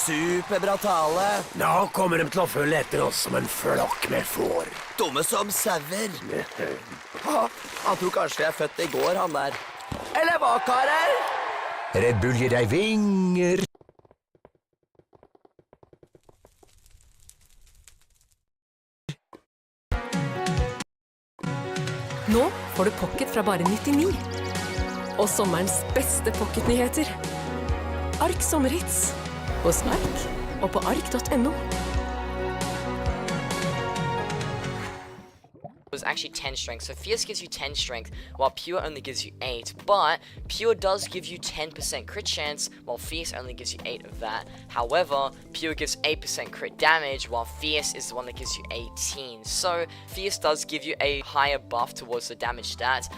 Superbra tale. Nå kommer de til å følge etter oss som en flokk med får. Dumme som sauer. Han tror kanskje jeg er født i går, han der. Eller hva, karer? Red Bull gir deg vinger. Nå får du pocket fra bare 99. Og sommerens beste pocketnyheter. Ark sommerhits. Hos Ark og på ark.no. Was actually 10 strength, so Fierce gives you 10 strength, while Pure only gives you 8, but Pure does give you 10% crit chance, while Fierce only gives you 8 of that. However, Pure gives 8% crit damage, while Fierce is the one that gives you 18, so Fierce does give you a higher buff towards the damage stats.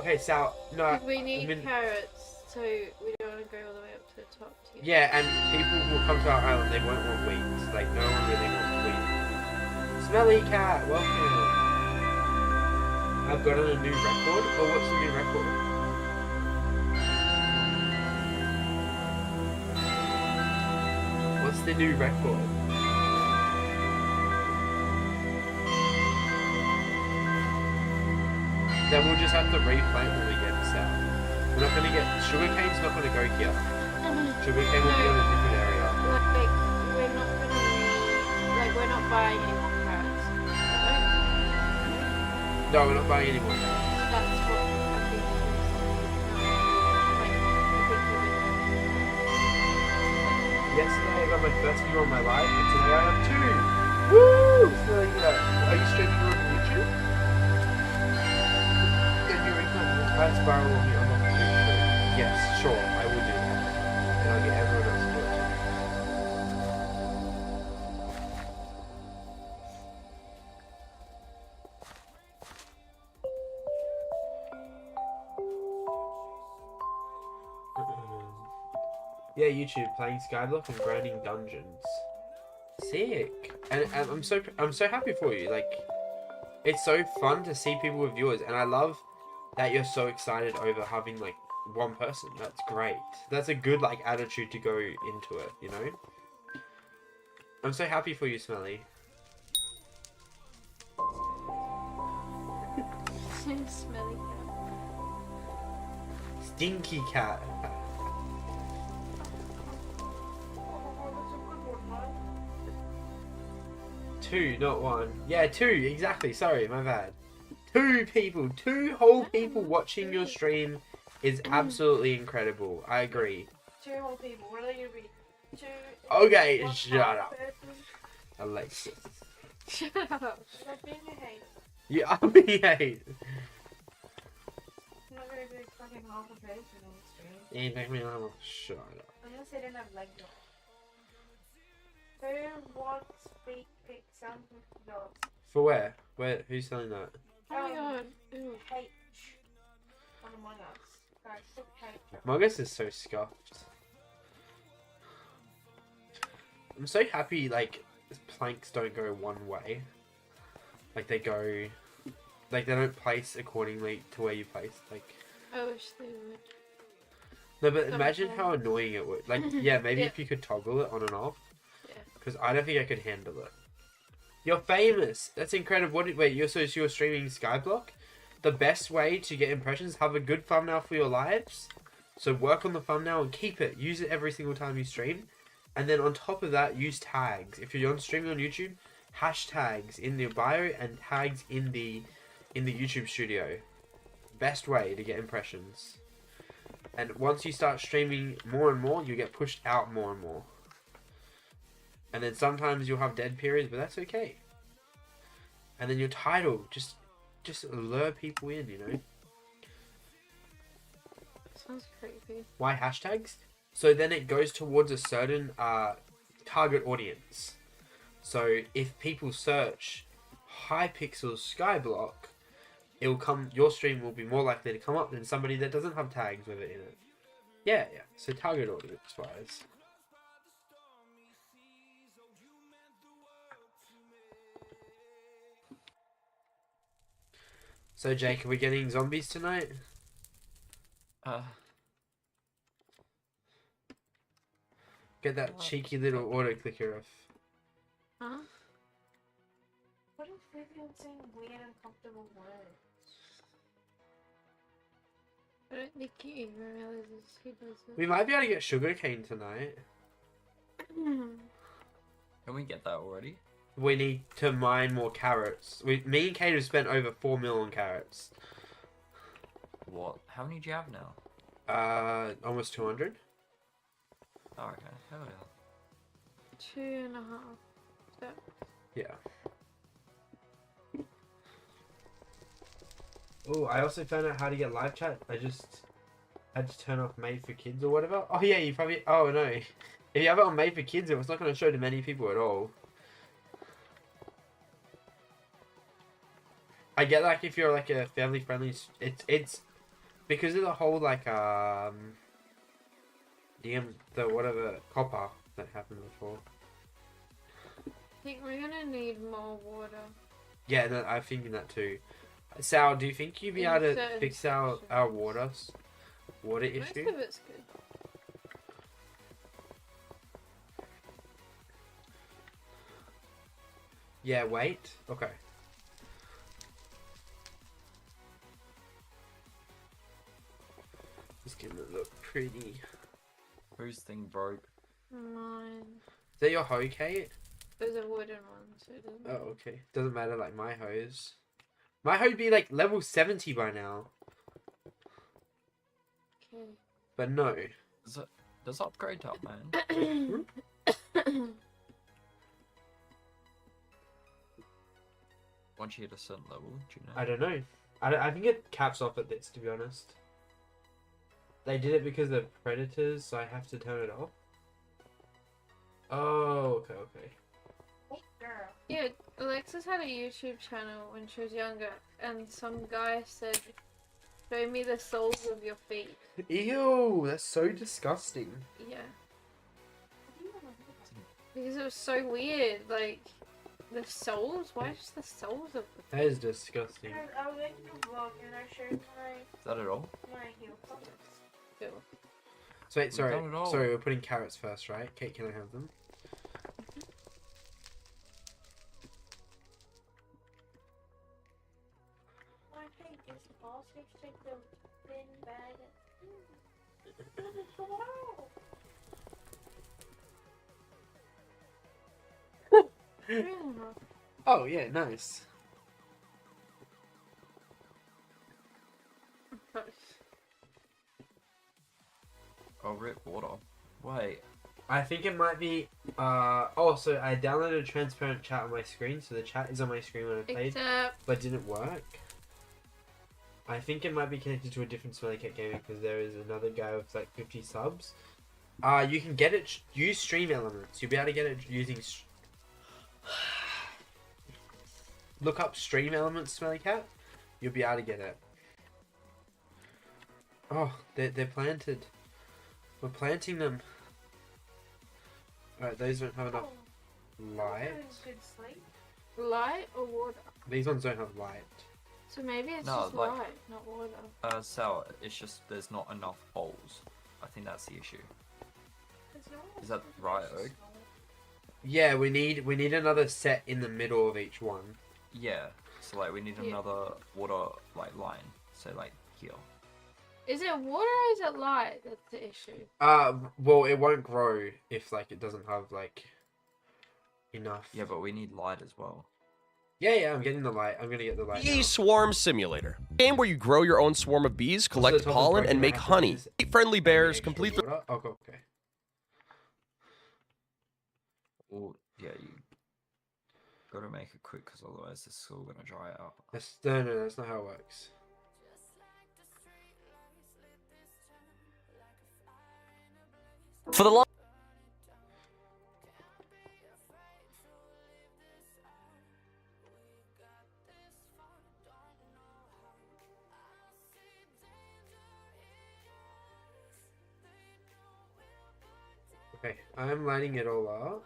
Okay, Sal. No. We need carrots, so we don't want to go all the way up to the top. To Yeah, and people will come to our island. They won't want wheat. Like no one really wants wheat. Smelly cat, welcome. I've got on a new record. Oh, what's the new record? What's the new record? Then we'll just have to replant when we get south. We're not gonna get sugarcane's not gonna go here. Sugarcane will be on a different area. We're not buying any more carrots. No, we're not buying any more carrots. That's what I think it is. Yesterday I got my first view on my live, and today I have 2! Woo! So, are you streaming on YouTube? Then you record Spiral will be unlocked too. Yes, sure, I will do that. And I'll get everyone else to do it too. Yeah, YouTube playing Skyblock and grinding dungeons. Sick. And I'm so happy for you. Like, it's so fun to see people with viewers, and I love that you're so excited over having like one person. That's great. That's a good like attitude to go into it, you know? I'm so happy for you, Smelly. Smelly cat. Stinky cat. Two, not one. Yeah, 2, exactly. Sorry, my bad. 2 people, 2 whole people watching your stream is absolutely incredible. I agree. 2 whole people. What are they gonna be? 2. Okay, shut up. Alexis. Shut up. Stop being a hate. Yeah, I'm being hate. I'm not gonna be fucking half a person on the stream. You make me laugh. Shut up. Unless they don't have legs on. Who wants Hypixel? For where? Where? Who's selling that? Oh my god. Ooh. H. On Among Us. Guys, stop H. Among Us is so scuffed. I'm so happy, like, planks don't go one way. Like, they go... Like, they don't place accordingly to where you place. Like... I wish they would. No, but imagine how annoying it would. Like, yeah, maybe if you could toggle it on and off. Because I don't think I could handle it. You're famous. That's incredible. Wait, you're streaming Skyblock? The best way to get impressions, have a good thumbnail for your lives. So work on the thumbnail and keep it. Use it every single time you stream. And then on top of that, use tags. If you're streaming on YouTube, hashtags in the bio and tags in the YouTube studio. Best way to get impressions. And once you start streaming more and more, you get pushed out more and more. And then sometimes you'll have dead periods, but that's okay. And then your title, just lure people in, you know? Sounds creepy. Why hashtags? So then it goes towards a certain target audience. So if people search Hypixel Skyblock, it will come. Your stream will be more likely to come up than somebody that doesn't have tags with it in it. Yeah. So target audience wise. So Jake, are we getting zombies tonight? Get that cheeky little auto clicker off. Huh? What if Vivian's saying weird, uncomfortable words? I don't think he even realizes he does it. We might be able to get sugarcane tonight. Can we get that already? We need to mine more carrots. Me and Kate have spent over 4 mil on carrots. What? How many do you have now? Almost 200. Oh, okay. Hell yeah. 2.5 steps. Yeah. Oh, I also found out how to get live chat. I just had to turn off Made for Kids or whatever. Oh yeah, you probably... Oh no. If you have it on Made for Kids, it's not going to show to many people at all. I get like if you're like a family friendly, it's because of the whole like the whatever copper that happened before. I think we're gonna need more water. Yeah, no, I'm thinking that too. Sal, do you think you'd be able to fix our water issue? Most of it's good. Yeah, wait. Okay. Just gonna look pretty. Whose thing broke? Mine. Is that your hoe, Kate? There's a wooden one, so it doesn't. Oh, okay. Doesn't matter like my hose. My hoe would be like level 70 by now. Okay. But no. Does upgrade up, man. Once you hit a certain level, do you know? I don't know. I think it caps off at this, to be honest. They did it because of predators, so I have to turn it off. Oh, okay, okay. Yeah, Alexis had a YouTube channel when she was younger, and some guy said, "Show me the soles of your feet." Ew, that's so disgusting. Yeah. Because it was so weird, like, the soles? Why just the soles of the That is disgusting. I was making a vlog and I showed Is that at all? my heel covers. So wait, sorry. done it all. Sorry, we're putting carrots first, right? Kate, can I have them? I think it's also take the thin bag. Oh, yeah, nice. Oh, rip water. Wait. I think it might be. Oh, so I downloaded a transparent chat on my screen, so the chat is on my screen when I played, but didn't work. I think it might be connected to a different Smelly Cat Gaming because there is another guy with like 50 subs. You can get it. Use Stream Elements. You'll be able to get it using. Look up Stream Elements, Smelly Cat. You'll be able to get it. Oh, they're planted. We're planting them. Alright, those don't have enough light. Good sleep. Light or water? These ones don't have light. So maybe it's No, just like- light, not water. Sal, it's just there's not enough bowls. I think that's the issue. Is that right, Oak? Yeah, we need another set in the middle of each one. Yeah. So like we need Yeah. another water like line. So like here. Is it water or is it light? That's the issue. Well, it won't grow if like it doesn't have like enough. Yeah, but we need light as well. Yeah, I'm getting the light. I'm gonna get the light. Bee now. Swarm Simulator. Game where you grow your own swarm of bees, collect the top is pollen, broken, and I make have to honey. use Eat friendly bears, complete the... Water? Oh, okay. Or yeah, you gotta make it quick because otherwise this is all gonna dry out. No, that's not how it works. For the long Okay, I'm lighting it all up.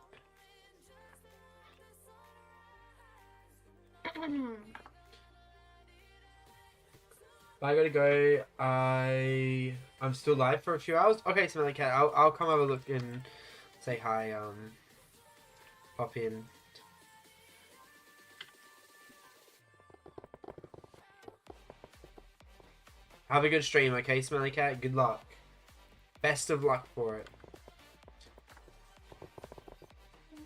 I gotta go. I'm still live for a few hours. Okay, Smelly Cat, I'll come have a look and say hi. Pop in. Have a good stream, okay, Smelly Cat. Good luck. Best of luck for it.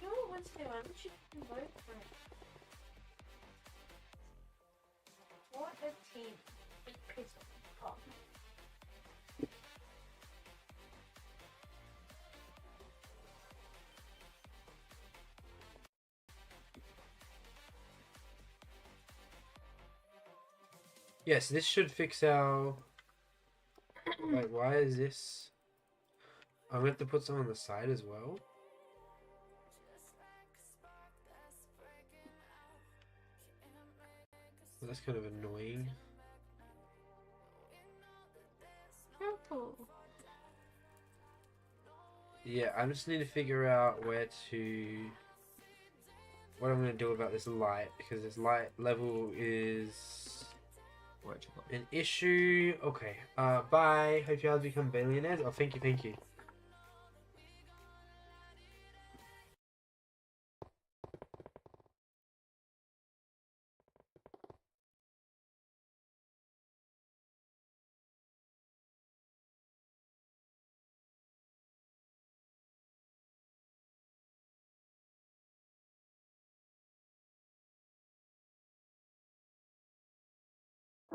No, what's the one? She can vote for it. What a team. Piss off. Yes, this should fix our... Wait, why is this... I'm going to have to put some on the side as well. Well, that's kind of annoying. Ooh. Yeah, I just need to figure out what I'm gonna do about this light, because this light level is an issue. Okay. Bye. Hope you guys become billionaires. Oh, thank you, thank you.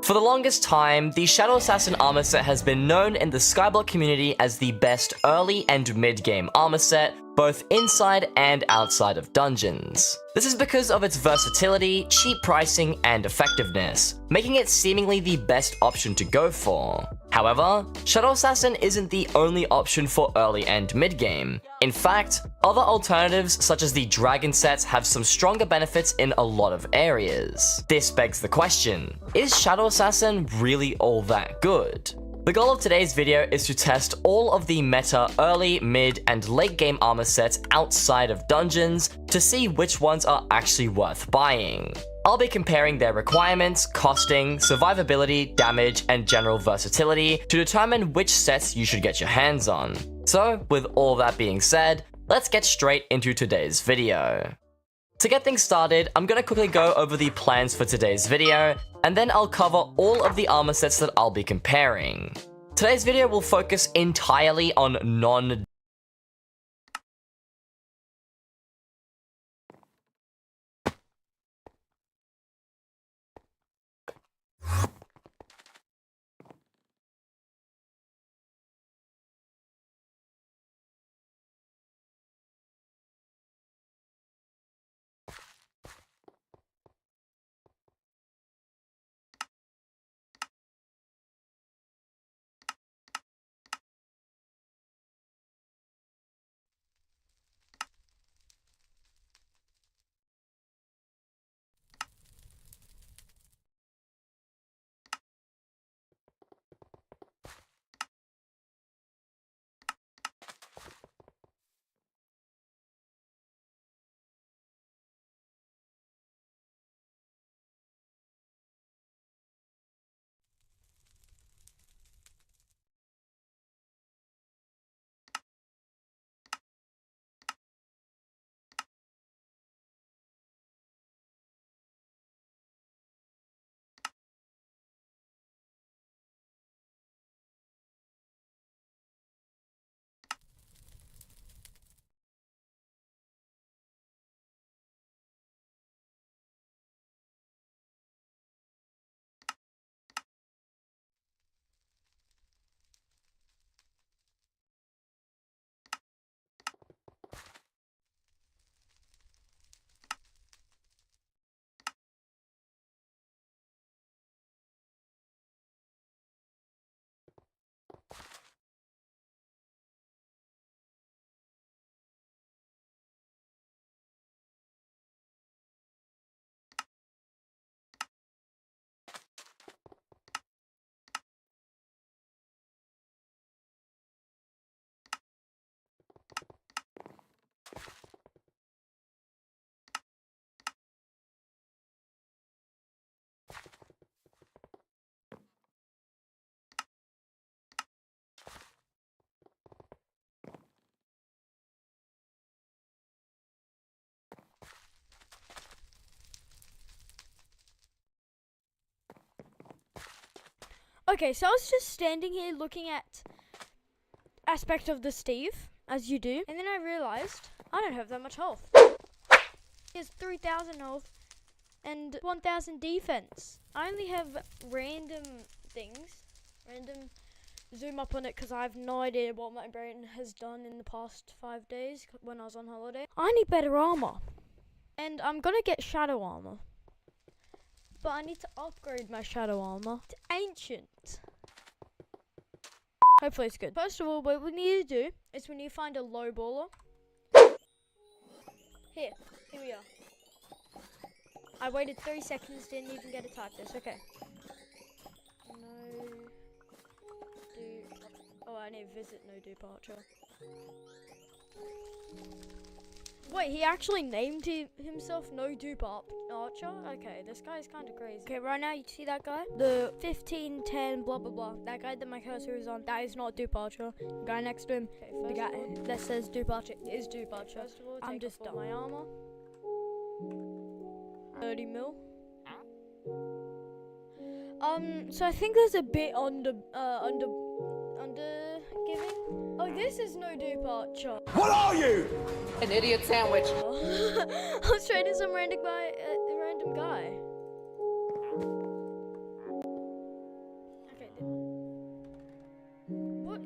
For the longest time, the Shadow Assassin armor set has been known in the Skyblock community as the best early and mid-game armor set, both inside and outside of dungeons. This is because of its versatility, cheap pricing, and effectiveness, making it seemingly the best option to go for. However, Shadow Assassin isn't the only option for early and mid-game. In fact, other alternatives such as the Dragon sets have some stronger benefits in a lot of areas. This begs the question, is Shadow Assassin really all that good? The goal of today's video is to test all of the meta early, mid, and late game armor sets outside of dungeons to see which ones are actually worth buying. I'll be comparing their requirements, costing, survivability, damage, and general versatility to determine which sets you should get your hands on. So, with all that being said, let's get straight into today's video. To get things started, I'm gonna quickly go over the plans for today's video, and then I'll cover all of the armor sets that I'll be comparing. Today's video will focus entirely on non- Okay, so I was just standing here looking at aspect of the Steve, as you do, and then I realized I don't have that much health. He has 3,000 health and 1,000 defense. I only have random things, random zoom up on it because I have no idea what my brain has done in the past 5 days when I was on holiday. I need better armor, and I'm gonna get shadow armor. But I need to upgrade my shadow armor to ancient. Hopefully it's good. First of all, what we need to do is we need to find a low baller. Here we are. I waited 3 seconds, didn't even get to type this. Okay. No. Oh, I need to visit No Departure. Wait, he actually named himself No Departure? Okay, this guy's kind of crazy. Okay, right now, you see that guy? The 15, 10, blah, blah, blah. That guy that my cursor is on, that is not Departure. The guy next to him, the guy that says Departure is Departure. First of all, I'm just done. My armor. 30 mil. So I think there's a bit under giving. Oh, this is No Departure. What are you? An idiot sandwich. I was trading some random guy. Okay. What?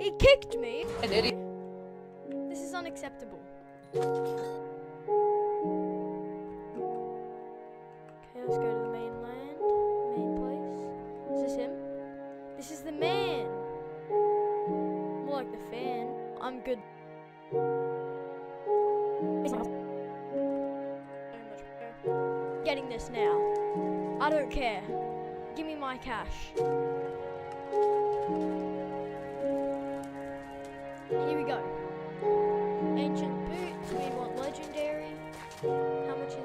He kicked me. An idiot. This is unacceptable. Okay, let's go to the mainland. Main place. Is this him? This is the man. More like the fan. I'm good. Getting this now. I don't care. Give me my cash. Here we go. Ancient boots. We want legendary. How much is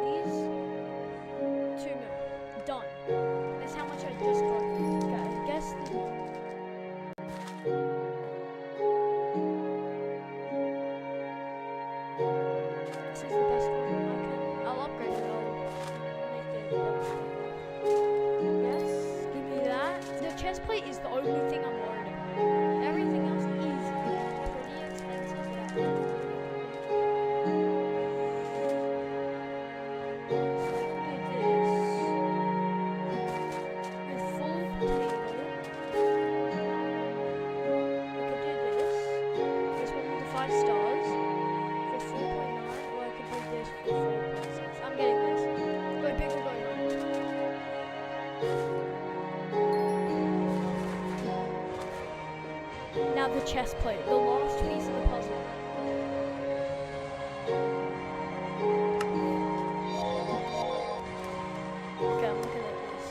these? 2 mil. Done. That's how much I just got. Okay, I guess. This is the best one I'll upgrade it. I'll make it. Yes, give me that. The chest plate is the only thing I'm worried about. Everything else is pretty expensive. Now the chest plate, the last piece of the puzzle. Okay, I'm looking at this.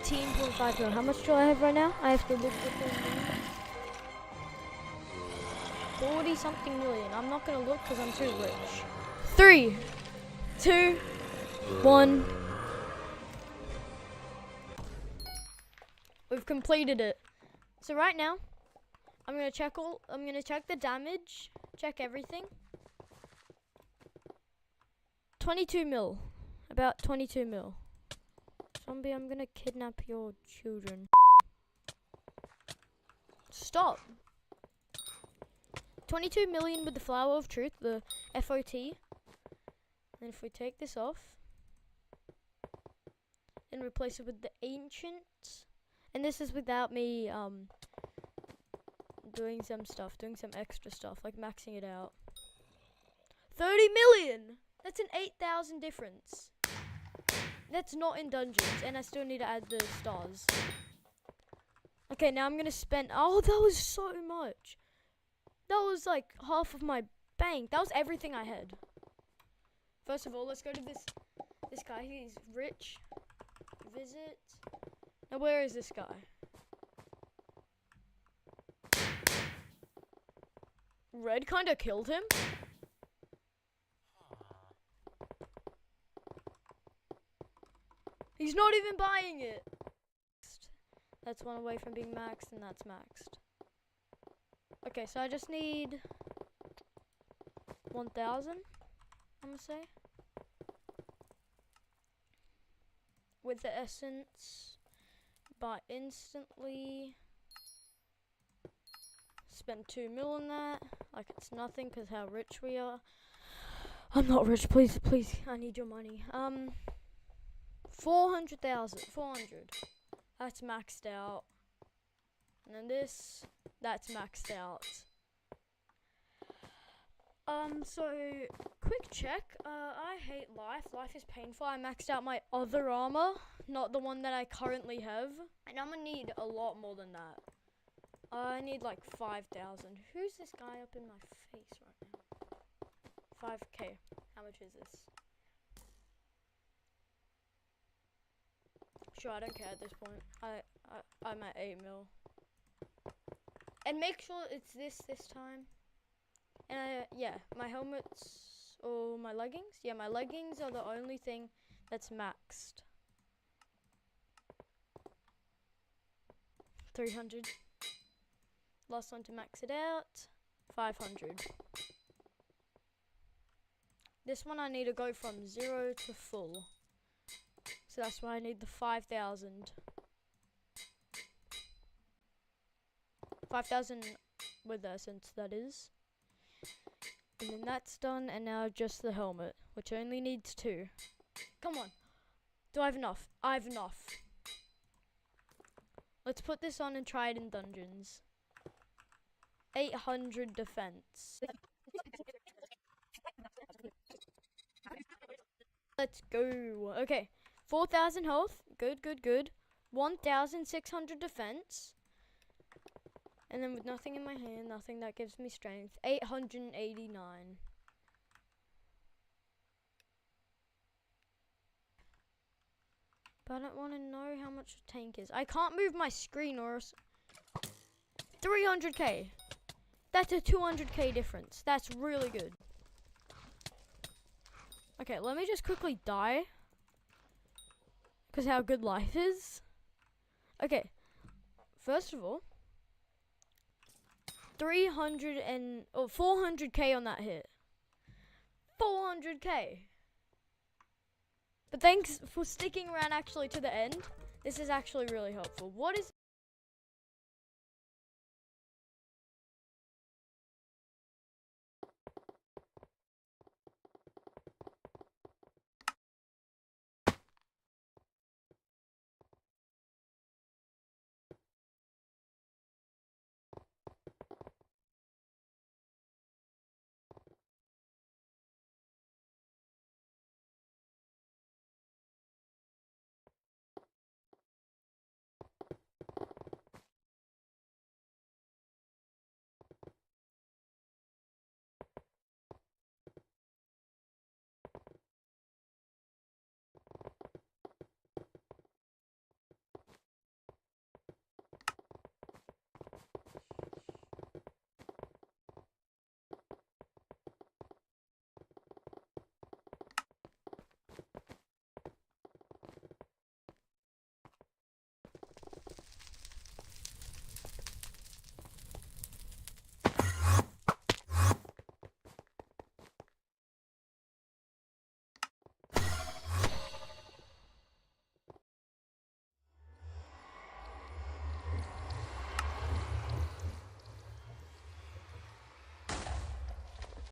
18.5 mil. How much do I have right now? I have to look at the 40 something million. I'm not gonna look because I'm too rich. 3, 2, 1. We've completed it. So right now, I'm gonna check the damage, check everything. 22 mil. About 22 mil. Zombie, I'm gonna kidnap your children. Stop. 22 million with the Flower of Truth, the FOT. And if we take this off, and replace it with the Ancient, and this is without me doing some extra stuff, like maxing it out. 30 million! That's an 8,000 difference. That's not in dungeons, and I still need to add the stars. Okay, now I'm gonna spend, oh, that was so much. That was like half of my bank. That was everything I had. First of all, let's go to this guy. He's rich. Visit. Now, where is this guy? Red kinda killed him. He's not even buying it. That's one away from being maxed, and that's maxed. Okay, so I just need 1,000, I'm gonna say. With the essence, buy instantly. Spend 2 mil on that, like it's nothing, cause how rich we are. I'm not rich, please, please, I need your money. 400,000, 400. That's maxed out. And then this, that's maxed out. So, quick check. I hate life. Life is painful. I maxed out my other armor, not the one that I currently have. And I'm gonna need a lot more than that. I need like 5,000. Who's this guy up in my face right now? 5k. How much is this? Sure, I don't care at this point. I'm at 8 mil. And make sure it's this time. And yeah, my helmets or my leggings. Yeah, my leggings are the only thing that's maxed. 300. Last one to max it out. 500. This one I need to go from 0 to full. So that's why I need the 5,000. 5,000 with essence, that is. And then that's done, and now just the helmet, which only needs 2. Come on. Do I have enough? I have enough. Let's put this on and try it in dungeons. 800 defense. Let's go. Okay. 4,000 health. Good, good, good. 1,600 defense. And then with nothing in my hand, nothing that gives me strength. 889. But I don't want to know how much the tank is. I can't move my screen or else. 300k. That's a 200k difference. That's really good. Okay, let me just quickly die. Because how good life is. Okay. First of all. 400k on that hit. 400k. But thanks for sticking around actually to the end. This is actually really helpful. What is